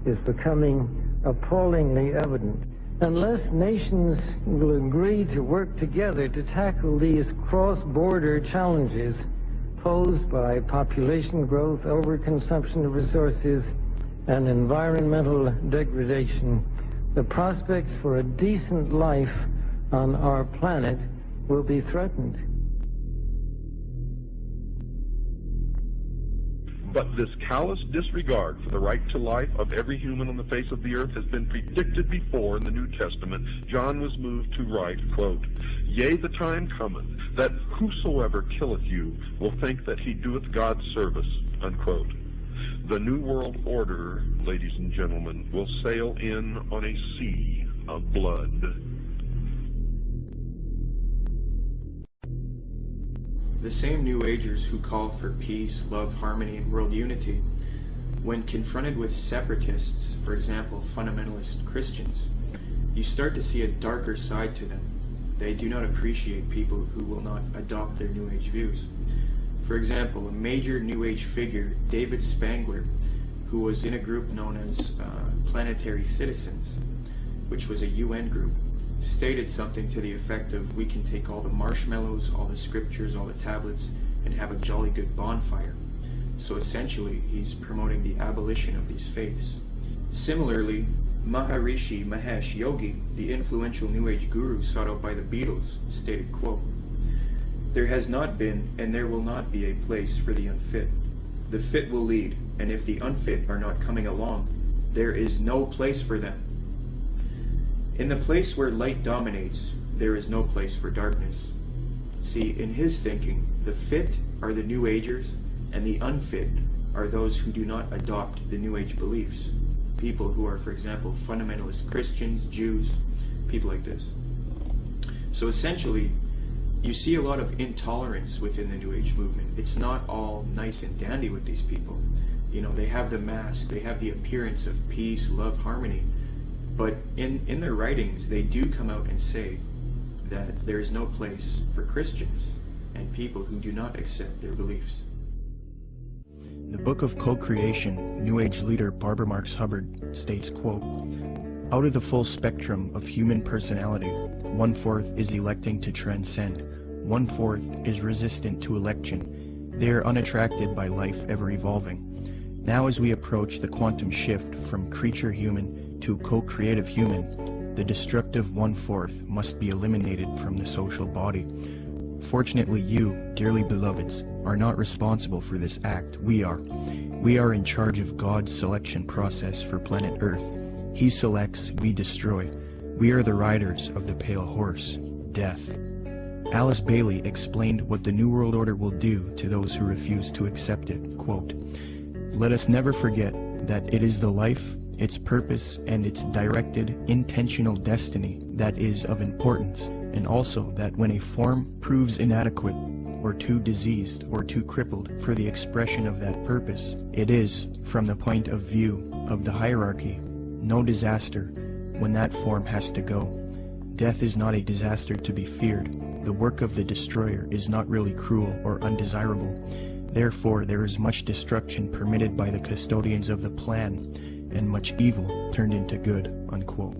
is becoming appallingly evident. Unless nations will agree to work together to tackle these cross-border challenges posed by population growth, overconsumption of resources, and environmental degradation, the prospects for a decent life on our planet will be threatened. But this callous disregard for the right to life of every human on the face of the earth has been predicted before in the New Testament. John was moved to write, quote, "Yea, the time cometh, that whosoever killeth you will think that he doeth God's service," unquote. The New World Order, ladies and gentlemen, will sail in on a sea of blood. The same New Agers who call for peace, love, harmony, and world unity, when confronted with separatists, for example, fundamentalist Christians, you start to see a darker side to them. They do not appreciate people who will not adopt their New Age views. For example, a major New Age figure, David Spangler, who was in a group known as Planetary Citizens, which was a UN group, stated something to the effect of, we can take all the marshmallows, all the scriptures, all the tablets, and have a jolly good bonfire. So essentially, he's promoting the abolition of these faiths. Similarly, Maharishi Mahesh Yogi, the influential New Age guru sought out by the Beatles, stated, quote, "There has not been and there will not be a place for the unfit. The fit will lead, and if the unfit are not coming along, there is no place for them. In the place where light dominates, there is no place for darkness." See, in his thinking, the fit are the New Agers, and the unfit are those who do not adopt the New Age beliefs. People who are, for example, fundamentalist Christians, Jews, people like this. So essentially, you see a lot of intolerance within the New Age movement. It's not all nice and dandy with these people. You know, they have the mask, they have the appearance of peace, love, harmony, but in their writings, they do come out and say that there is no place for Christians and people who do not accept their beliefs. The Book of Co-Creation, New Age leader Barbara Marx Hubbard states, quote, "Out of the full spectrum of human personality, 1/4 is electing to transcend, 1/4 is resistant to election. They are unattracted by life ever evolving. Now as we approach the quantum shift from creature human to co-creative human, the destructive 1/4 must be eliminated from the social body. Fortunately you, dearly beloveds, are not responsible for this act. We are. We are in charge of God's selection process for planet Earth. He selects, we destroy. We are the riders of the pale horse, death." Alice Bailey explained what the New World Order will do to those who refuse to accept it. Quote, "Let us never forget that it is the life, its purpose, and its directed, intentional destiny that is of importance, and also that when a form proves inadequate, or too diseased, or too crippled for the expression of that purpose, it is, from the point of view of the hierarchy, no disaster when that form has to go. Death is not a disaster to be feared. The work of the destroyer is not really cruel or undesirable. Therefore, there is much destruction permitted by the custodians of the plan, and much evil turned into good," unquote.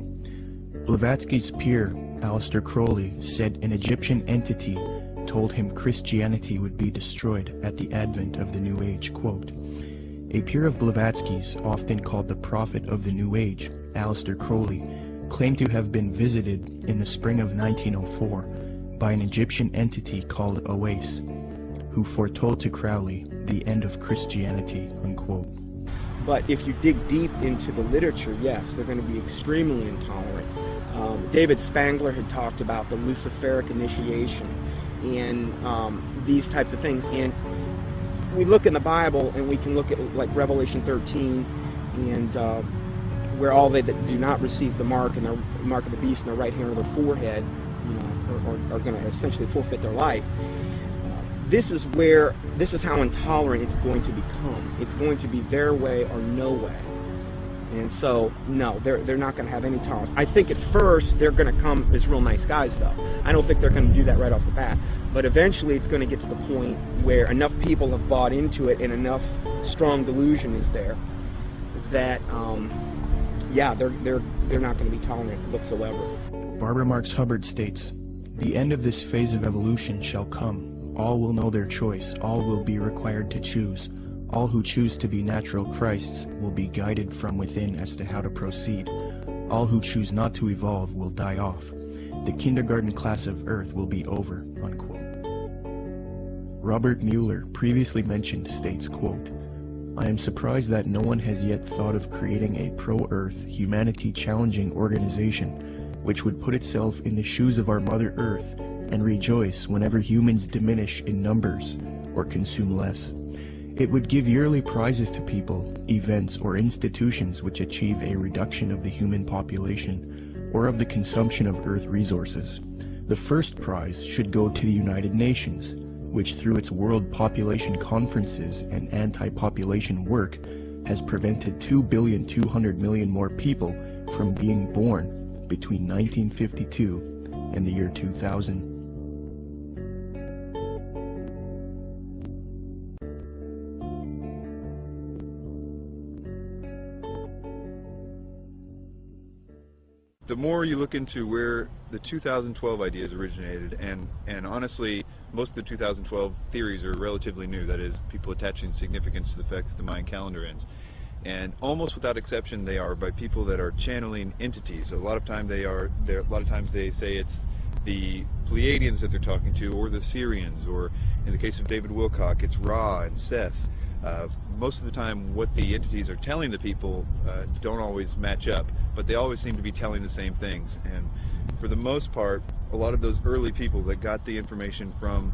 Blavatsky's peer, Aleister Crowley, said an Egyptian entity told him Christianity would be destroyed at the advent of the New Age, quote. A peer of Blavatsky's, often called the prophet of the New Age, Aleister Crowley, claimed to have been visited in the spring of 1904 by an Egyptian entity called Oase, who foretold to Crowley the end of Christianity, unquote. But if you dig deep into the literature, yes, they're going to be extremely intolerant. David Spangler had talked about the Luciferic initiation and these types of things. And we look in the Bible and we can look at like Revelation 13 and where all they that do not receive the mark and the mark of the beast in their right hand or their forehead, you know, are going to essentially forfeit their life. This is how intolerant it's going to become. It's going to be their way or no way. And so, no, they're not going to have any tolerance. I think at first they're going to come as real nice guys, though. I don't think they're going to do that right off the bat. But eventually it's going to get to the point where enough people have bought into it and enough strong delusion is there that, yeah, they're not going to be tolerant whatsoever. Barbara Marx Hubbard states, "The end of this phase of evolution shall come. All will know their choice. All will be required to choose. All who choose to be natural Christs will be guided from within as to how to proceed. All who choose not to evolve will die off. The kindergarten class of Earth will be over," unquote. Robert Mueller, previously mentioned, states, quote, I am surprised that no one has yet thought of creating a pro-Earth, humanity-challenging organization which would put itself in the shoes of our Mother Earth and rejoice whenever humans diminish in numbers or consume less. It would give yearly prizes to people, events, or institutions which achieve a reduction of the human population or of the consumption of Earth resources. The first prize should go to the United Nations, which through its World Population Conferences and anti-population work has prevented 2,200,000,000 more people from being born between 1952 and the year 2000. The more you look into where the 2012 ideas originated, and honestly, most of the 2012 theories are relatively new, that is, people attaching significance to the fact that the Mayan calendar ends. And almost without exception, they are by people that are channeling entities. A lot of times they say it's the Pleiadians that they're talking to, or the Syrians, or in the case of David Wilcock, it's Ra and Seth. Most of the time, what the entities are telling the people don't always match up, but they always seem to be telling the same things. And for the most part, a lot of those early people that got the information from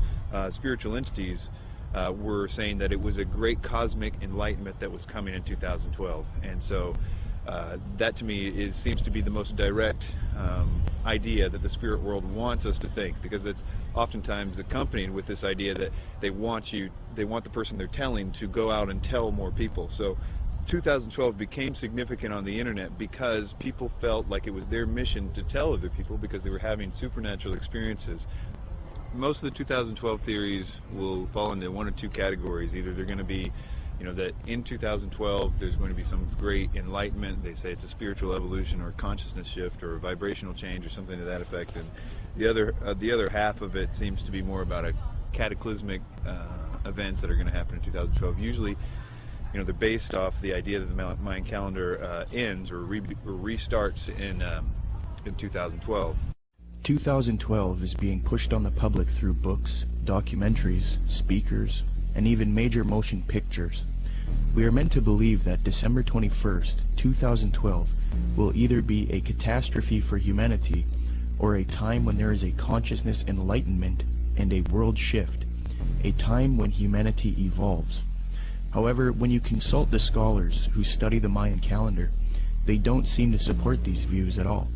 spiritual entities were saying that it was a great cosmic enlightenment that was coming in 2012. And so that to me seems to be the most direct idea that the spirit world wants us to think, because it's oftentimes accompanied with this idea that they want the person they're telling to go out and tell more people. So 2012 became significant on the internet because people felt like it was their mission to tell other people because they were having supernatural experiences. Most of the 2012 theories will fall into one of two categories. Either they're going to be, that in 2012 there's going to be some great enlightenment. They say it's a spiritual evolution or a consciousness shift or a vibrational change or something to that effect. And the other half of it seems to be more about a cataclysmic events that are going to happen in 2012. Usually, they're based off the idea that the Mayan calendar ends or restarts in 2012. 2012 is being pushed on the public through books, documentaries, speakers, and even major motion pictures. We are meant to believe that December 21st, 2012 will either be a catastrophe for humanity or a time when there is a consciousness enlightenment and a world shift, a time when humanity evolves. However, when you consult the scholars who study the Mayan calendar, they don't seem to support these views at all.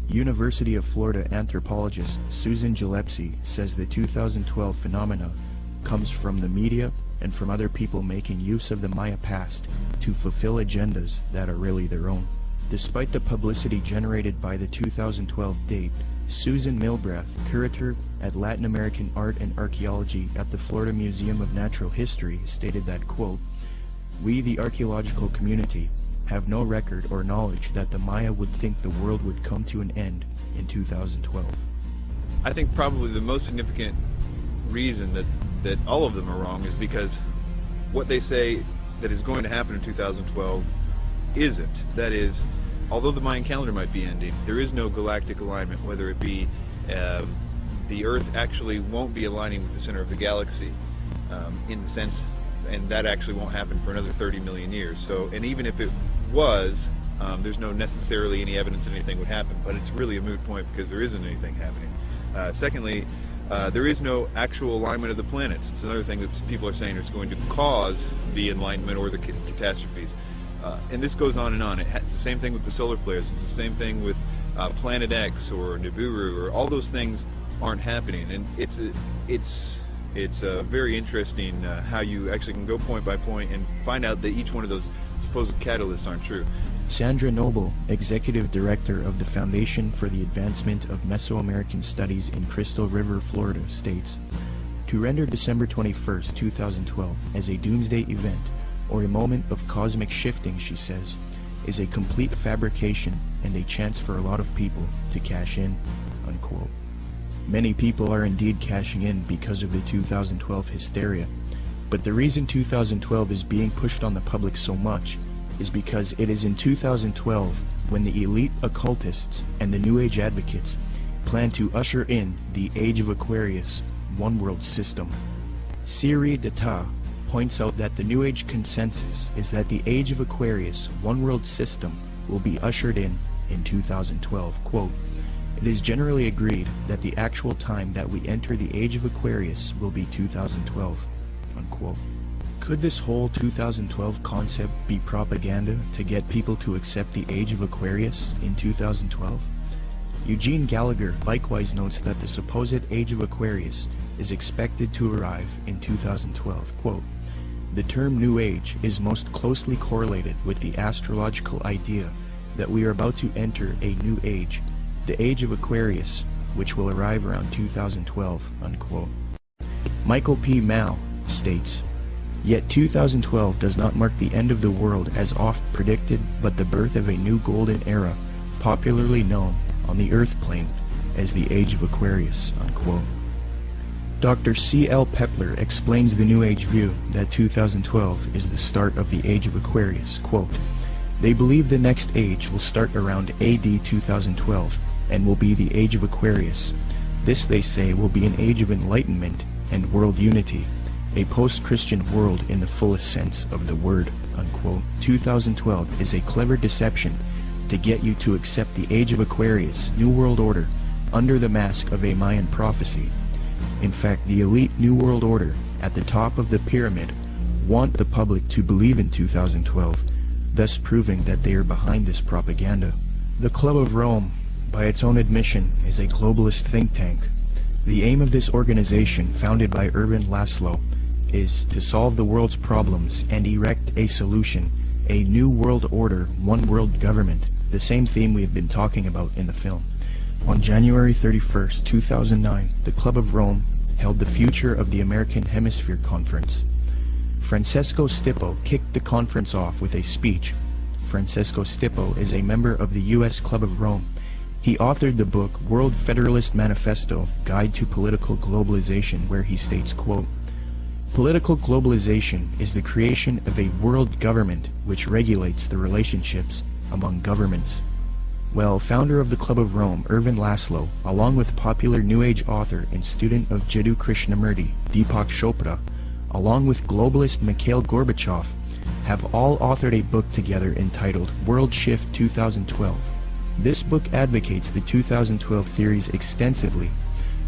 University of Florida anthropologist Susan Gillespie says the 2012 phenomena comes from the media and from other people making use of the Maya past to fulfill agendas that are really their own. Despite the publicity generated by the 2012 date, Susan Milbrath, curator at Latin American Art and Archaeology at the Florida Museum of Natural History, stated that, quote, "We, the archaeological community, have no record or knowledge that the Maya would think the world would come to an end in 2012. I think probably the most significant reason that all of them are wrong is because what they say that is going to happen in 2012 isn't. That is, although the Mayan calendar might be ending, there is no galactic alignment, whether it be the Earth actually won't be aligning with the center of the galaxy in the sense, and that actually won't happen for another 30 million years. So, and even if it was, there's no necessarily any evidence that anything would happen, but it's really a moot point because there isn't anything happening. Secondly, there is no actual alignment of the planets. It's another thing that people are saying is going to cause the enlightenment or the catastrophes. And this goes on and on. It's the same thing with the solar flares. It's the same thing with Planet X or Nibiru, or all those things aren't happening. And it's very interesting how you actually can go point by point and find out that each one of those supposed catalysts aren't true. Sandra Noble, Executive Director of the Foundation for the Advancement of Mesoamerican Studies in Crystal River, Florida, states, "To render December 21st, 2012 as a doomsday event or a moment of cosmic shifting," she says, "is a complete fabrication and a chance for a lot of people to cash in," unquote. Many people are indeed cashing in because of the 2012 hysteria, but the reason 2012 is being pushed on the public so much is because it is in 2012 when the elite occultists and the New Age advocates plan to usher in the Age of Aquarius one world system. Siri Data, points out that the New Age consensus is that the Age of Aquarius one-world system will be ushered in 2012. Quote, "It is generally agreed that the actual time that we enter the Age of Aquarius will be 2012. Unquote. Could this whole 2012 concept be propaganda to get people to accept the Age of Aquarius in 2012? Eugene Gallagher likewise notes that the supposed Age of Aquarius is expected to arrive in 2012. Quote, "The term New Age is most closely correlated with the astrological idea that we are about to enter a new age, the Age of Aquarius, which will arrive around 2012. Unquote. Michael P. Mao states, "Yet 2012 does not mark the end of the world as oft predicted, but the birth of a new golden era, popularly known on the Earth plane as the Age of Aquarius." Unquote. Dr. C.L. Pepler explains the New Age view that 2012 is the start of the Age of Aquarius. Quote, "They believe the next age will start around AD 2012 and will be the Age of Aquarius. This, they say, will be an age of enlightenment and world unity, a post-Christian world in the fullest sense of the word." Unquote. 2012 is a clever deception to get you to accept the Age of Aquarius, New World Order, under the mask of a Mayan prophecy. In fact, the elite New World Order at the top of the pyramid want the public to believe in 2012, thus proving that they are behind this propaganda. The Club of Rome, by its own admission, is a globalist think tank. The aim of this organization, founded by Erwin Laszlo, is to solve the world's problems and erect a solution, a new world order, one world government, the same theme we have been talking about in the film. On January 31st, 2009, the Club of Rome held the Future of the American Hemisphere Conference. Francesco Stippo kicked the conference off with a speech. Francesco Stippo is a member of the U.S. Club of Rome. He authored the book World Federalist Manifesto, Guide to Political Globalization, where he states, quote, "Political globalization is the creation of a world government which regulates the relationships among governments." Well, founder of the Club of Rome, Erwin Laszlo, along with popular New Age author and student of Jiddu Krishnamurti, Deepak Chopra, along with globalist Mikhail Gorbachev, have all authored a book together entitled World Shift 2012. This book advocates the 2012 theories extensively,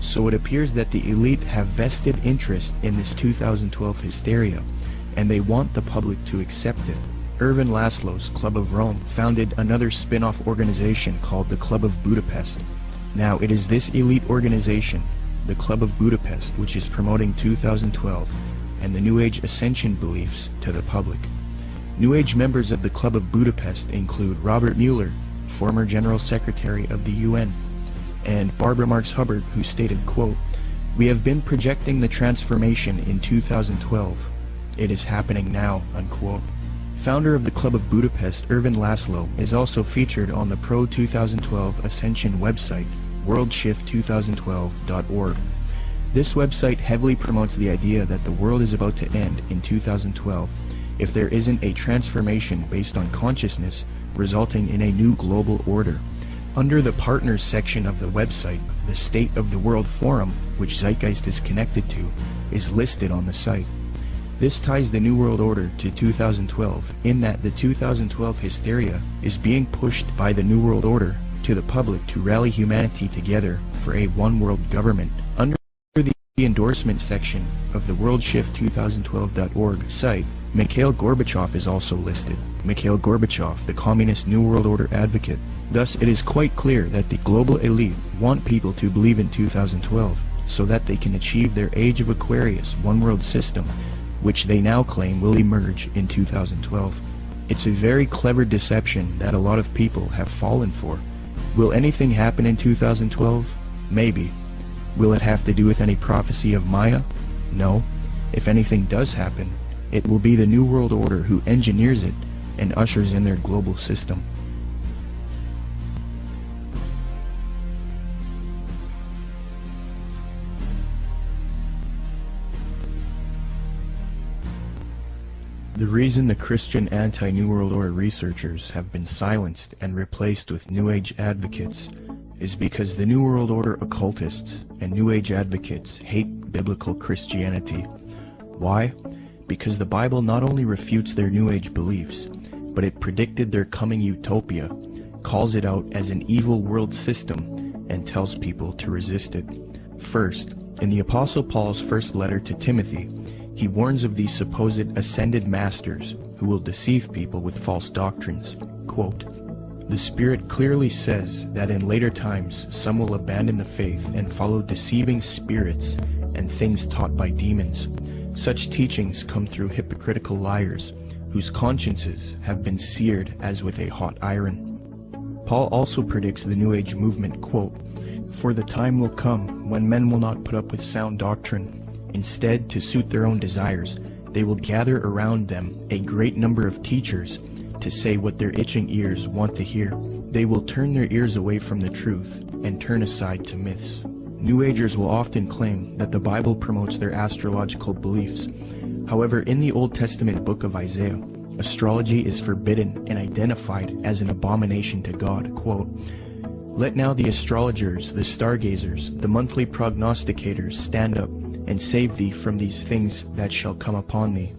so it appears that the elite have vested interest in this 2012 hysteria, and they want the public to accept it. Erwin Laszlo's Club of Rome founded another spin-off organization called the Club of Budapest. Now, it is this elite organization, the Club of Budapest, which is promoting 2012 and the New Age ascension beliefs to the public. New Age members of the Club of Budapest include Robert Mueller, former General Secretary of the UN, and Barbara Marx Hubbard, who stated, quote, "We have been projecting the transformation in 2012. It is happening now." Unquote. Founder of the Club of Budapest, Erwin Laszlo, is also featured on the Pro-2012 Ascension website, worldshift2012.org. This website heavily promotes the idea that the world is about to end in 2012 if there isn't a transformation based on consciousness resulting in a new global order. Under the Partners section of the website, the State of the World Forum, which Zeitgeist is connected to, is listed on the site. This ties the New World Order to 2012, in that the 2012 hysteria is being pushed by the New World Order to the public to rally humanity together for a one-world government. Under the endorsement section of the worldshift2012.org site, Mikhail Gorbachev is also listed. Mikhail Gorbachev, the Communist New World Order advocate. Thus, it is quite clear that the global elite want people to believe in 2012 so that they can achieve their Age of Aquarius one-world system, which they now claim will emerge in 2012. It's a very clever deception that a lot of people have fallen for. Will anything happen in 2012? Maybe. Will it have to do with any prophecy of Maya? No. If anything does happen, it will be the New World Order who engineers it and ushers in their global system. The reason the Christian anti-New World Order researchers have been silenced and replaced with New Age advocates is because the New World Order occultists and New Age advocates hate biblical Christianity. Why? because the Bible not only refutes their New Age beliefs, but it predicted their coming utopia, calls it out as an evil world system, and tells people to resist it. First, in the Apostle Paul's first letter to Timothy, he warns of these supposed ascended masters who will deceive people with false doctrines. Quote, "The Spirit clearly says that in later times some will abandon the faith and follow deceiving spirits and things taught by demons. Such teachings come through hypocritical liars, whose consciences have been seared as with a hot iron." Paul also predicts the New Age movement, quote, "For the time will come when men will not put up with sound doctrine. Instead, to suit their own desires, they will gather around them a great number of teachers to say what their itching ears want to hear. They will turn their ears away from the truth and turn aside to myths." New Agers will often claim that the Bible promotes their astrological beliefs. However, in the Old Testament book of Isaiah, astrology is forbidden and identified as an abomination to God. Quote, "Let now the astrologers, the stargazers, the monthly prognosticators stand up and save thee from these things that shall come upon thee.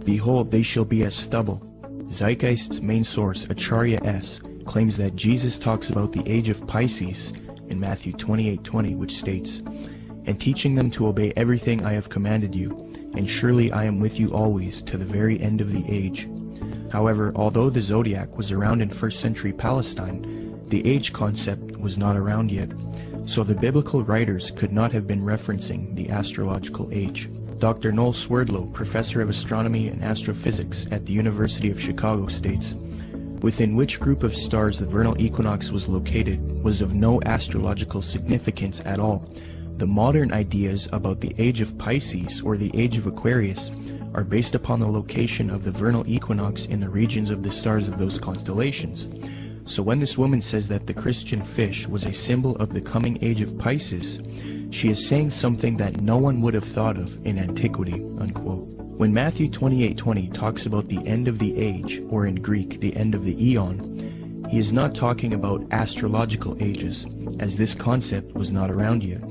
Behold, they shall be as stubble." Zeitgeist's main source, Acharya S., claims that Jesus talks about the age of Pisces in Matthew 28:20, which states, "And teaching them to obey everything I have commanded you, and surely I am with you always to the very end of the age." However, although the zodiac was around in 1st century Palestine, the age concept was not around yet, so the biblical writers could not have been referencing the astrological age. Dr. Noel Swerdlow, professor of astronomy and astrophysics at the University of Chicago, states, "Within which group of stars the vernal equinox was located was of no astrological significance at all. The modern ideas about the age of Pisces or the age of Aquarius are based upon the location of the vernal equinox in the regions of the stars of those constellations. So when this woman says that the Christian fish was a symbol of the coming age of Pisces, she is saying something that no one would have thought of in antiquity." Unquote. When Matthew 28:20 talks about the end of the age, or in Greek, the end of the eon, he is not talking about astrological ages, as this concept was not around yet.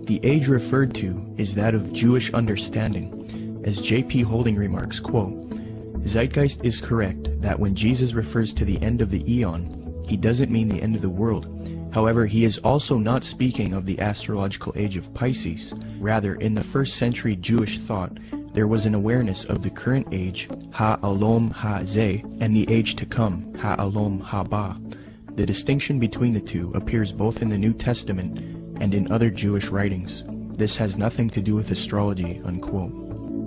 The age referred to is that of Jewish understanding. As J.P. Holding remarks, quote, "Zeitgeist is correct that when Jesus refers to the end of the eon, he doesn't mean the end of the world. However, he is also not speaking of the astrological age of Pisces. Rather, in the 1st century Jewish thought, there was an awareness of the current age, Ha-Alom Ha-Zeh, and the age to come, Ha-Alom Ha-Ba. The distinction between the two appears both in the New Testament and in other Jewish writings. This has nothing to do with astrology." Unquote.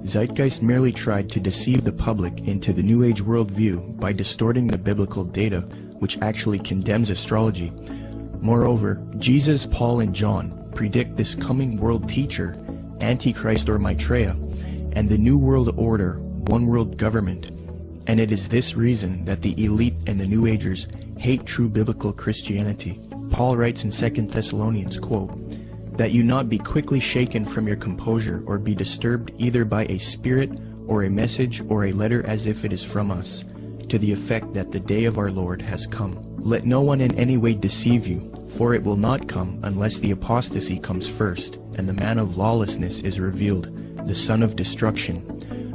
Zeitgeist merely tried to deceive the public into the New Age worldview by distorting the biblical data, which actually condemns astrology. Moreover, Jesus, Paul, and John predict this coming world teacher, Antichrist or Maitreya, and the New World Order, one world government. And it is this reason that the elite and the New Agers hate true biblical Christianity. Paul writes in 2 Thessalonians, quote, "That you not be quickly shaken from your composure or be disturbed either by a spirit or a message or a letter as if it is from us, to the effect that the day of our Lord has come. Let no one in any way deceive you, for it will not come unless the apostasy comes first, and the man of lawlessness is revealed, the son of destruction,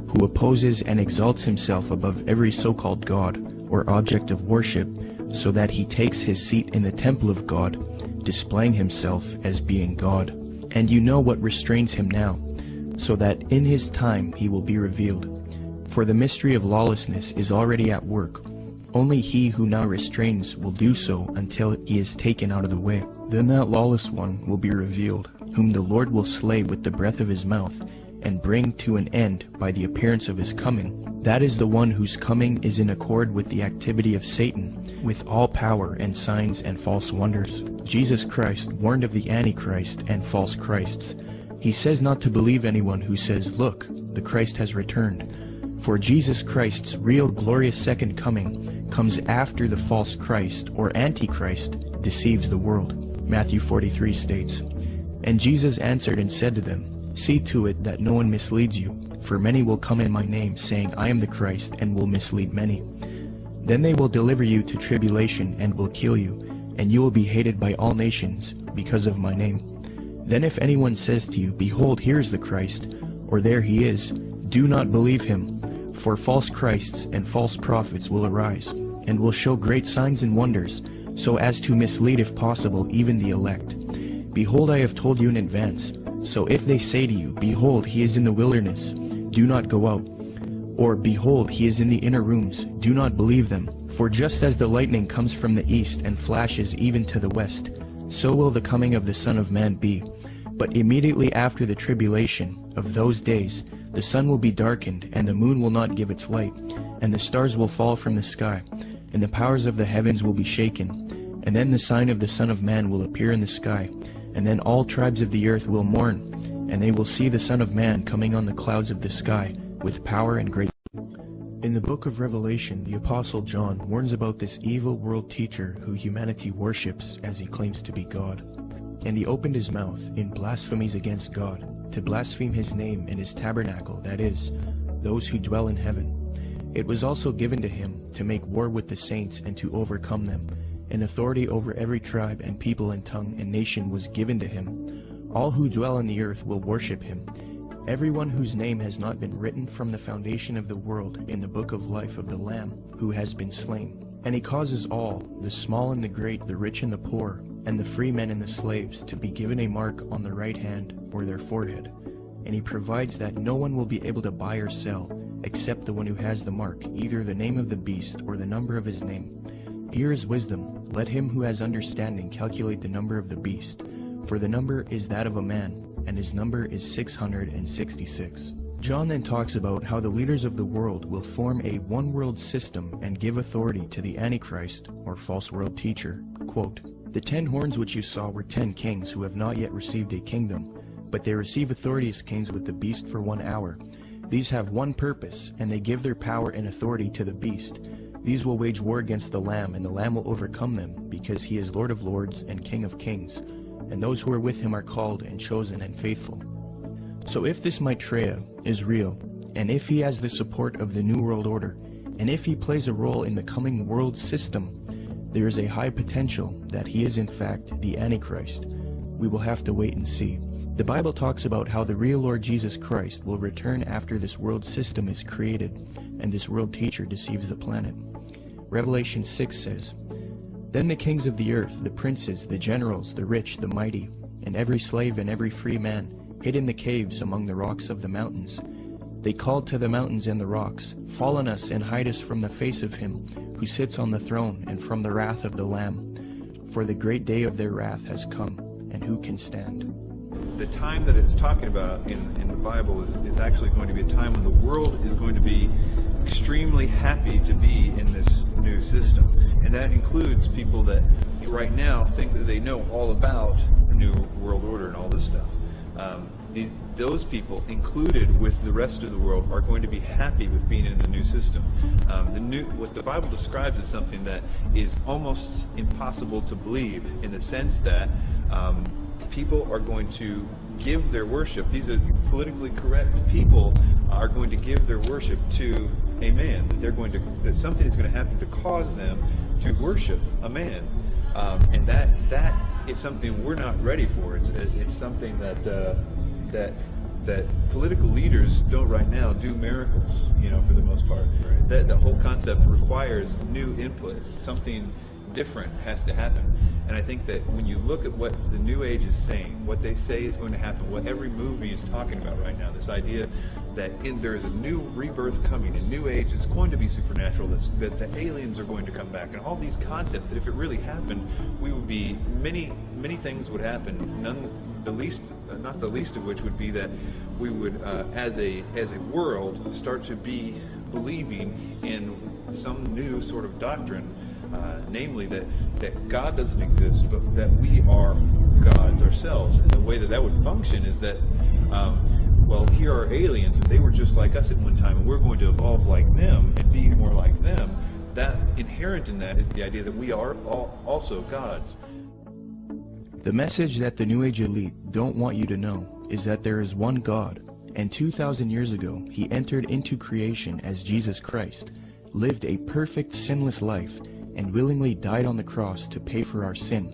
who opposes and exalts himself above every so-called God or object of worship, so that he takes his seat in the temple of God, displaying himself as being God. And you know what restrains him now, so that in his time he will be revealed. For the mystery of lawlessness is already at work. Only he who now restrains will do so until he is taken out of the way. Then that lawless one will be revealed, whom the Lord will slay with the breath of his mouth, and bring to an end by the appearance of his coming. That is the one whose coming is in accord with the activity of Satan, with all power and signs and false wonders." Jesus Christ warned of the Antichrist and false Christs. He says not to believe anyone who says, "Look, the Christ has returned." For Jesus Christ's real glorious second coming comes after the false Christ or Antichrist deceives the world. Matthew 43 states, "And Jesus answered and said to them, See to it that no one misleads you, for many will come in my name, saying, I am the Christ, and will mislead many. Then they will deliver you to tribulation and will kill you, and you will be hated by all nations because of my name. Then if anyone says to you, Behold, here is the Christ, or there he is, Do not believe him, for false Christs and false prophets will arise, and will show great signs and wonders, so as to mislead if possible even the elect. Behold, I have told you in advance. So if they say to you, Behold, he is in the wilderness, do not go out. Or, Behold, he is in the inner rooms, do not believe them. For just as the lightning comes from the east and flashes even to the west, so will the coming of the Son of Man be. But immediately after the tribulation of those days, the sun will be darkened, and the moon will not give its light, and the stars will fall from the sky, and the powers of the heavens will be shaken. And then the sign of the Son of Man will appear in the sky, and then all tribes of the earth will mourn, and they will see the Son of Man coming on the clouds of the sky with power and great. In the book of Revelation, the Apostle John warns about this evil world teacher who humanity worships as he claims to be God. And he opened his mouth in blasphemies against God, to blaspheme his name and his tabernacle, that is, those who dwell in heaven. It was also given to him to make war with the saints and to overcome them. And authority over every tribe and people and tongue and nation was given to him. All who dwell on the earth will worship him. Everyone whose name has not been written from the foundation of the world in the book of life of the Lamb who has been slain. And he causes all, the small and the great, the rich and the poor, and the free men and the slaves, to be given a mark on their right hand or their forehead. And he provides that no one will be able to buy or sell, except the one who has the mark, either the name of the beast or the number of his name. Here is wisdom. Let him who has understanding calculate the number of the beast, for the number is that of a man, and his number is 666. John then talks about how the leaders of the world will form a one-world system and give authority to the Antichrist, or false world teacher. Quote, "The 10 horns which you saw were 10 kings who have not yet received a kingdom, but they receive authority as kings with the beast for 1 hour. These have one purpose, and they give their power and authority to the beast. These will wage war against the Lamb, and the Lamb will overcome them, because he is Lord of lords and King of kings, and those who are with him are called and chosen and faithful." So if this Maitreya is real, and if he has the support of the New World Order, and if he plays a role in the coming world system, there is a high potential that he is in fact the Antichrist. We will have to wait and see. The Bible talks about how the real Lord Jesus Christ will return after this world system is created, and this world teacher deceives the planet. Revelation 6 says, "Then the kings of the earth, the princes, the generals, the rich, the mighty, and every slave and every free man, hid in the caves among the rocks of the mountains. They called to the mountains and the rocks, Fall on us and hide us from the face of him who sits on the throne and from the wrath of the Lamb. For the great day of their wrath has come, and who can stand?" The time that it's talking about in the Bible is actually going to be a time when the world is going to be extremely happy to be in this new system. And that includes people that right now think that they know all about the New World Order and all this stuff. Those people, included with the rest of the world, are going to be happy with being in the new system. What the Bible describes as something that is almost impossible to believe, in the sense that people are going to give their worship. These are politically correct people are going to give their worship to a man. That something is going to happen to cause them to worship a man, and that is something we're not ready for. It's something that political leaders don't right now do miracles, for the most part. That the whole concept requires new input. Something different has to happen. And I think that when you look at what the New Age is saying, what they say is going to happen, what every movie is talking about right now, this idea that there is a new rebirth coming, a New Age is going to be supernatural, that the aliens are going to come back, and all these concepts, that if it really happened, we would be, many things would happen, not the least of which would be that we would, as a world, start to be believing in some new sort of doctrine, namely that God doesn't exist, but that we are gods ourselves. And the way that would function is that, here are aliens, and they were just like us at one time, and we're going to evolve like them and be more like them. That inherent in that is the idea that we are also gods. The message that the New Age elite don't want you to know is that there is one God, and 2,000 years ago he entered into creation as Jesus Christ, lived a perfect sinless life, and willingly died on the cross to pay for our sin.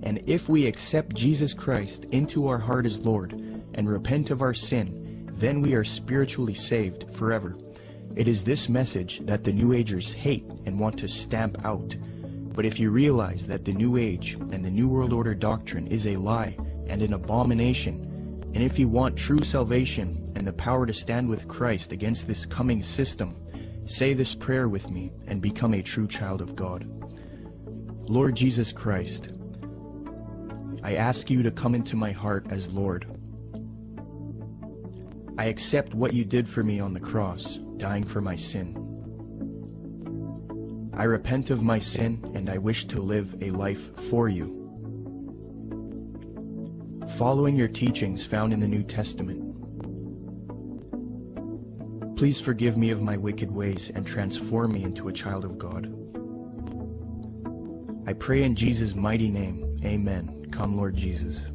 And if we accept Jesus Christ into our heart as Lord and repent of our sin, then we are spiritually saved forever. It is this message that the New Agers hate and want to stamp out. But if you realize that the New Age and the New World Order doctrine is a lie and an abomination, and if you want true salvation and the power to stand with Christ against this coming system, say this prayer with me and become a true child of God. Lord Jesus Christ, I ask you to come into my heart as Lord. I accept what you did for me on the cross, dying for my sin. I repent of my sin and I wish to live a life for you. Following your teachings found in the New Testament, please forgive me of my wicked ways and transform me into a child of God. I pray in Jesus' mighty name, amen. Come, Lord Jesus.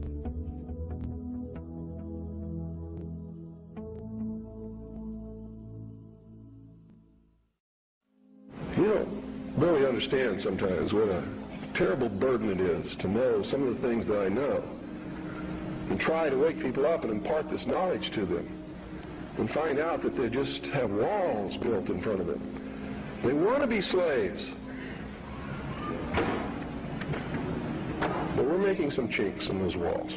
You don't really understand sometimes what a terrible burden it is to know some of the things that I know and try to wake people up and impart this knowledge to them and find out that they just have walls built in front of them. They want to be slaves. But we're making some chinks in those walls.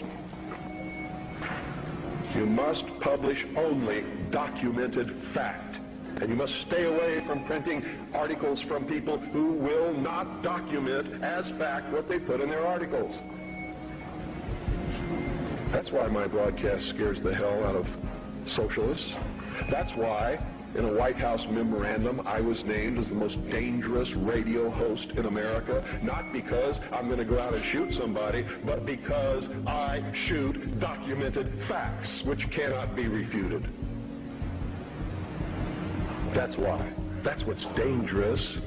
You must publish only documented fact. And you must stay away from printing articles from people who will not document as fact what they put in their articles. That's why my broadcast scares the hell out of socialists. That's why in a White House memorandum I was named as the most dangerous radio host in America, not because I'm going to go out and shoot somebody, but because I shoot documented facts which cannot be refuted. That's why. That's what's dangerous.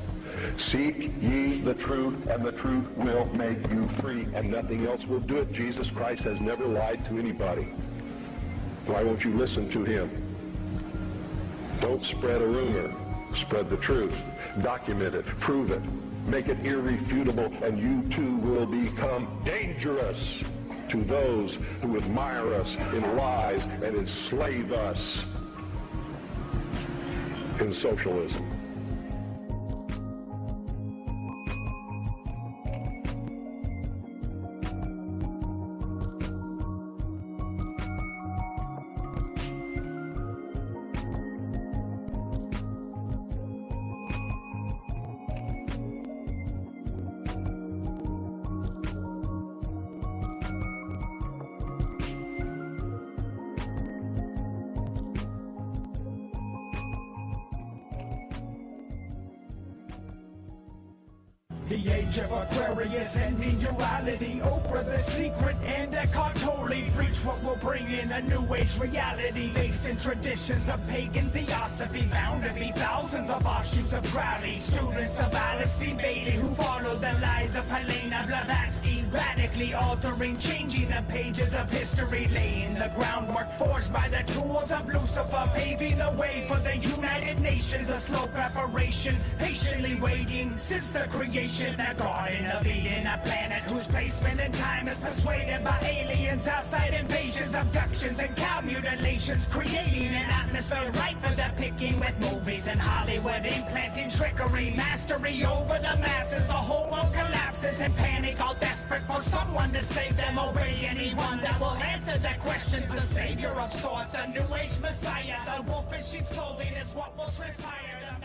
Seek ye the truth, and the truth will make you free, and nothing else will do it. Jesus Christ has never lied to anybody. Why won't you listen to him? Don't spread a rumor. Spread the truth. Document it. Prove it. Make it irrefutable, and you too will become dangerous to those who admire us in lies and enslave us in socialism. The age of Aquarius ending duality, Oprah the secret and Eckhart Tolle preach what will bring in a new age reality based in traditions of pagan theosophy, bound to be thousands of offshoots of Crowley, students of Alice C. Bailey who follow the lies of Helena Blavatsky, radically altering, changing the pages of history, laying the groundwork forged by the tools of Lucifer, paving the way for the United Nations, a slow preparation, patiently waiting since the creation. A garden of Eden, a planet whose placement in time is persuaded by aliens, outside invasions, abductions, and cow mutilations, creating an atmosphere ripe for the picking with movies and Hollywood, implanting trickery, mastery over the masses. The whole world collapses in panic, all desperate for someone to save them. Obey anyone that will answer their questions. The savior of sorts, a new age messiah, the wolf in sheep's clothing is what will transpire.